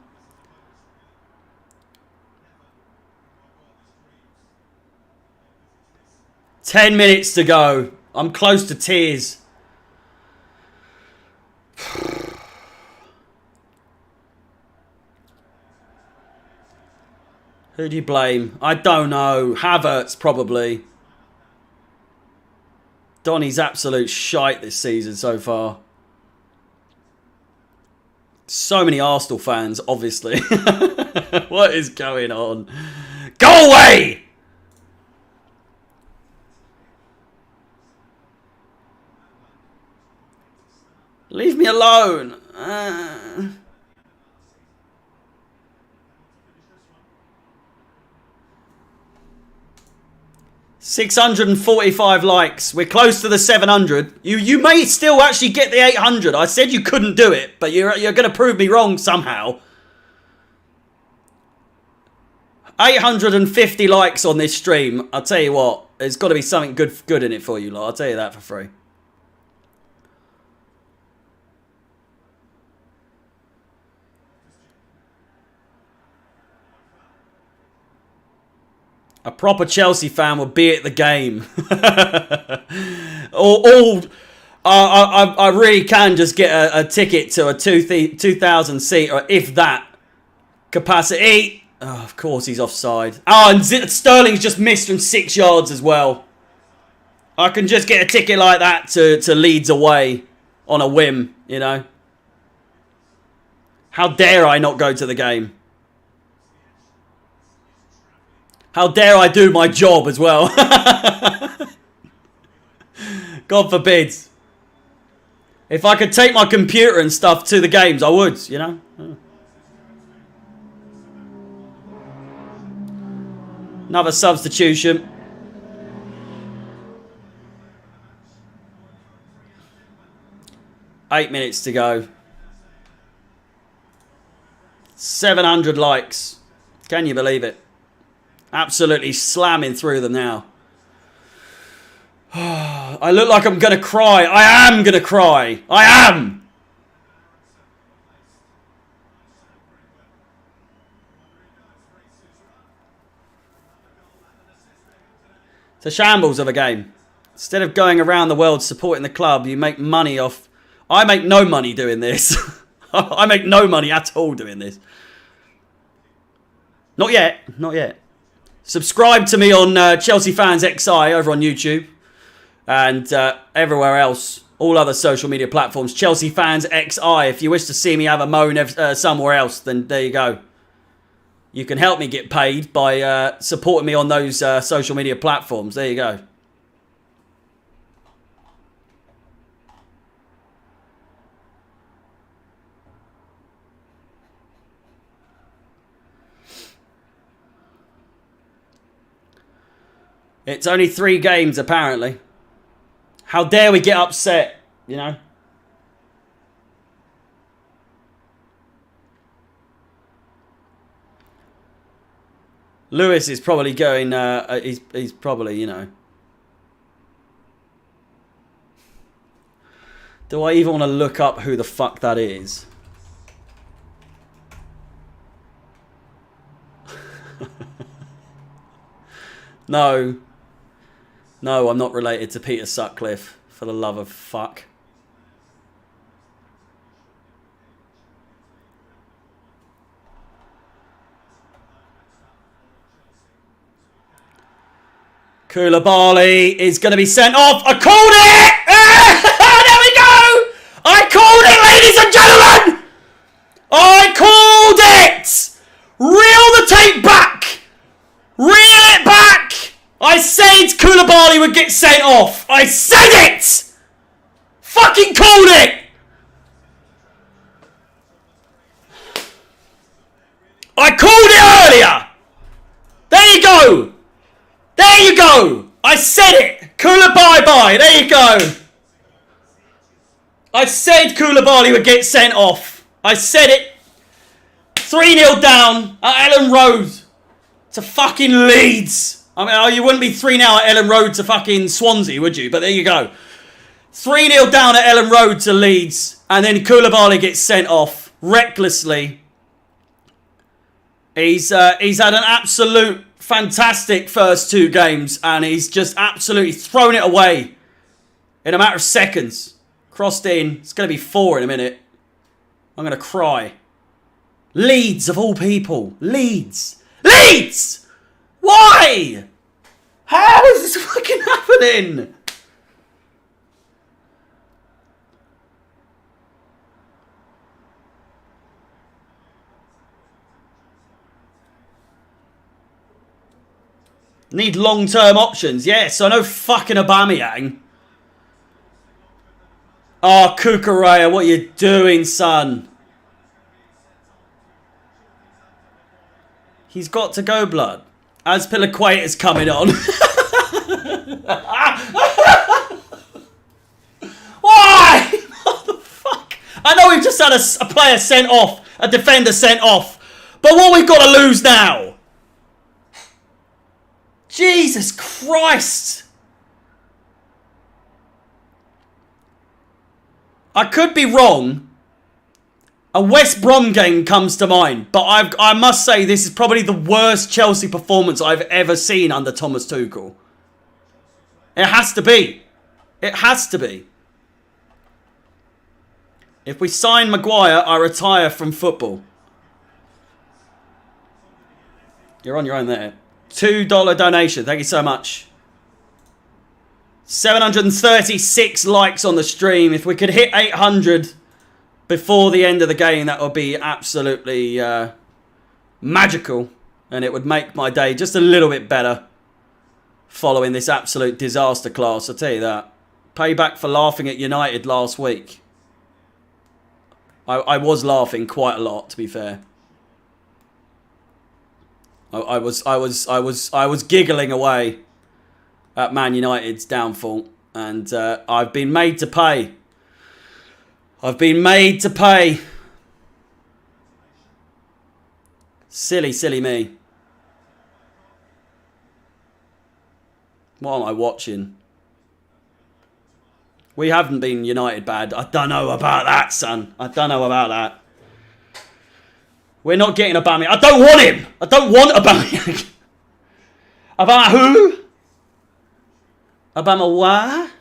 Ten minutes to go. I'm close to tears. Who do you blame? I don't know. Havertz, probably. Donny's absolute shite this season so far. So many Arsenal fans, obviously. What is going on? Go away! Leave me alone. 645 likes. We're close to the 700. You may still actually get the 800. I said you couldn't do it, but you're going to prove me wrong somehow. 850 likes on this stream. I'll tell you what, there's got to be something good in it for you lot. I'll tell you that for free. A proper Chelsea fan would be at the game. I really can just get a ticket to a 2,000 seat, or if that, capacity. Oh, of course he's offside. Oh, and Sterling's just missed from 6 yards as well. I can just get a ticket like that to Leeds away on a whim, you know. How dare I not go to the game? How dare I do my job as well? God forbid. If I could take my computer and stuff to the games, I would, you know. Another substitution. Eight minutes to go. 700 likes. Can you believe it? Absolutely slamming through them now. I look like I'm going to cry. I am going to cry. I am. It's a shambles of a game. Instead of going around the world supporting the club, you make money off... I make no money doing this. I make no money at all doing this. Not yet. Not yet. Subscribe to me on ChelseaFansXI over on YouTube. And everywhere else. All other social media platforms. ChelseaFansXI. If you wish to see me have a moan somewhere else, then there you go. You can help me get paid by supporting me on those social media platforms. There you go. It's only 3 games, apparently. How dare we get upset, you know? Lewis is probably going, he's probably, you know. Do I even want to look up who the fuck that is? No. No, I'm not related to Peter Sutcliffe, for the love of fuck. Koulibaly is going to be sent off. I called it! There we go! I called it, ladies and gentlemen! I called it! Reel the tape back! Reel it back! I said Koulibaly would get sent off. I said it! Fucking called it! I called it earlier! There you go! There you go! I said it! Koulibaly, there you go! I said Koulibaly would get sent off. I said it. 3-0 down at Ellen Road to fucking Leeds. I mean, you wouldn't be 3-0 at Ellen Road to fucking Swansea, would you? But there you go. 3-0 down at Ellen Road to Leeds. And then Koulibaly gets sent off recklessly. He's had an absolute fantastic first 2 games. And he's just absolutely thrown it away in a matter of seconds. Crossed in. It's going to be 4 in a minute. I'm going to cry. Leeds, of all people. Leeds. Leeds! Why? How is this fucking happening? Need long-term options. Yes, I know fucking Aubameyang. Oh, Cucurella, what are you doing, son? He's got to go, blood. As Pilaqueta's coming on. Why? What the fuck? I know we've just had a player sent off. A defender sent off. But what we've got to lose now? Jesus Christ. I could be wrong. A West Brom game comes to mind, but I must say this is probably the worst Chelsea performance I've ever seen under Thomas Tuchel. It has to be. It has to be. If we sign Maguire, I retire from football. You're on your own there. $2 donation. Thank you so much. 736 likes on the stream. If we could hit 800... before the end of the game, that would be absolutely magical. And it would make my day just a little bit better following this absolute disaster class. I'll tell you that. Payback for laughing at United last week. I was laughing quite a lot, to be fair. I was giggling away at Man United's downfall. And I've been made to pay. I've been made to pay. Silly, silly me. What am I watching? We haven't been United bad. I don't know about that, son. I don't know about that. We're not getting Aubameyang. I don't want him. I don't want Aubameyang. Aubameyang who? Aubameyang what?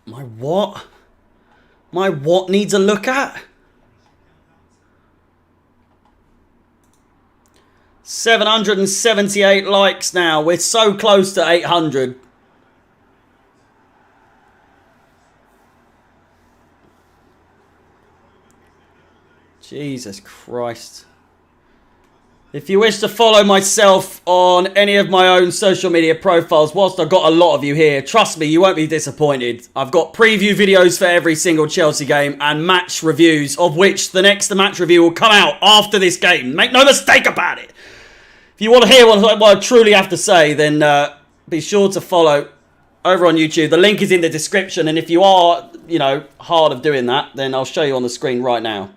My what? My what needs a look at? 778 likes now. We're so close to 800. Jesus Christ. If you wish to follow myself on any of my own social media profiles, whilst I've got a lot of you here, trust me, you won't be disappointed. I've got preview videos for every single Chelsea game and match reviews, of which the next match review will come out after this game. Make no mistake about it. If you want to hear what I truly have to say, then be sure to follow over on YouTube. The link is in the description, and if you are, you know, hard of doing that, then I'll show you on the screen right now.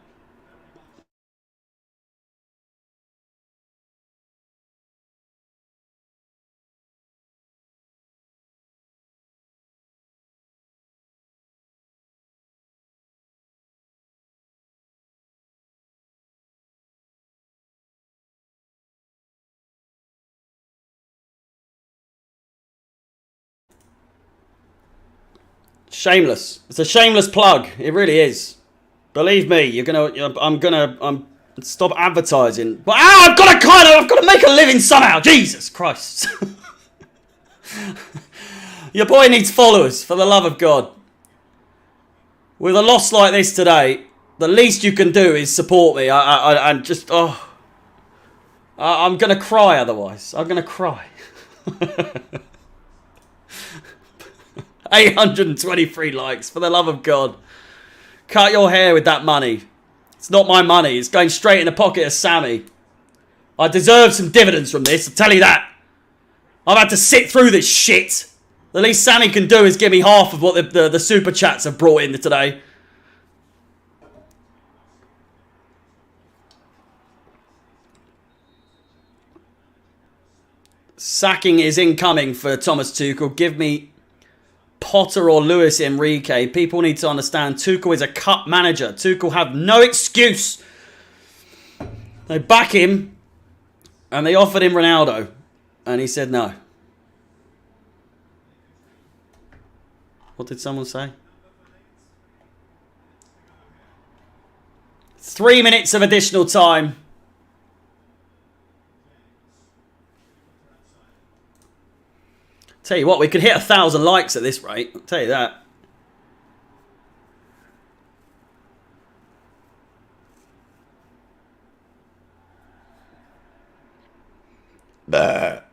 Shameless. It's a shameless plug. It really is. Believe me, I'm stop advertising. But I've got to make a living somehow. Jesus Christ. Your boy needs followers, for the love of God. With a loss like this today, the least you can do is support me. I'm gonna cry otherwise. I'm gonna cry. 823 likes, for the love of God. Cut your hair with that money. It's not my money. It's going straight in the pocket of Sammy. I deserve some dividends from this, I'll tell you that. I've had to sit through this shit. The least Sammy can do is give me half of what the super chats have brought in today. Sacking is incoming for Thomas Tuchel. Give me Potter or Luis Enrique. People need to understand Tuchel is a cup manager. Tuchel have no excuse. They back him and they offered him Ronaldo and he said no. What did someone say? 3 minutes of additional time. Tell you what, we could hit 1,000 likes at this rate. I'll tell you that.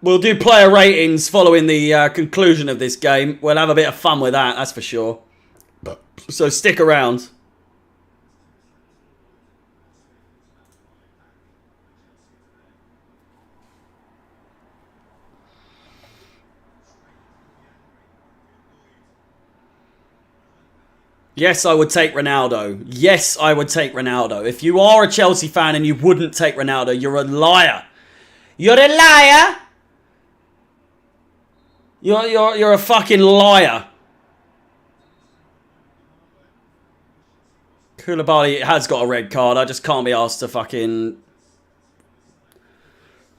We'll do player ratings following the conclusion of this game. We'll have a bit of fun with that, that's for sure. So stick around. Yes, I would take Ronaldo. Yes, I would take Ronaldo. If you are a Chelsea fan and you wouldn't take Ronaldo, you're a liar. You're a liar. You're a fucking liar. Koulibaly has got a red card. I just can't be asked to fucking...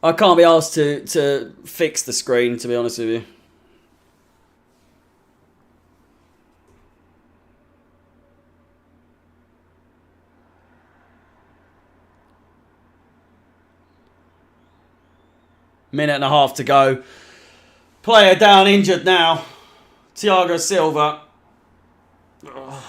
I can't be asked to fix the screen, to be honest with you. Minute and a half to go. Player down, injured now. Thiago Silva. Ugh.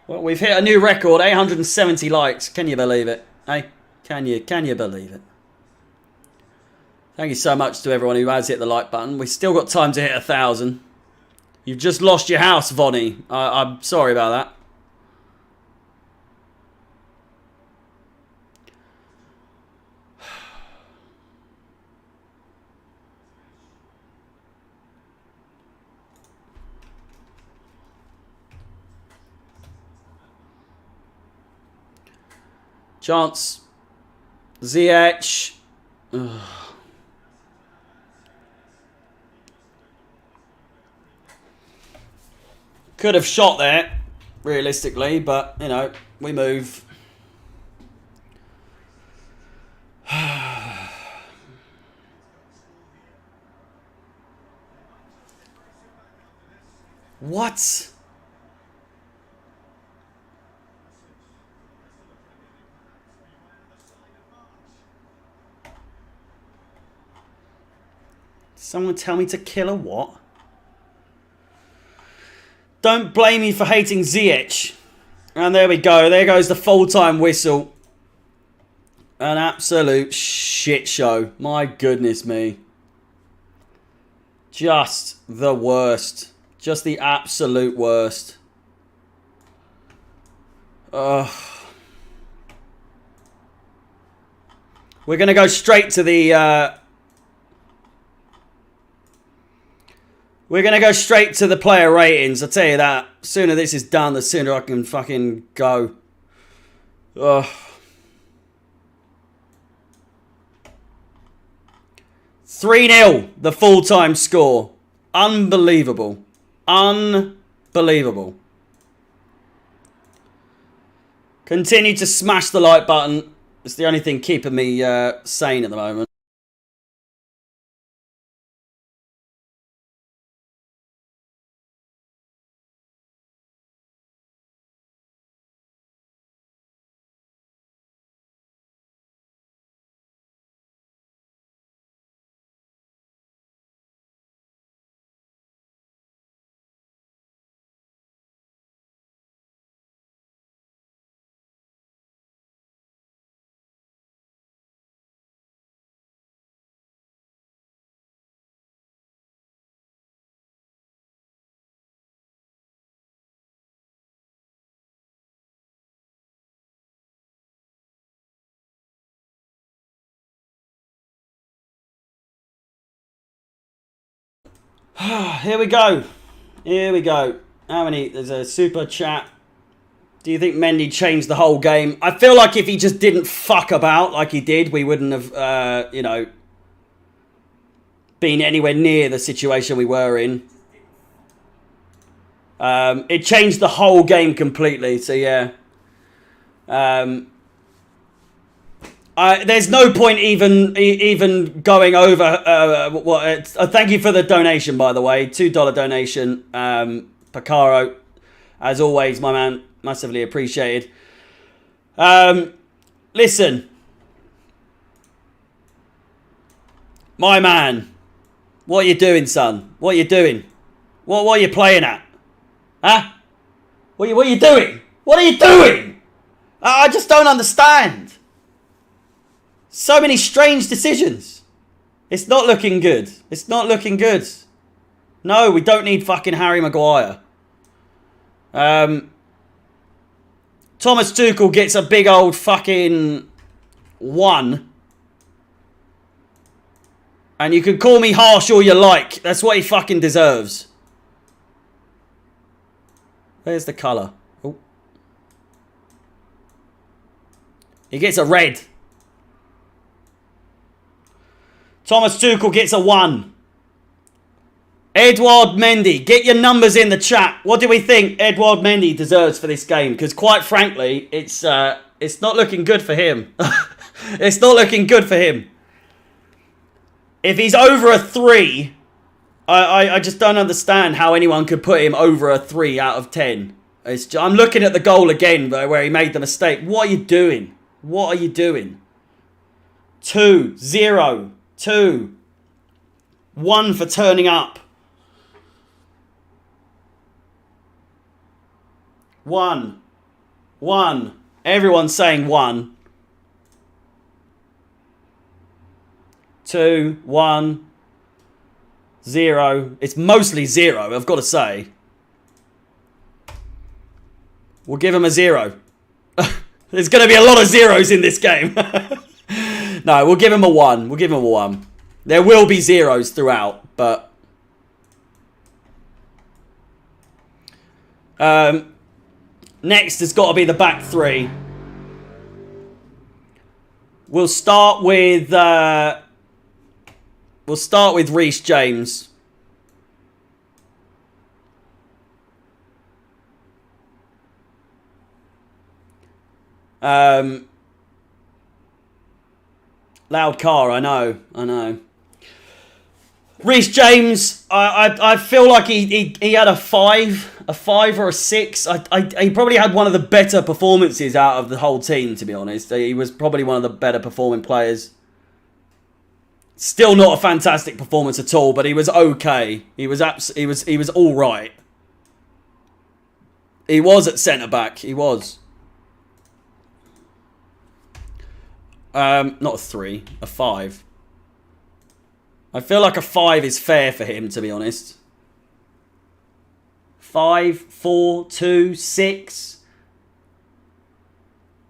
Well, we've hit a new record, 870 likes. Can you believe it? Hey, can you believe it? Thank you so much to everyone who has hit the like button. We've still got time to hit 1,000. You've just lost your house, Vonnie. I'm sorry about that. Chance. Ziyech. Ugh. Could have shot there, realistically, but, you know, we move. What? Someone tell me to kill a what? Don't blame me for hating Ziyech. And there we go. There goes the full-time whistle. An absolute shit show. My goodness me. Just the worst. Just the absolute worst. We're going to go straight to the... We're going to go straight to the player ratings. I'll tell you that. The sooner this is done, the sooner I can fucking go. Ugh. 3-0, the full-time score. Unbelievable. Unbelievable. Continue to smash the like button. It's the only thing keeping me sane at the moment. Here we go. Here we go. How many? There's a super chat. Do you think Mendy changed the whole game? I feel like if he just didn't fuck about like he did, we wouldn't have, you know, been anywhere near the situation we were in. It changed the whole game completely. So, yeah. There's no point even going over. Thank you for the donation, by the way. $2 donation. Picaro, as always, my man, massively appreciated. Listen, my man, what are you doing, son? What are you doing? What are you playing at? Huh? What are you doing? What are you doing? I just don't understand. So many strange decisions. It's not looking good. It's not looking good. No, we don't need fucking Harry Maguire. Thomas Tuchel gets a big old fucking 1. And you can call me harsh all you like. That's what he fucking deserves. There's the colour. Oh. He gets a red. Thomas Tuchel gets a 1. Edouard Mendy, get your numbers in the chat. What do we think Edouard Mendy deserves for this game? Because quite frankly, it's not looking good for him. It's not looking good for him. If he's over a 3, I just don't understand how anyone could put him over a 3 out of 10. I'm looking at the goal again where he made the mistake. What are you doing? What are you doing? 2, 0, 2. 1 for turning up. 1. 1. Everyone's saying 1. 2, 1, 0. It's mostly 0, I've got to say. We'll give him a 0. There's going to be a lot of zeros in this game. No, we'll give him a 1. We'll give him a 1. There will be zeros throughout, but... next has got to be the back 3. We'll start with Reece James. Loud car, I know. Reece James, I feel like he had a 5 or a 6. He probably had one of the better performances out of the whole team, to be honest. He was probably one of the better performing players. Still not a fantastic performance at all, but he was okay. He was all right. He was at centre-back. He was. Not a 3. A 5. I feel like a 5 is fair for him, to be honest. 5, 4, 2, 6.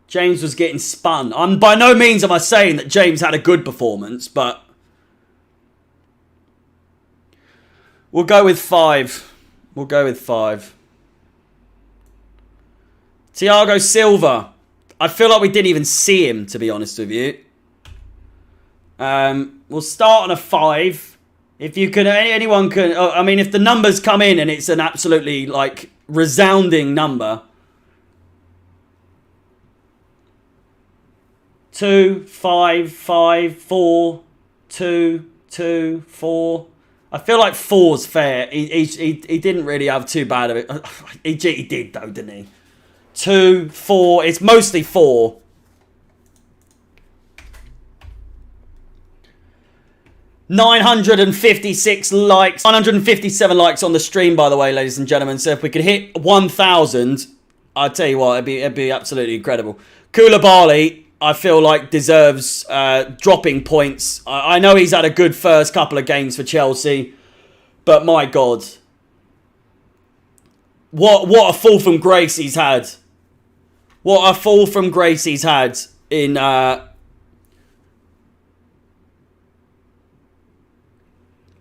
James was getting spun. By no means am I saying that James had a good performance, but we'll go with 5. We'll go with 5. Thiago Silva. I feel like we didn't even see him, to be honest with you. We'll start on a 5. If you can, anyone can. I mean, if the numbers come in and it's an absolutely like resounding number. 2, 5, 5, 4, 2, 2, 4. I feel like 4's fair. He didn't really have too bad of it. He did though, didn't he? 2, 4. It's mostly 4. $956 likes. 957 likes on the stream, by the way, ladies and gentlemen. So if we could hit 1,000, I'll tell you what, it'd be absolutely incredible. Koulibaly, I feel like deserves dropping points. I know he's had a good first couple of games for Chelsea, but my God, what a fall from grace he's had. What a fall from grace he's had in a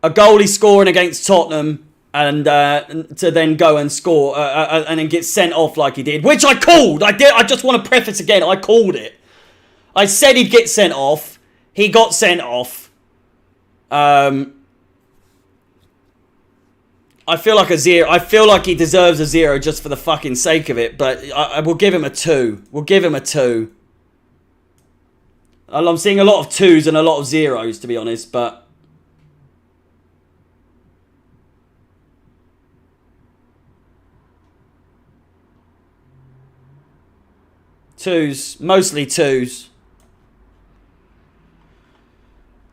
goalie scoring against Tottenham and to then go and score and then get sent off like he did, which I called. I just want to preface again, I called it. I said he'd get sent off. He got sent off. I feel like a 0. I feel like he deserves a 0 just for the fucking sake of it. But I will give him a 2. We'll give him a 2. I'm seeing a lot of 2s and a lot of 0s, to be honest. But twos, mostly 2s.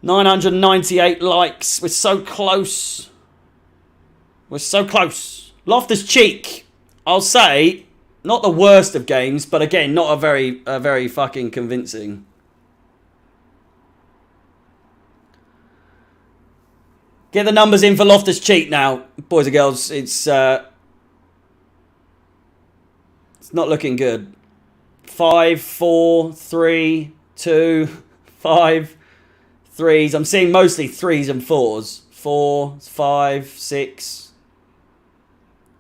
998 likes. We're so close. We're so close. Loftus-Cheek, I'll say, not the worst of games, but again, not a very fucking convincing. Get the numbers in for Loftus-Cheek now, boys and girls. It's not looking good. 5, 4, 3, 2, 5, 3s. I'm seeing mostly 3s and 4s. 4, 5, 6,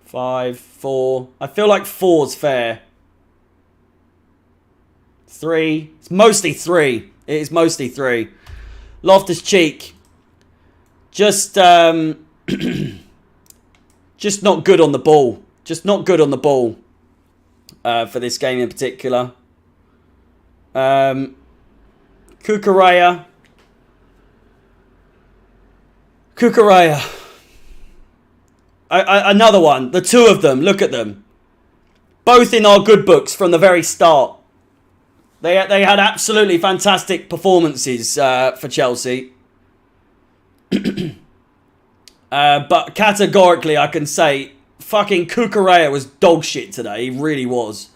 5, 4. I feel like 4's fair. 3. It's mostly 3. It is mostly 3. Loftus-Cheek. Just just not good on the ball. Just not good on the ball. For this game in particular. Cucurella. Another one. The two of them. Look at them. Both in our good books from the very start. They had absolutely fantastic performances for Chelsea. But categorically, I can say fucking Cucurella was dog shit today. He really was.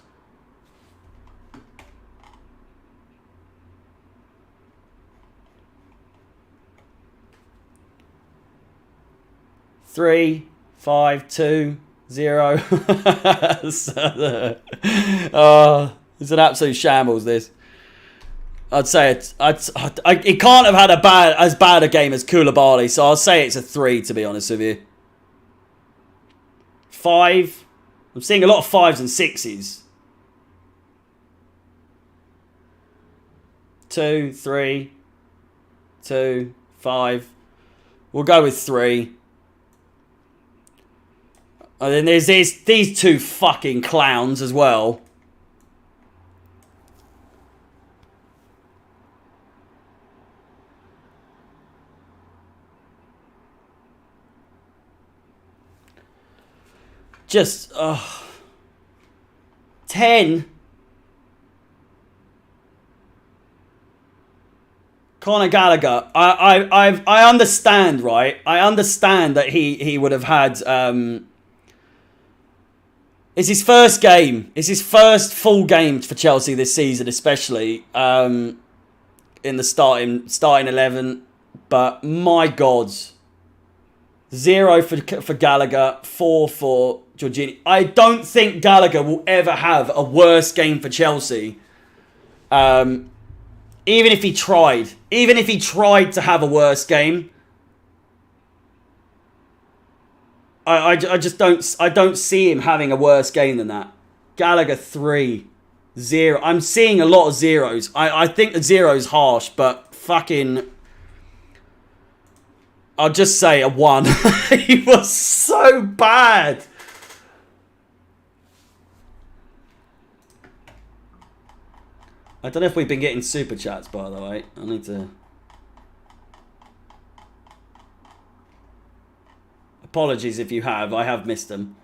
Three, 5, 2, 0. It's an absolute shambles, this. I'd say it can't have had as bad a game as Koulibaly, so I'll say it's a 3, to be honest with you. 5. I'm seeing a lot of 5s and 6s. 2, 3, 2, 5. We'll go with 3. And then there's these two fucking clowns as well. Just 10. Conor Gallagher. I understand, right? I understand that he would have had It's his first game. It's his first full game for Chelsea this season, especially in the starting 11. But my God, 0 for Gallagher, 4 for Jorginho. I don't think Gallagher will ever have a worse game for Chelsea. Even if he tried to have a worse game, I just don't see him having a worse game than that. Gallagher 3, 0. I'm seeing a lot of zeros. I think the 0 is harsh, but fucking, I'll just say a 1. He was so bad. I don't know if we've been getting super chats, by the way. I need to... Apologies if you have. I have missed them.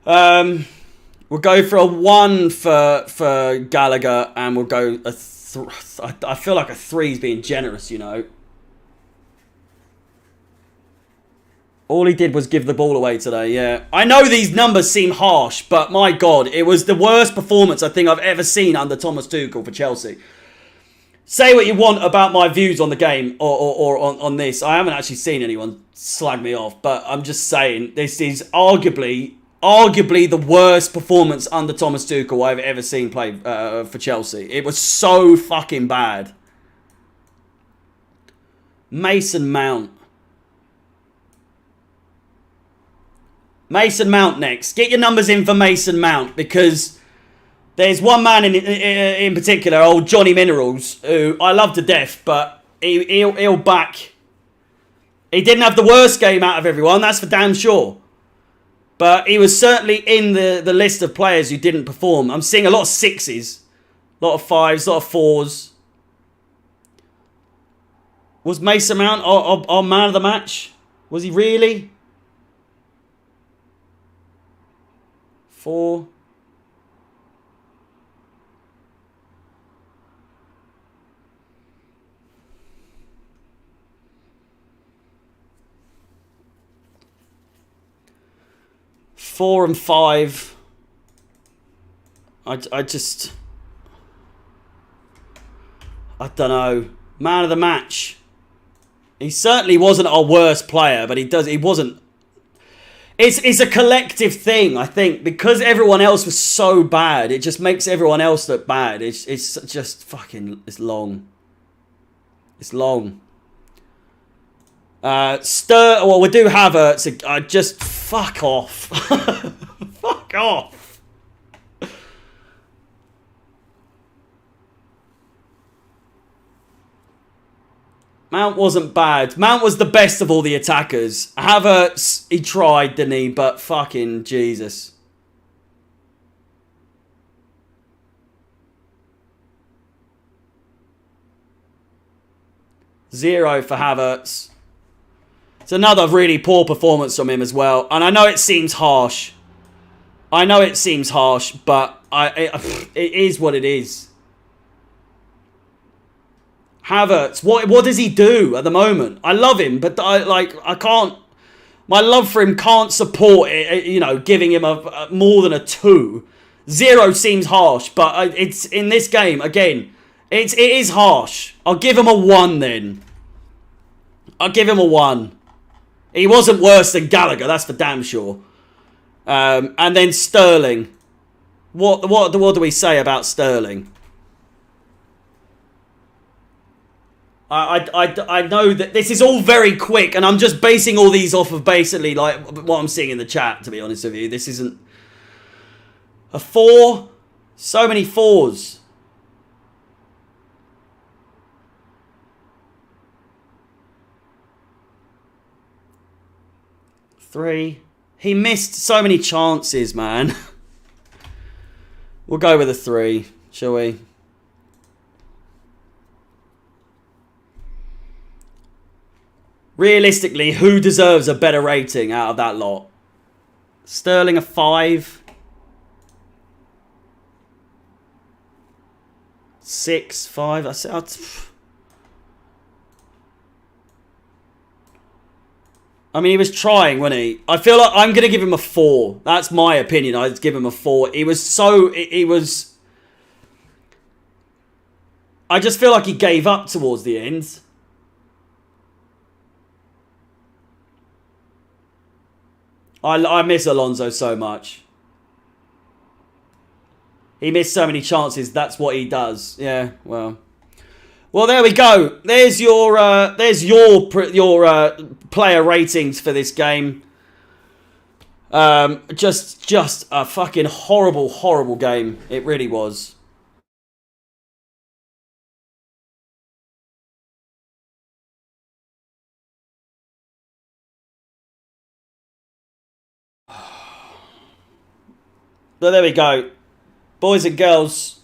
We'll go for a 1 for Gallagher, and we'll go a... I feel like a 3 is being generous, you know. All he did was give the ball away today, yeah. I know these numbers seem harsh, but my God, it was the worst performance I think I've ever seen under Thomas Tuchel for Chelsea. Say what you want about my views on the game or on this. I haven't actually seen anyone slag me off, but I'm just saying this is arguably the worst performance under Thomas Tuchel I've ever seen play for Chelsea. It was so fucking bad. Mason Mount. Mason Mount next. Get your numbers in for Mason Mount, because there's one man in particular, old Johnny Minerals, who I love to death, but he'll back. He didn't have the worst game out of everyone, that's for damn sure. But he was certainly in the list of players who didn't perform. I'm seeing a lot of 6s, a lot of 5s, a lot of 4s. Was Mason Mount our man of the match? Was he really? 4. Four and 5. I just... I don't know. Man of the match. He certainly wasn't our worst player, but he wasn't... It's a collective thing, I think, because everyone else was so bad. It just makes everyone else look bad. It's just fucking... It's long. It's long. Well, we do have a... just fuck off. Fuck off. Mount wasn't bad. Mount was the best of all the attackers. Havertz, he tried, didn't he? But fucking Jesus. Zero for Havertz. It's another really poor performance from him as well. And I know it seems harsh. But it is what it is. Havertz, what does he do at the moment? I love him, but I can't... My love for him can't support it, you know, giving him a more than a 2. 0 seems harsh, but it's in this game, again, it is harsh. I'll give him a 1 then. I'll give him a 1. He wasn't worse than Gallagher, that's for damn sure. And then Sterling. What do we say about Sterling? I know that this is all very quick, and I'm just basing all these off of basically like what I'm seeing in the chat, to be honest with you. This isn't a 4. So many 4s. Three. He missed so many chances, man. We'll go with a 3, shall we? Realistically, who deserves a better rating out of that lot? Sterling a 5. 6, 5. I mean, he was trying, wasn't he? I feel like I'm going to give him a 4. That's my opinion. I'd give him a 4. He was so... He was... I just feel like he gave up towards the end. I miss Alonso so much. He missed so many chances. That's what he does. Yeah, well... Well, there we go. There's your player ratings for this game. Just a fucking horrible game. It really was. So there we go, boys and girls.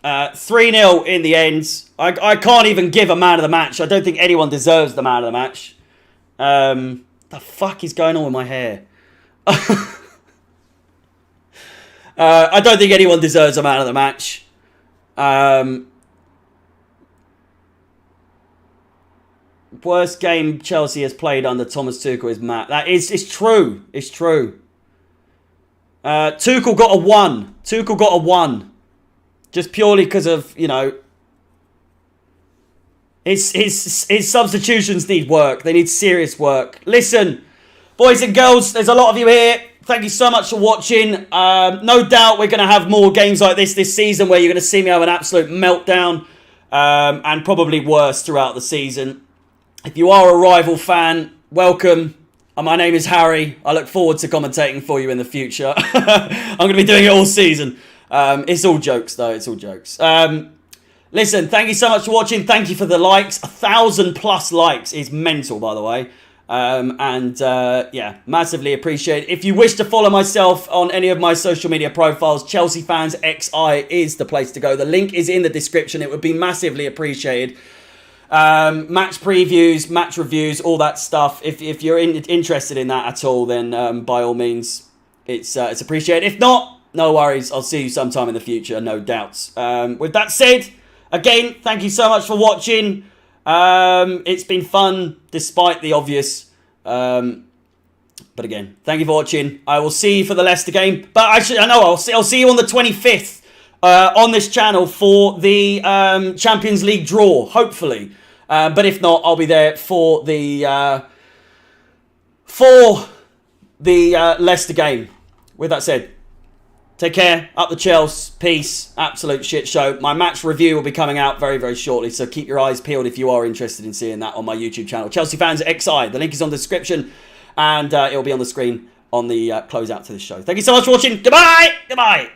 3-0 in the end. I can't even give a man of the match. I don't think anyone deserves the man of the match. The fuck is going on with my hair? I don't think anyone deserves a man of the match. Worst game Chelsea has played under Thomas Tuchel is Matt. It's true. It's true. Tuchel got a 1. Tuchel got a 1. Just purely because of, you know, his substitutions need work. They need serious work. Listen, boys and girls, there's a lot of you here. Thank you so much for watching. No doubt we're going to have more games like this season where you're going to see me have an absolute meltdown. And probably worse throughout the season. If you are a rival fan, welcome. My name is Harry. I look forward to commentating for you in the future. I'm going to be doing it all season. It's all jokes, though. It's all jokes. Listen, thank you so much for watching. Thank you for the likes. 1,000+ likes is mental, by the way. Yeah, massively appreciate it. If you wish to follow myself on any of my social media profiles, ChelseaFansXI is the place to go. The link is in the description. It would be massively appreciated. Match previews, match reviews, all that stuff. If you're interested in that at all, then by all means, it's appreciated. If not, no worries. I'll see you sometime in the future, no doubts. With that said, again, thank you so much for watching. It's been fun, despite the obvious. But again, thank you for watching. I will see you for the Leicester game. But actually, I'll see you on the 25th on this channel for the Champions League draw, hopefully. But if not, I'll be there for the Leicester game. With that said, take care. Up the Chelsea. Peace. Absolute shit show. My match review will be coming out very, very shortly. So keep your eyes peeled if you are interested in seeing that on my YouTube channel. ChelseaFansXI. The link is on the description. And it will be on the screen on the closeout to this show. Thank you so much for watching. Goodbye. Goodbye.